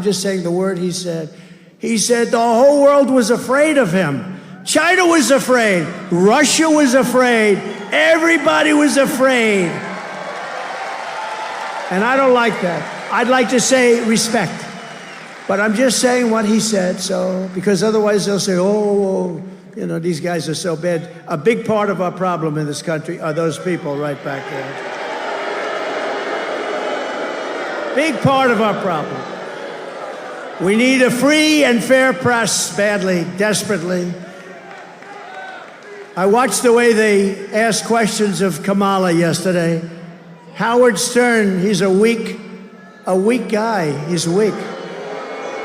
[SPEAKER 15] just saying the word he said. He said the whole world was afraid of him. China was afraid. Russia was afraid. Everybody was afraid. And I don't like that. I'd like to say respect. But I'm just saying what he said, so, because otherwise they'll say, oh, you know, these guys are so bad. A big part of our problem in this country are those people right back there. Big part of our problem. We need a free and fair press badly, desperately. I watched the way they asked questions of Kamala yesterday. Howard Stern, he's a weak guy. He's weak.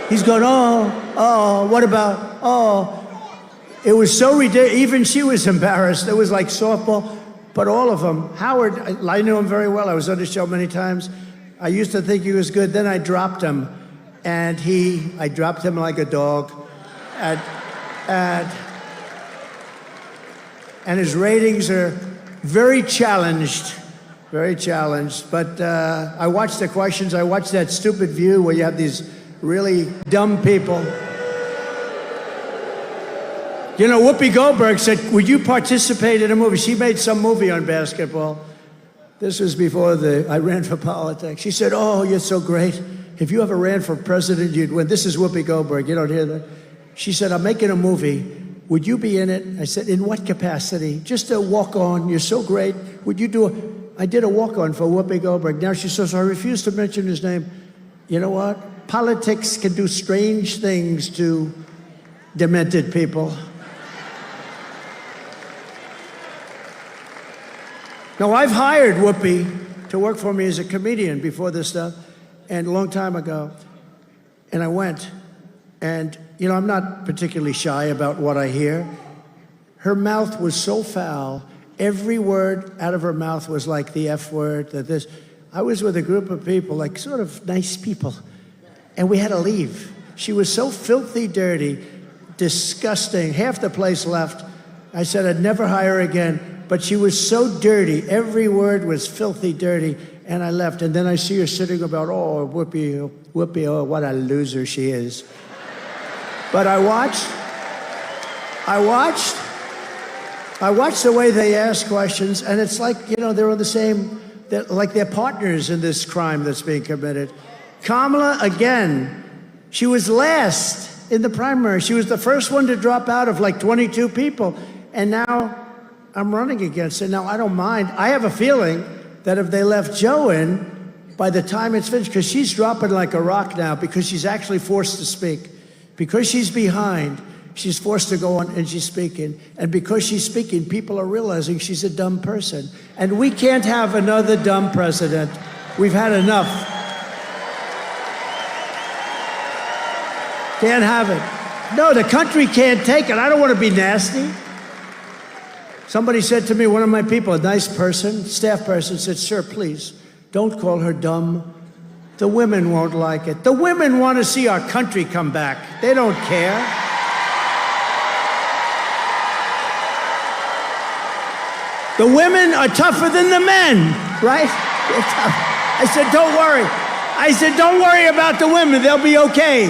[SPEAKER 15] He's going, what about, It was so ridiculous. Even she was embarrassed. It was like softball. But all of them. Howard, I knew him very well. I was on the show many times. I used to think he was good. Then I dropped him. And I dropped him like a dog. And his ratings are very challenged. Very challenged. But I watched the questions. I watched that stupid View where you have these really dumb people. You know, Whoopi Goldberg said, would you participate in a movie? She made some movie on basketball. This was before I ran for politics. She said, oh, you're so great. If you ever ran for president, you'd win. This is Whoopi Goldberg. You don't hear that? She said, I'm making a movie. Would you be in it? I said, in what capacity? Just a walk-on. You're so great. Would you do I did a walk-on for Whoopi Goldberg. Now she says, I refuse to mention his name. You know what? Politics can do strange things to demented people. Now, I've hired Whoopi to work for me as a comedian before this stuff, and a long time ago. And I went, and, you know, I'm not particularly shy about what I hear. Her mouth was so foul, every word out of her mouth was like the F word, that this. I was with a group of people, like sort of nice people, and we had to leave. She was so filthy dirty, disgusting, half the place left. I said I'd never hire her again, but she was so dirty, every word was filthy dirty, and I left. And then I see her sitting about, oh, Whoopi, oh, what a loser she is. But I watched the way they ask questions, and it's like, you know, they're on the same, like they're partners in this crime that's being committed. Kamala, again, she was last in the primary. She was the first one to drop out of like 22 people, and now I'm running against her. Now, I don't mind. I have a feeling that if they left Joe in, by the time it's finished, because she's dropping like a rock now, because she's actually forced to speak. Because she's behind, she's forced to go on, and she's speaking. And because she's speaking, people are realizing she's a dumb person. And we can't have another dumb president. We've had enough. Can't have it. No, the country can't take it. I don't want to be nasty. Somebody said to me, one of my people, a nice person, staff person, said, sir, please, don't call her dumb. The women won't like it. The women want to see our country come back. They don't care. The women are tougher than the men, right? They're tough. I said, don't worry. I said, don't worry about the women. They'll be okay.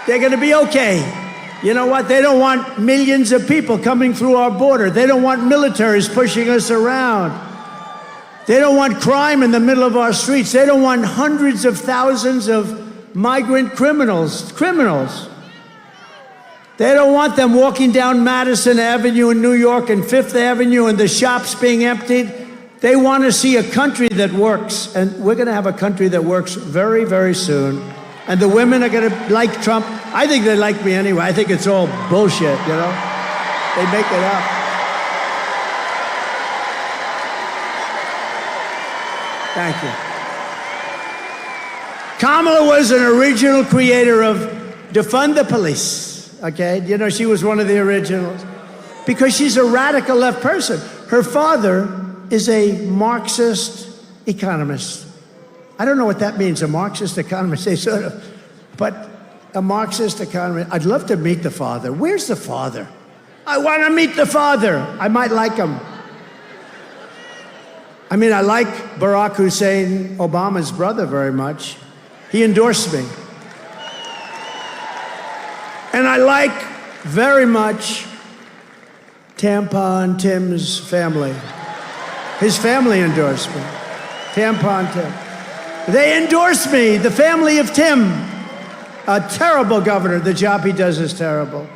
[SPEAKER 15] They're going to be okay. You know what? They don't want millions of people coming through our border. They don't want militaries pushing us around. They don't want crime in the middle of our streets. They don't want hundreds of thousands of migrant criminals. They don't want them walking down Madison Avenue in New York and Fifth Avenue and the shops being emptied. They want to see a country that works. And we're going to have a country that works very, very soon. And the women are going to like Trump. I think they like me anyway. I think it's all bullshit, you know? They make it up. Thank you. Kamala was an original creator of defund the police, okay? You know, she was one of the originals. Because she's a radical left person. Her father is a Marxist economist. I don't know what that means, a Marxist economist. They sort of, but a Marxist economist. I'd love to meet the father. Where's the father? I want to meet the father. I might like him. I mean, I like Barack Hussein Obama's brother very much. He endorsed me. And I like very much Tampon Tim's family. His family endorsed me. Tampon Tim. They endorse me, the family of Tim. A terrible governor. The job he does is terrible.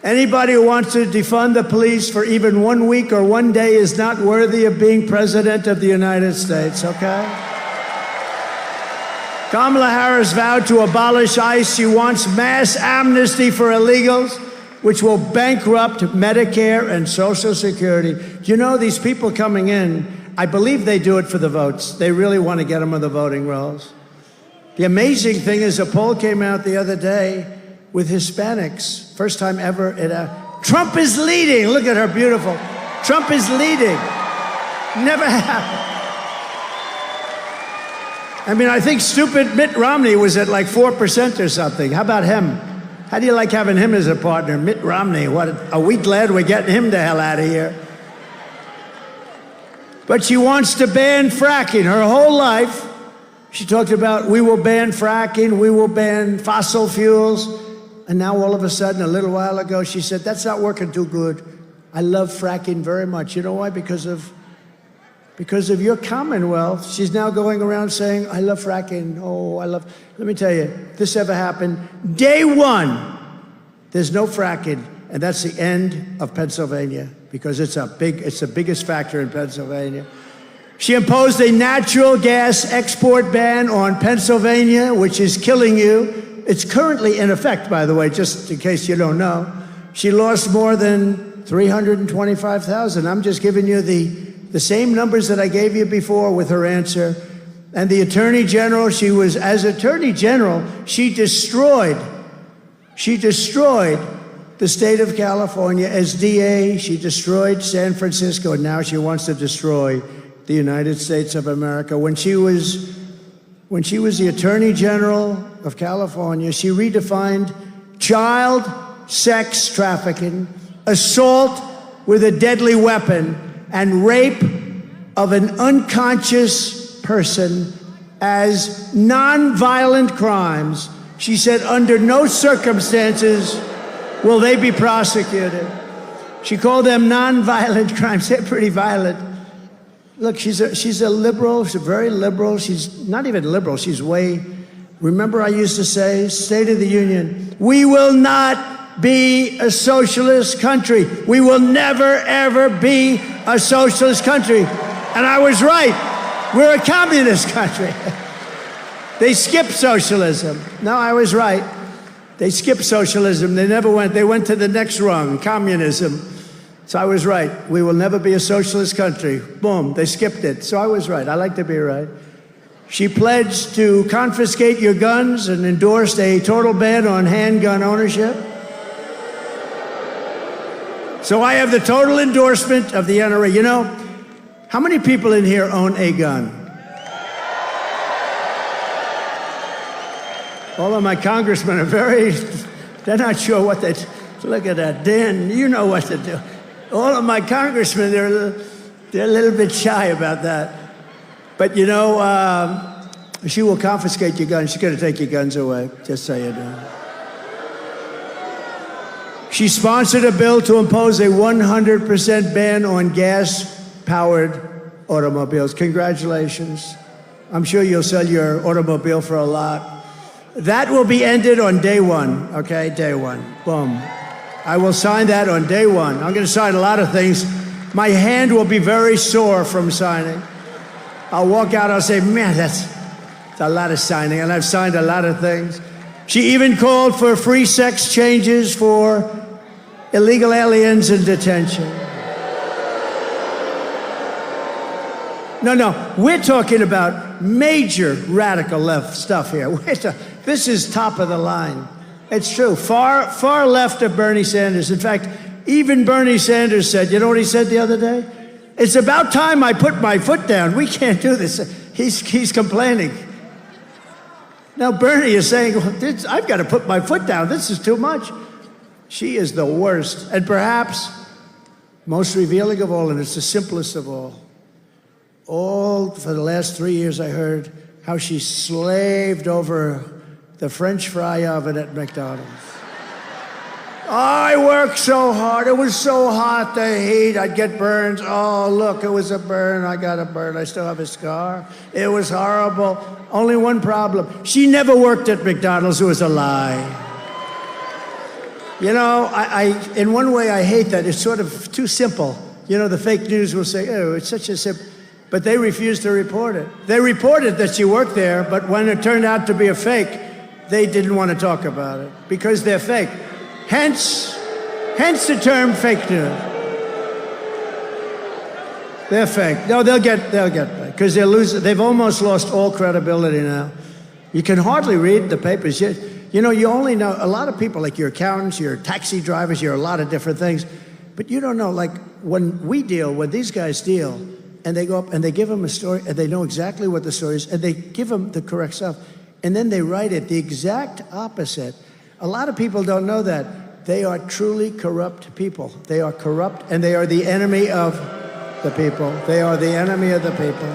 [SPEAKER 15] Anybody who wants to defund the police for even 1 week or 1 day is not worthy of being president of the United States, okay? Kamala Harris vowed to abolish ICE. She wants mass amnesty for illegals, which will bankrupt Medicare and Social Security. You know, these people coming in, I believe they do it for the votes. They really want to get them on the voting rolls. The amazing thing is a poll came out the other day with Hispanics. First time ever. Trump is leading. Look at her, beautiful. Trump is leading. Never happened. I mean, I think stupid Mitt Romney was at like 4% or something. How about him? How do you like having him as a partner? Mitt Romney, are we glad we're getting him the hell out of here? But she wants to ban fracking. Her whole life, she talked about, we will ban fracking, we will ban fossil fuels. And now all of a sudden, a little while ago, she said, that's not working too good. I love fracking very much. You know why? Because of your Commonwealth. She's now going around saying, I love fracking. Oh, let me tell you, this ever happened. Day one, there's no fracking. And that's the end of Pennsylvania, because it's the biggest factor in Pennsylvania. She imposed a natural gas export ban on Pennsylvania, which is killing you. It's currently in effect, by the way, just in case you don't know. She lost more than 325,000. I'm just giving you the same numbers that I gave you before with her answer. And the Attorney General, as Attorney General, she destroyed the state of California. As DA, she destroyed San Francisco, and now she wants to destroy the United States of America. When she was the Attorney General of California, she redefined child sex trafficking, assault with a deadly weapon, and rape of an unconscious person as non-violent crimes. She said under no circumstances will they be prosecuted. She called them non-violent crimes. They're pretty violent. Look, she's a liberal. She's very liberal. She's not even liberal. She's remember I used to say, State of the Union, we will not be a socialist country. We will never, ever be a socialist country. And I was right. We're a communist country. They skipped socialism. No, I was right. They skipped socialism. They went to the next rung, communism. So I was right. We will never be a socialist country. Boom, they skipped it. So I was right. I like to be right. She pledged to confiscate your guns and endorsed a total ban on handgun ownership. So I have the total endorsement of the NRA. You know, how many people in here own a gun? All of my congressmen are they're not sure what they, look at that. Dan, you know what to do. All of my congressmen, they're a little bit shy about that. But you know, she will confiscate your guns. She's going to take your guns away, just so you know. She sponsored a bill to impose a 100% ban on gas-powered automobiles. Congratulations. I'm sure you'll sell your automobile for a lot. That will be ended on day one, okay? Day one. Boom. I will sign that on day one. I'm going to sign a lot of things. My hand will be very sore from signing. I'll walk out, I'll say, man, that's a lot of signing, and I've signed a lot of things. She even called for free sex changes for illegal aliens in detention. No, we're talking about major radical left stuff here. This is top of the line. It's true. Far left of Bernie Sanders. In fact, even Bernie Sanders said, you know what he said the other day? It's about time I put my foot down. We can't do this. He's complaining. Now Bernie is saying, I've got to put my foot down. This is too much. She is the worst, and perhaps most revealing of all, and it's the simplest of all. All for the last 3 years, I heard how she slaved over the French fry oven at McDonald's. I worked so hard. It was so hot, the heat. I'd get burns. Oh, look, it was a burn. I got a burn. I still have a scar. It was horrible. Only one problem. She never worked at McDonald's. It was a lie. You know, in one way, I hate that. It's sort of too simple. You know, the fake news will say, oh, it's such a simple... But they refused to report it. They reported that she worked there, but when it turned out to be a fake, they didn't want to talk about it because they're fake. Hence the term fake news. They're fake. No, they'll get back because they've almost lost all credibility now. You can hardly read the papers. You know, you only know a lot of people, like your accountants, your taxi drivers, you're a lot of different things, but you don't know, like when these guys deal, and they go up and they give them a story, and they know exactly what the story is, and they give them the correct stuff, and then they write it the exact opposite. A lot of people don't know that. They are truly corrupt people. They are corrupt, and they are the enemy of the people. They are the enemy of the people.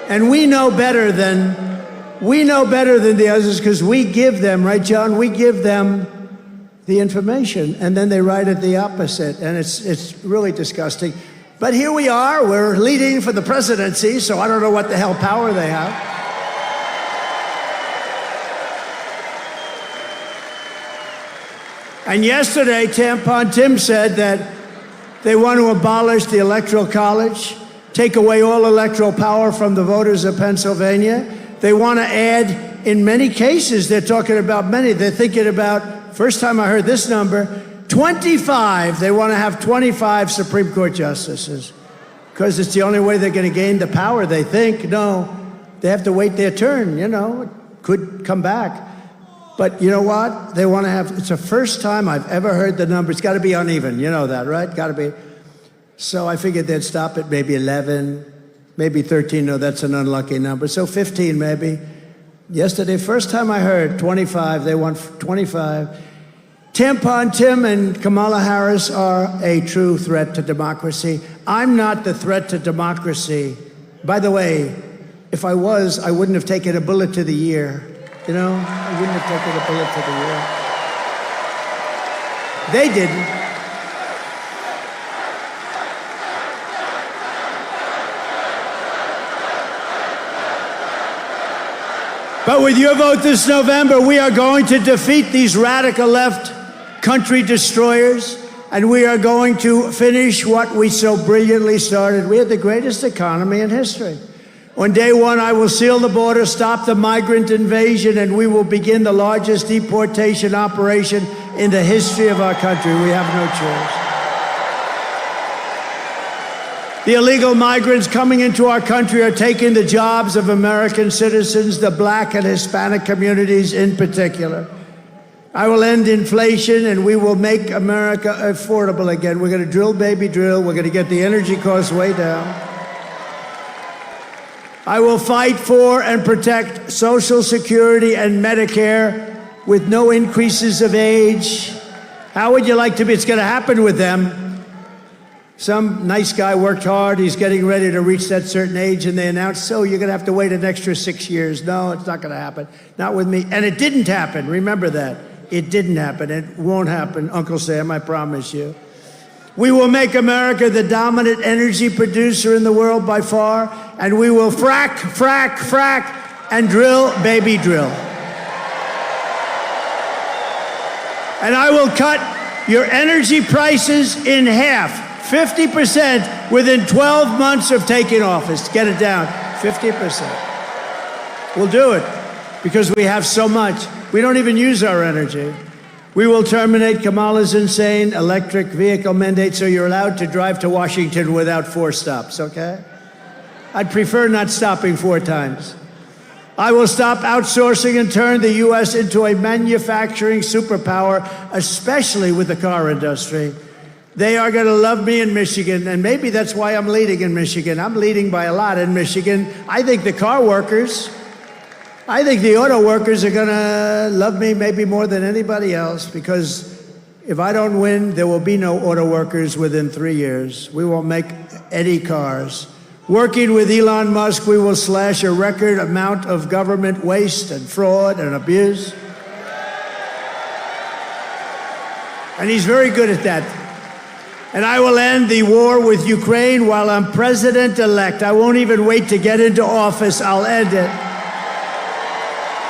[SPEAKER 15] And we know better than the others because we give them, right, John? We give them the information, and then they write it the opposite, and it's really disgusting. But here we are, we're leading for the presidency, so I don't know what the hell power they have. And yesterday, Tampon Tim said that they want to abolish the Electoral College, take away all electoral power from the voters of Pennsylvania. They want to add, in many cases, they're talking about many, they're thinking about, first time I heard this number, 25. They want to have 25 Supreme Court justices because it's the only way they're going to gain the power, they think. No, they have to wait their turn, you know. It could come back. But you know what? They want to have, it's the first time I've ever heard the number. It's got to be uneven. You know that, right? Got to be. So I figured they'd stop at maybe 11, maybe 13. No, that's an unlucky number. So 15 maybe. Yesterday, first time I heard 25, they want 25. Tampon Tim and Kamala Harris are a true threat to democracy. I'm not the threat to democracy. By the way, if I was, I wouldn't have taken a bullet to the ear. You know, I wouldn't have taken a bullet to the ear. They didn't. But with your vote this November, we are going to defeat these radical left country destroyers, and we are going to finish what we so brilliantly started. We had the greatest economy in history. On day one, I will seal the border, stop the migrant invasion, and we will begin the largest deportation operation in the history of our country. We have no choice. The illegal migrants coming into our country are taking the jobs of American citizens, the Black and Hispanic communities in particular. I will end inflation, and we will make America affordable again. We're going to drill, baby, drill. We're going to get the energy costs way down. I will fight for and protect Social Security and Medicare with no increases of age. How would you like to be? It's going to happen with them. Some nice guy worked hard. He's getting ready to reach that certain age, and they announced, so you're going to have to wait an extra 6 years. No, it's not going to happen. Not with me. And it didn't happen. Remember that. It didn't happen. It won't happen, Uncle Sam, I promise you. We will make America the dominant energy producer in the world by far, and we will frack, frack, frack, and drill, baby, drill. And I will cut your energy prices in half. 50% within 12 months of taking office. Get it down, 50%. We'll do it because we have so much. We don't even use our energy. We will terminate Kamala's insane electric vehicle mandate so you're allowed to drive to Washington without 4 stops, okay? I'd prefer not stopping 4 times. I will stop outsourcing and turn the U.S. into a manufacturing superpower, especially with the car industry. They are going to love me in Michigan, and maybe that's why I'm leading in Michigan. I'm leading by a lot in Michigan. I think the car workers, I think the auto workers are going to love me maybe more than anybody else, because if I don't win, there will be no auto workers within 3 years. We won't make any cars. Working with Elon Musk, we will slash a record amount of government waste and fraud and abuse. And he's very good at that. And I will end the war with Ukraine while I'm president-elect. I won't even wait to get into office. I'll end it.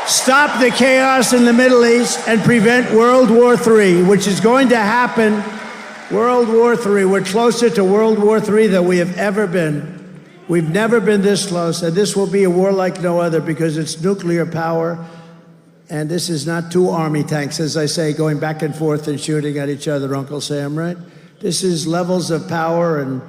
[SPEAKER 15] Stop the chaos in the Middle East and prevent World War III, which is going to happen. World War III. We're closer to World War III than we have ever been. We've never been this close, and this will be a war like no other because it's nuclear power. And this is not 2 army tanks, as I say, going back and forth and shooting at each other, Uncle Sam, right? This is levels of power and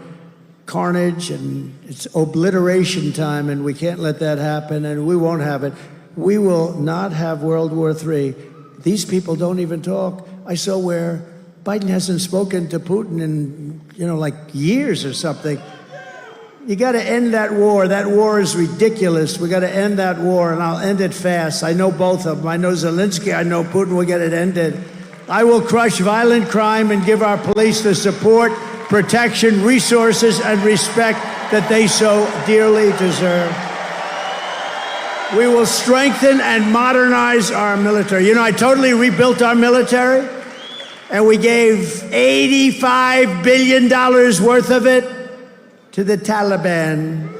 [SPEAKER 15] carnage, and it's obliteration time, and we can't let that happen, and we won't have it. We will not have World War III. These people don't even talk. I saw where Biden hasn't spoken to Putin in, like years or something. You got to end that war. That war is ridiculous. We got to end that war, and I'll end it fast. I know both of them. I know Zelensky. I know Putin. We'll get it ended. I will crush violent crime and give our police the support, protection, resources, and respect that they so dearly deserve. We will strengthen and modernize our military. I totally rebuilt our military, and we gave $85 billion worth of it to the Taliban.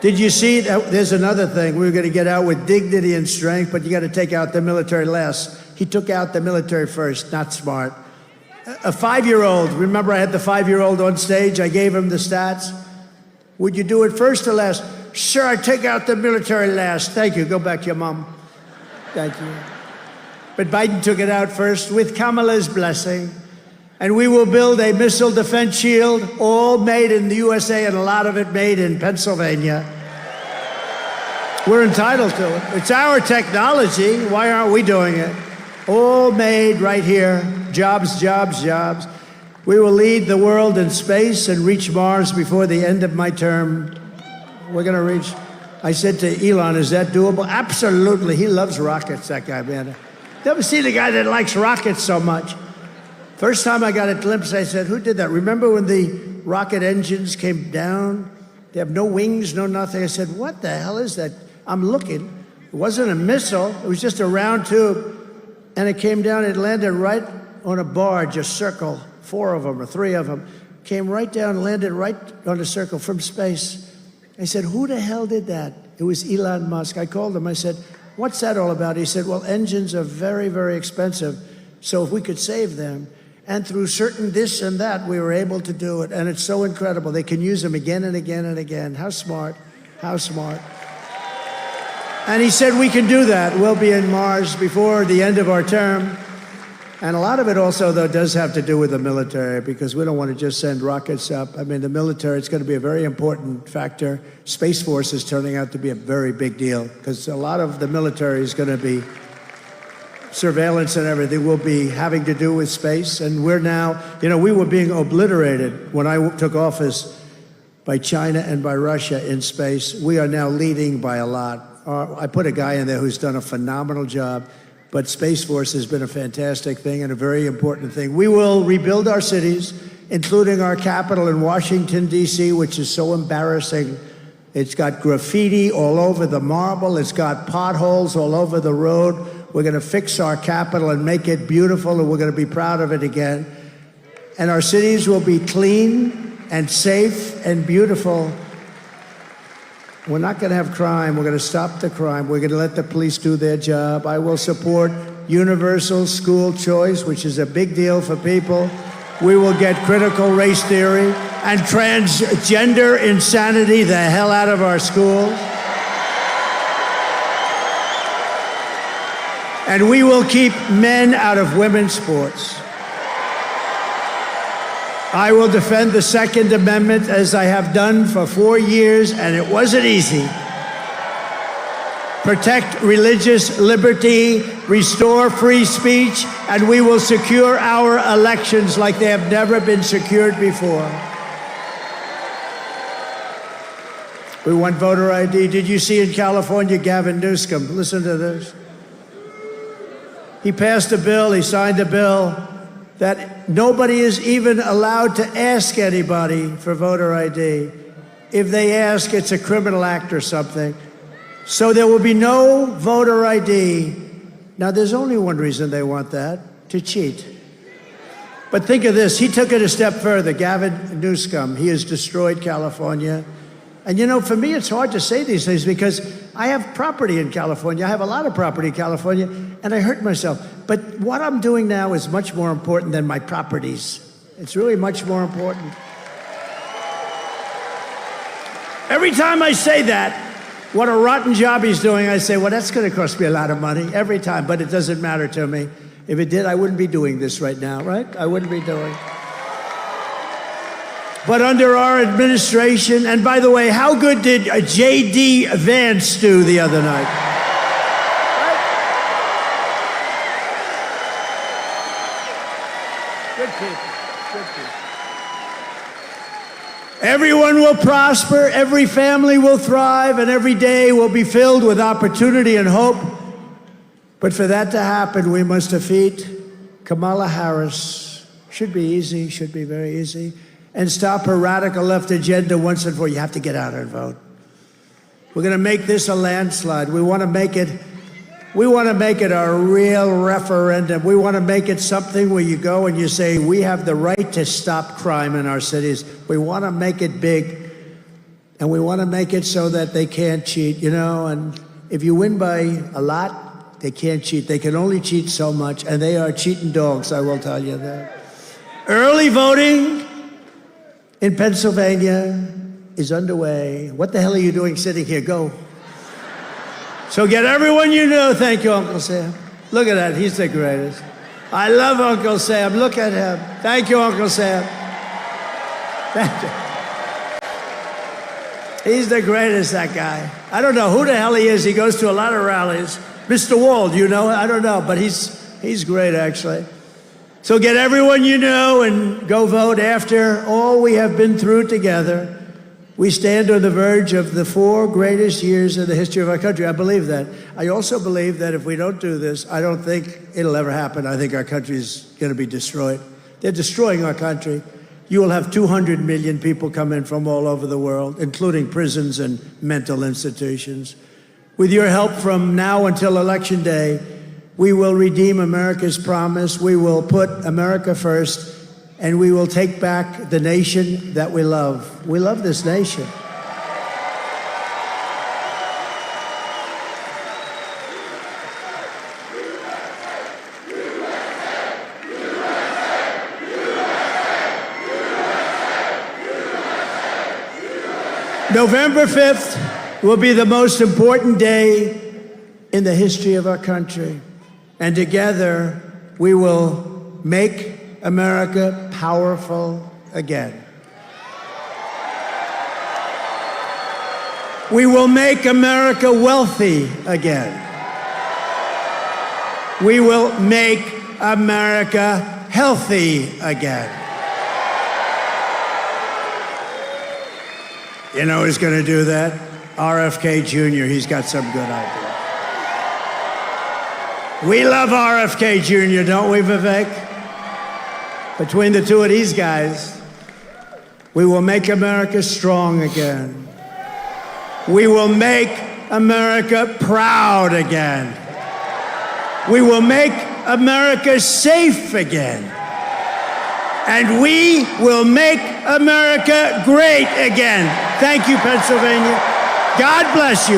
[SPEAKER 15] Did you see that? There's another thing. We were going to get out with dignity and strength, but you got to take out the military last. He took out the military first. Not smart. A 5-year-old. Remember, I had the 5-year-old on stage. I gave him the stats. Would you do it first or last? Sure, I take out the military last. Thank you. Go back to your mom. Thank you. But Biden took it out first with Kamala's blessing. And we will build a missile defense shield, all made in the USA, and a lot of it made in Pennsylvania. We're entitled to it. It's our technology. Why aren't we doing it? All made right here. Jobs, jobs, jobs. We will lead the world in space and reach Mars before the end of my term. We're going to reach. I said to Elon, is that doable? Absolutely. He loves rockets, that guy, man. Never seen a guy that likes rockets so much. First time I got a glimpse, I said, who did that? Remember when the rocket engines came down? They have no wings, no nothing. I said, what the hell is that? I'm looking. It wasn't a missile. It was just a round tube. And it came down. It landed right on a barge, a circle, 4 of them or 3 of them. Came right down, landed right on a circle from space. I said, who the hell did that? It was Elon Musk. I called him. I said, what's that all about? He said, well, engines are very, very expensive. So if we could save them, and through certain this and that, we were able to do it. And it's so incredible. They can use them again and again and again. How smart. How smart. And he said, we can do that. We'll be in Mars before the end of our term. And a lot of it also, though, does have to do with the military, because we don't want to just send rockets up. I mean, the military, it's going to be a very important factor. Space Force is turning out to be a very big deal, because a lot of the military is going to be surveillance and everything will be having to do with space. And we're now, you know, we were being obliterated when I took office by China and by Russia in space. We are now leading by a lot. I put a guy in there who's done a phenomenal job, but Space Force has been a fantastic thing and a very important thing. We will rebuild our cities, including our capital in Washington, D.C., which is so embarrassing. It's got graffiti all over the marble. It's got potholes all over the road. We're going to fix our capital and make it beautiful, and we're going to be proud of it again. And our cities will be clean and safe and beautiful. We're not going to have crime. We're going to stop the crime. We're going to let the police do their job. I will support universal school choice, which is a big deal for people. We will get critical race theory and transgender insanity the hell out of our schools. And we will keep men out of women's sports. I will defend the Second Amendment as I have done for 4 years, and it wasn't easy. Protect religious liberty, restore free speech, and we will secure our elections like they have never been secured before. We want voter ID. Did you see in California, Gavin Newsom? Listen to this. He passed a bill, he signed a bill that nobody is even allowed to ask anybody for voter ID. If they ask, it's a criminal act or something. So there will be no voter ID. Now, there's only one reason they want that, to cheat. But think of this, he took it a step further, Gavin Newsom. He has destroyed California. And you know, for me, it's hard to say these things because I have property in California. I have a lot of property in California, and I hurt myself. But what I'm doing now is much more important than my properties. It's really much more important. Every time I say that, what a rotten job he's doing, I say, well, that's going to cost me a lot of money every time, but it doesn't matter to me. If it did, I wouldn't be doing this right now, right? I wouldn't be doing it. But under our administration, and by the way, how good did J.D. Vance do the other night? Good people, good people. Everyone will prosper, every family will thrive, and every day will be filled with opportunity and hope. But for that to happen, we must defeat Kamala Harris. Should be easy, should be very easy. And stop her radical left agenda once and for all. You have to get out and vote. We're going to make this a landslide. We want to make it a real referendum. We want to make it something where you go and you say, we have the right to stop crime in our cities. We want to make it big. And we want to make it so that they can't cheat, you know. And if you win by a lot, they can't cheat. They can only cheat so much. And they are cheating dogs, I will tell you that. Early voting in Pennsylvania is underway. What the hell are you doing sitting here? Go. So get everyone you know. Thank you, Uncle Sam. Look at that. He's the greatest. I love Uncle Sam. Look at him. Thank you, Uncle Sam. Thank you. He's the greatest, that guy. I don't know who the hell he is. He goes to a lot of rallies. Mr. Wald, you know? I don't know, but he's great, actually. So get everyone you know and go vote. After all we have been through together, we stand on the verge of the 4 greatest years in the history of our country. I believe that. I also believe that if we don't do this, I don't think it'll ever happen. I think our country is going to be destroyed. They're destroying our country. You will have 200 million people come in from all over the world, including prisons and mental institutions. With your help from now until Election Day, we will redeem America's promise. We will put America first, and we will take back the nation that we love. We love this nation. November 5th will be the most important day in the history of our country. And together, we will make America powerful again. We will make America wealthy again. We will make America healthy again. You know who's going to do that? RFK Jr. He's got some good ideas. We love RFK Jr., don't we, Vivek? Between the two of these guys, we will make America strong again. We will make America proud again. We will make America safe again. And we will make America great again. Thank you, Pennsylvania. God bless you.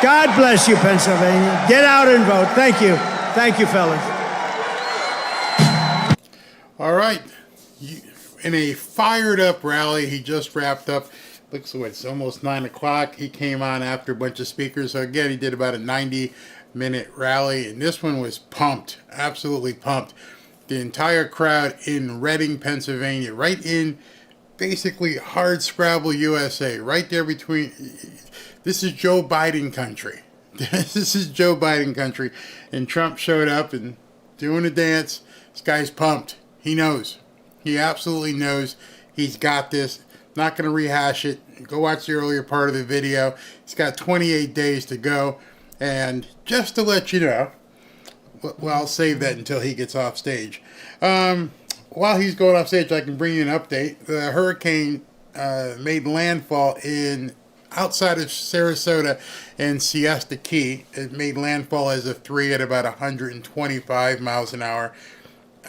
[SPEAKER 15] God bless you, Pennsylvania. Get out and vote. Thank you. Thank you, fellas.
[SPEAKER 5] All right. In a fired up rally, he just wrapped up. Looks like it's almost 9 o'clock. He came on after a bunch of speakers. So again, he did about a 90-minute rally. And this one was pumped. Absolutely pumped. The entire crowd in Reading, Pennsylvania. Right in basically hardscrabble USA. Right there between... This is Joe Biden country. This is Joe Biden country. And Trump showed up and doing a dance. This guy's pumped. He knows. He absolutely knows he's got this. Not going to rehash it. Go watch the earlier part of the video. He's got 28 days to go. And just to let you know, well, I'll save that until he gets off stage. While he's going off stage, I can bring you an update. The hurricane made landfall outside of Sarasota and Siesta Key. It made landfall as a 3 at about 125 miles an hour.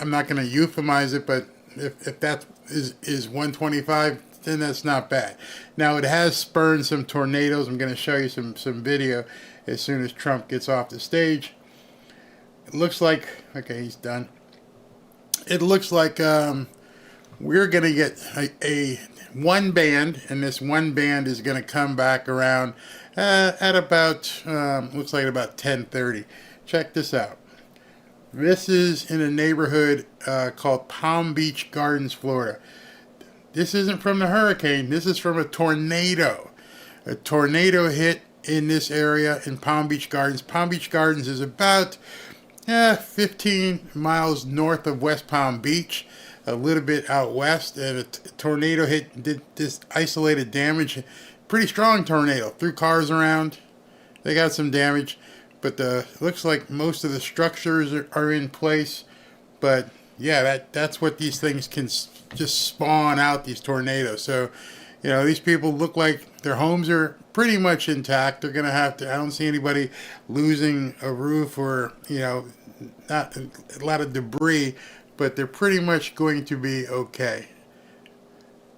[SPEAKER 5] I'm not going to euphemize it, but if that is 125, then that's not bad. Now, it has spurned some tornadoes. I'm going to show you some video as soon as Trump gets off the stage. It looks like, okay, he's done. It looks like we're going to get a one band, and this one band is going to come back around at about, looks like about 10:30. Check this out. This is in a neighborhood called Palm Beach Gardens, Florida. This isn't from the hurricane. This is from a tornado. A tornado hit in this area in Palm Beach Gardens. Palm Beach Gardens is about 15 miles north of West Palm Beach, a little bit out west, and a tornado did this isolated damage. Pretty strong tornado. Threw cars around. They got some damage, but looks like most of the structures are in place. But yeah, that's what these things can just spawn out, these tornadoes. So, you know, these people look like their homes are pretty much intact. They're going to have to, I don't see anybody losing a roof or, you know, not a lot of debris, but they're pretty much going to be okay.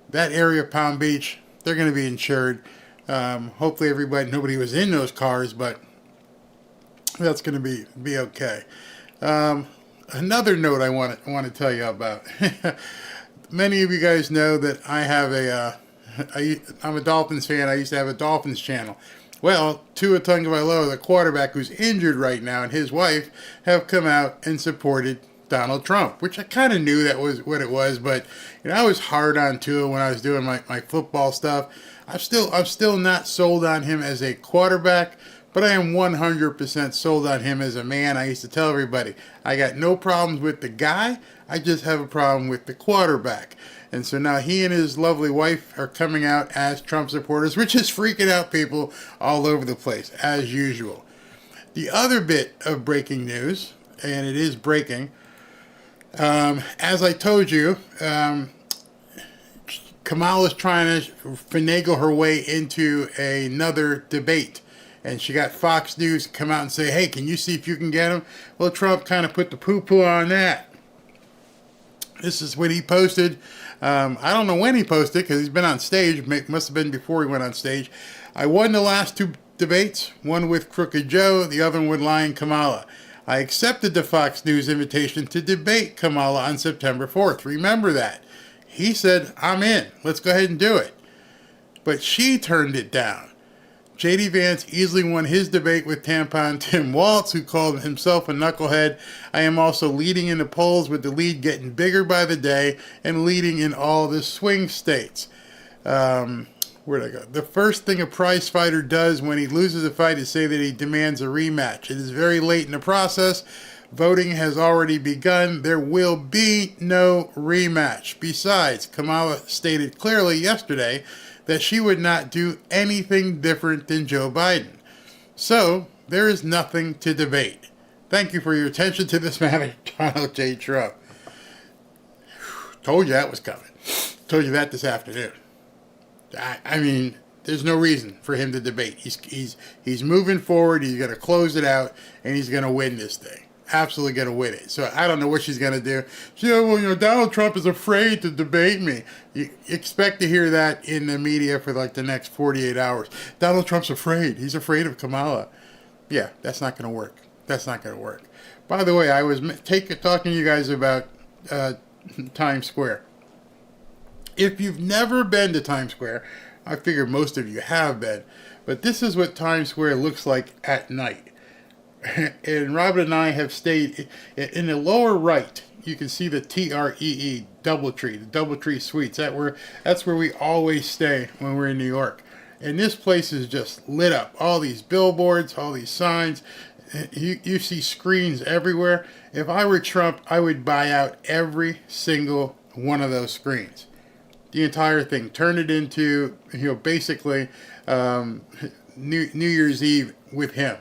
[SPEAKER 5] That area of Palm Beach, they're going to be insured. Hopefully nobody was in those cars, but that's going to be okay. Another note I want to tell you about. Many of you guys know that I have I'm a Dolphins fan. I used to have a Dolphins channel. Well, Tua Tagovailoa, the quarterback who's injured right now, and his wife have come out and supported Donald Trump, which I kind of knew that was what it was, but you know, I was hard on Tua when I was doing my football stuff. I'm still not sold on him as a quarterback, but I am 100% sold on him as a man. I used to tell everybody, I got no problems with the guy, I just have a problem with the quarterback. And so now he and his lovely wife are coming out as Trump supporters, which is freaking out people all over the place, as usual. The other bit of breaking news, and it is breaking, as I told you, Kamala's trying to finagle her way into another debate. And she got Fox News to come out and say, hey, can you see if you can get him? Well, Trump kind of put the poo-poo on that. This is what he posted. I don't know when he posted because he's been on stage. Must have been before he went on stage. I won the last two debates, one with Crooked Joe, the other one with Lying Kamala. I accepted the Fox News invitation to debate Kamala on September 4th. Remember that. He said, I'm in. Let's go ahead and do it. But she turned it down. J.D. Vance easily won his debate with tampon Tim Walz, who called himself a knucklehead. I am also leading in the polls, with the lead getting bigger by the day and leading in all the swing states. Where'd I go? The first thing a prize fighter does when he loses a fight is say that he demands a rematch. It is very late in the process. Voting has already begun. There will be no rematch. Besides, Kamala stated clearly yesterday that she would not do anything different than Joe Biden. So, there is nothing to debate. Thank you for your attention to this matter, Donald J. Trump. Told you that was coming. Told you that this afternoon. I mean, there's no reason for him to debate. He's moving forward. He's going to close it out, and he's going to win this thing. Absolutely going to win it. So I don't know what she's going to do. She said, well, Donald Trump is afraid to debate me. You expect to hear that in the media for like the next 48 hours. Donald Trump's afraid. He's afraid of Kamala. Yeah, that's not going to work. That's not going to work. By the way, I was talking to you guys about Times Square. If you've never been to Times Square, I figure most of you have been, but this is what Times Square looks like at night. And Robin and I have stayed in the lower right. You can see the TREE Doubletree, the Doubletree Suites. That's where we always stay when we're in New York. And this place is just lit up. All these billboards, all these signs. You see screens everywhere. If I were Trump, I would buy out every single one of those screens. The entire thing. Turn it into, basically New Year's Eve with him.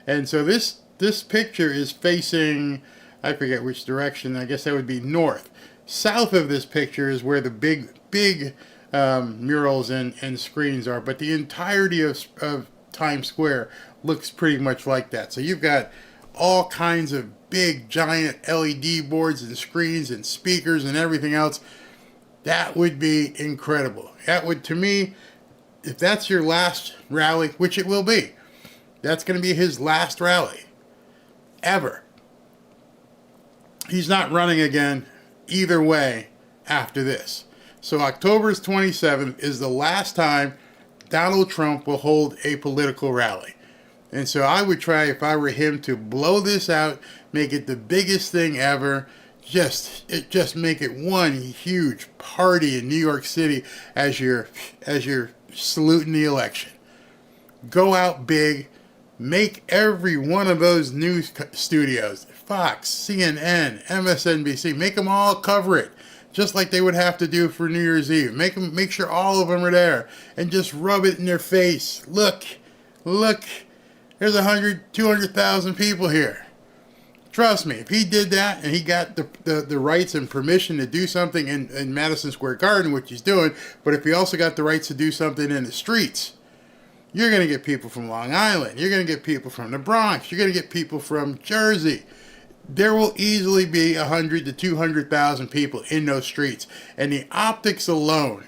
[SPEAKER 5] And so this picture is facing, I forget which direction. I guess that would be north. South of this picture is where the big murals and screens are. But the entirety of Times Square looks pretty much like that. So you've got all kinds of big, giant LED boards and screens and speakers and everything else. That would be incredible. That would, to me, if that's your last rally, which it will be, that's going to be his last rally ever. He's not running again either way after this. So October 27th is the last time Donald Trump will hold a political rally. And so I would try, if I were him, to blow this out, make it the biggest thing ever. Just make it one huge party in New York City as you're saluting the election. Go out big. Make every one of those news studios, Fox, CNN, MSNBC, make them all cover it, just like they would have to do for New Year's Eve. Make sure all of them are there, and just rub it in their face. Look, there's 100, 200,000 people here. Trust me, if he did that and he got the rights and permission to do something in Madison Square Garden, which he's doing, but if he also got the rights to do something in the streets, you're going to get people from Long Island. You're going to get people from the Bronx. You're going to get people from Jersey. There will easily be 100 to 200,000 people in those streets. And the optics alone,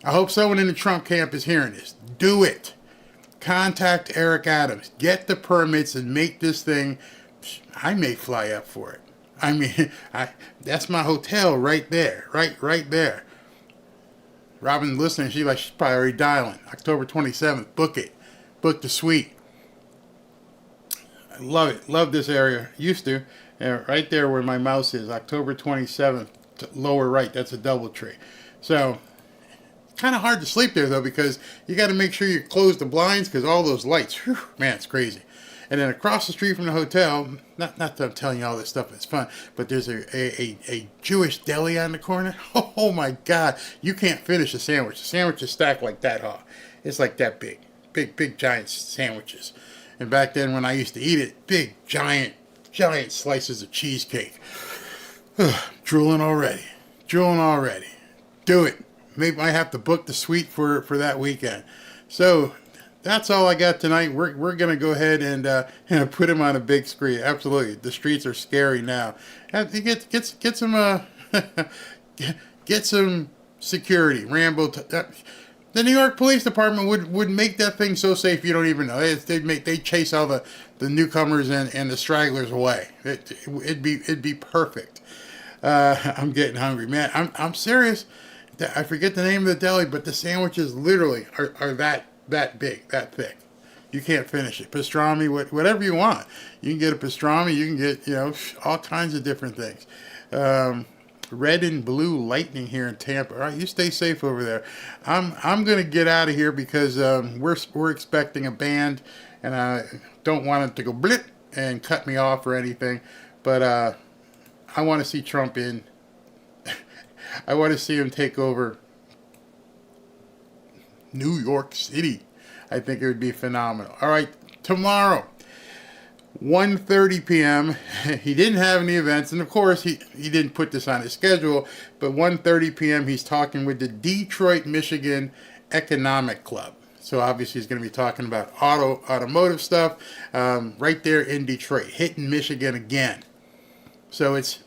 [SPEAKER 5] I hope someone in the Trump camp is hearing this. Do it. Contact Eric Adams. Get the permits and make this thing. I may fly up for it. I mean, that's my hotel right there. Right there. Robin listening, she's probably already dialing. October 27th, book it. Book the suite. I love it. Love this area. Used to. Right there where my mouse is. October 27th, lower right. That's a Doubletree. So, kind of hard to sleep there, though, because you got to make sure you close the blinds because all those lights, whew, man, it's crazy. And then across the street from the hotel, not that I'm telling you all this stuff, it's fun, but there's a Jewish deli on the corner. Oh my God, you can't finish a sandwich. The sandwich is stacked like that, huh? It's like that big, giant sandwiches. And back then when I used to eat it, big, giant slices of cheesecake. Drooling already. Do it. Maybe I have to book the suite for that weekend. So that's all I got tonight. We're going to go ahead and put him on a big screen. Absolutely. The streets are scary now. Have to get some get some security. Rambo. The New York Police Department would make that thing so safe you don't even know. They chase all the newcomers and the stragglers away. It'd be perfect. I'm getting hungry, man. I'm serious. I forget the name of the deli, but the sandwiches literally are that big, that thick. You can't finish it. Pastrami, whatever you want. You can get a pastrami. You can get, all kinds of different things. Red and blue lightning here in Tampa. All right, you stay safe over there. I'm going to get out of here because we're expecting a band, and I don't want it to go blip and cut me off or anything. But I want to see Trump in. I want to see him take over New York City. I think it would be phenomenal. All right, tomorrow, 1:30 p.m. He didn't have any events, and of course he didn't put this on his schedule, but 1:30 p.m. he's talking with the Detroit, Michigan Economic Club. So obviously he's going to be talking about automotive stuff right there in Detroit, hitting Michigan again. So it's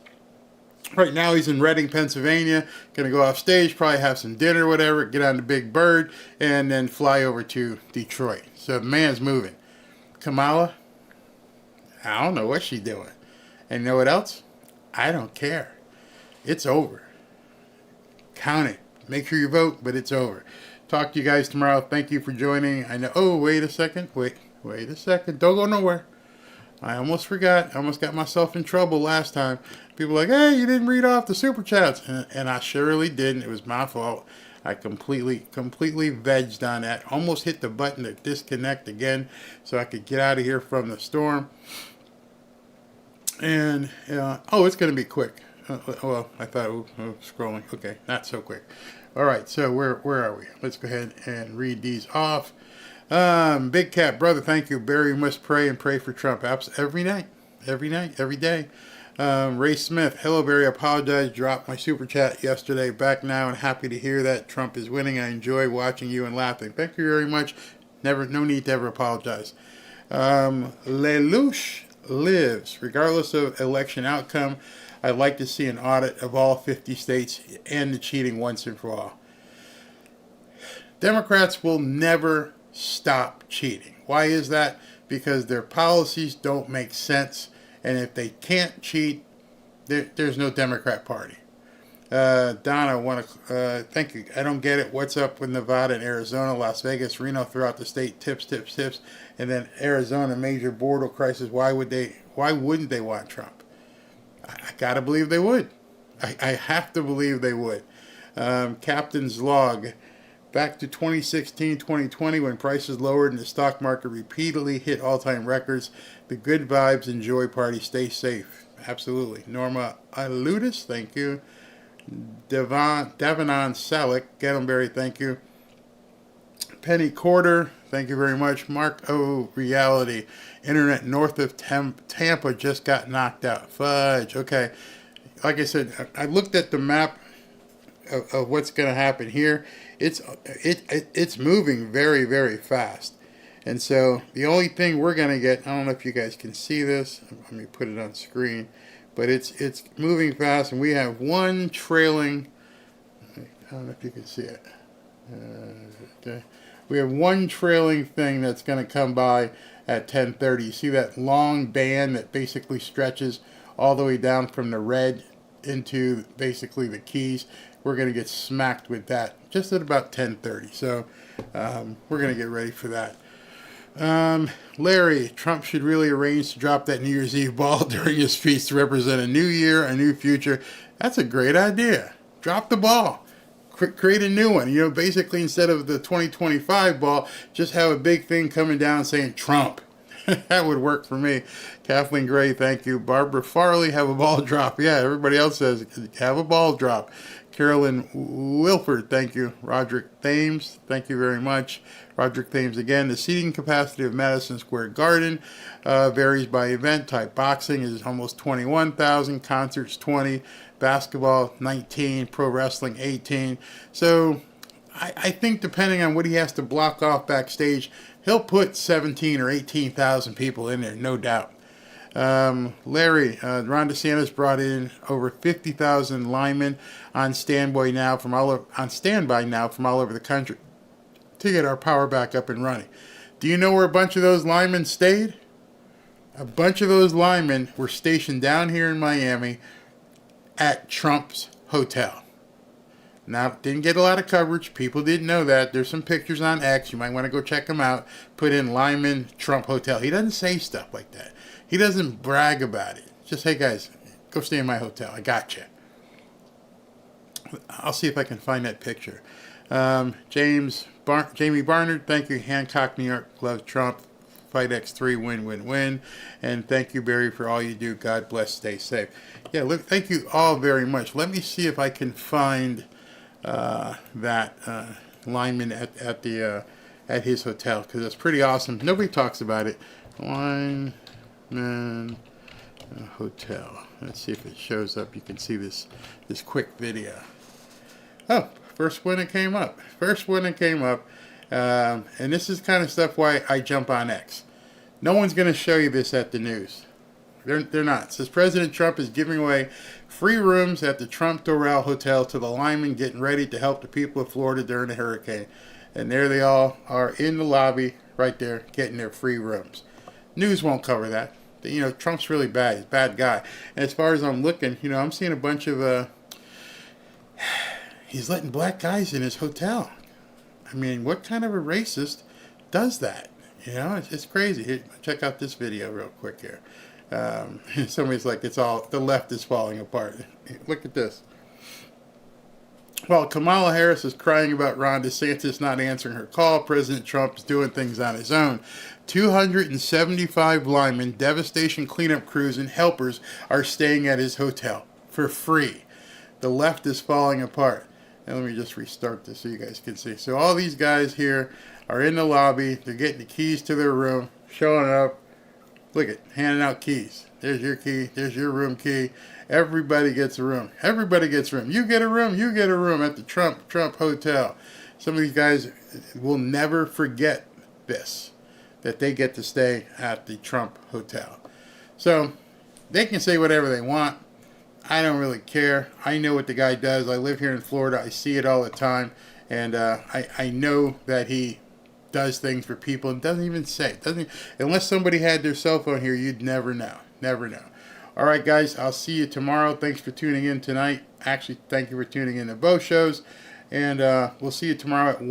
[SPEAKER 5] right now he's in Reading, Pennsylvania, going to go off stage, probably have some dinner or whatever, get on the Big Bird, and then fly over to Detroit. So the man's moving. Kamala, I don't know what she's doing. And you know what else? I don't care. It's over. Count it. Make sure you vote, but it's over. Talk to you guys tomorrow. Thank you for joining. I know. Oh, wait a second. Wait a second. Don't go nowhere. I almost forgot. I almost got myself in trouble last time. People were like, hey, you didn't read off the super chats. And I surely didn't. It was my fault. I completely vegged on that. Almost hit the button to disconnect again so I could get out of here from the storm. And, it's going to be quick. Well, I thought, scrolling. Okay, not so quick. All right, so where are we? Let's go ahead and read these off. Big Cat Brother, thank you. Barry must pray and pray for Trump. Every night, every day. Ray Smith, hello Barry, I apologize. Dropped my super chat yesterday. Back now and happy to hear that Trump is winning. I enjoy watching you and laughing. Thank you very much. No need to ever apologize. Lelouch lives. Regardless of election outcome, I'd like to see an audit of all 50 states and the cheating once and for all. Democrats will never stop cheating. Why is that? Because their policies don't make sense, and if they can't cheat, there's no Democrat Party. Donna, thank you. I don't get it. What's up with Nevada and Arizona, Las Vegas, Reno, throughout the state? Tips, and then Arizona, major border crisis. Why wouldn't they want Trump? I gotta believe they would. I have to believe they would. Captain's log. Back to 2016, 2020, when prices lowered and the stock market repeatedly hit all-time records. The good vibes and joy party. Stay safe. Absolutely. Norma Aludis, thank you. Devanon Salick, Gettenberry, thank you. Penny Quarter, thank you very much. Mark O. Reality. Internet north of Tampa just got knocked out. Fudge. Okay. Like I said, I looked at the map of what's going to happen here. It's moving very, very fast. And so the only thing we're going to get, I don't know if you guys can see this. Let me put it on screen. But it's moving fast, and we have one trailing, I don't know if you can see it. Okay. We have one trailing thing that's going to come by at 10:30. You see that long band that basically stretches all the way down from the red into basically the Keys. We're going to get smacked with that just at about 10:30. So we're going to get ready for that. Larry, Trump should really arrange to drop that New Year's Eve ball during his speech to represent a new year, a new future. That's a great idea. Drop the ball. Create a new one. Basically instead of the 2025 ball, just have a big thing coming down saying Trump. That would work for me. Kathleen Gray, thank you. Barbara Farley, have a ball drop. Yeah, everybody else says have a ball drop. Carolyn Wilford, thank you. Roderick Thames, thank you very much. Roderick Thames again. The seating capacity of Madison Square Garden varies by event type. Boxing is almost 21,000, concerts 20, basketball 19, pro wrestling 18. So I think depending on what he has to block off backstage, he'll put 17 or 18,000 people in there, no doubt. Larry, Ron DeSantis brought in over 50,000 linemen on standby now from all over the country to get our power back up and running. Do you know where a bunch of those linemen stayed? A bunch of those linemen were stationed down here in Miami at Trump's hotel. Now, didn't get a lot of coverage. People didn't know that. There's some pictures on X. You might want to go check them out. Put in Lyman Trump Hotel. He doesn't say stuff like that. He doesn't brag about it. Just, hey, guys, go stay in my hotel. I got you. I'll see if I can find that picture. Jamie Barnard, thank you. Hancock, New York, loves Trump. Fight X3, win, win, win. And thank you, Barry, for all you do. God bless. Stay safe. Yeah, look, thank you all very much. Let me see if I can find that lineman at his hotel, because it's pretty awesome. Nobody talks about it. Lineman hotel. Let's see if it shows up. You can see this quick video. Oh, first one that came up. And this is kind of stuff why I jump on X. No one's going to show you this at the news. They're not. It says President Trump is giving away free rooms at the Trump Doral Hotel to the linemen getting ready to help the people of Florida during the hurricane. And there they all are in the lobby right there getting their free rooms. News won't cover that. You know, Trump's really bad. He's a bad guy. And as far as I'm looking, you know, I'm seeing a bunch of... he's letting black guys in his hotel. I mean, what kind of a racist does that? You know, it's crazy. Here, check out this video real quick here. Somebody's like, it's all, the left is falling apart. Look at this. While Kamala Harris is crying about Ron DeSantis not answering her call, President Trump is doing things on his own. 275 linemen, devastation cleanup crews, and helpers are staying at his hotel for free. The left is falling apart. And let me just restart this so you guys can see. So all these guys here are in the lobby. They're getting the keys to their room, showing up. Look at, handing out keys. There's your key. There's your room key. Everybody gets a room. Everybody gets a room. You get a room. You get a room at the Trump Hotel. Some of these guys will never forget this, that they get to stay at the Trump Hotel. So they can say whatever they want. I don't really care. I know what the guy does. I live here in Florida. I see it all the time. And I know that he does things for people and doesn't even say it. Unless somebody had their cell phone here, you'd never know. Never know. All right, guys. I'll see you tomorrow. Thanks for tuning in tonight. Actually, thank you for tuning in to both shows. And we'll see you tomorrow at 1.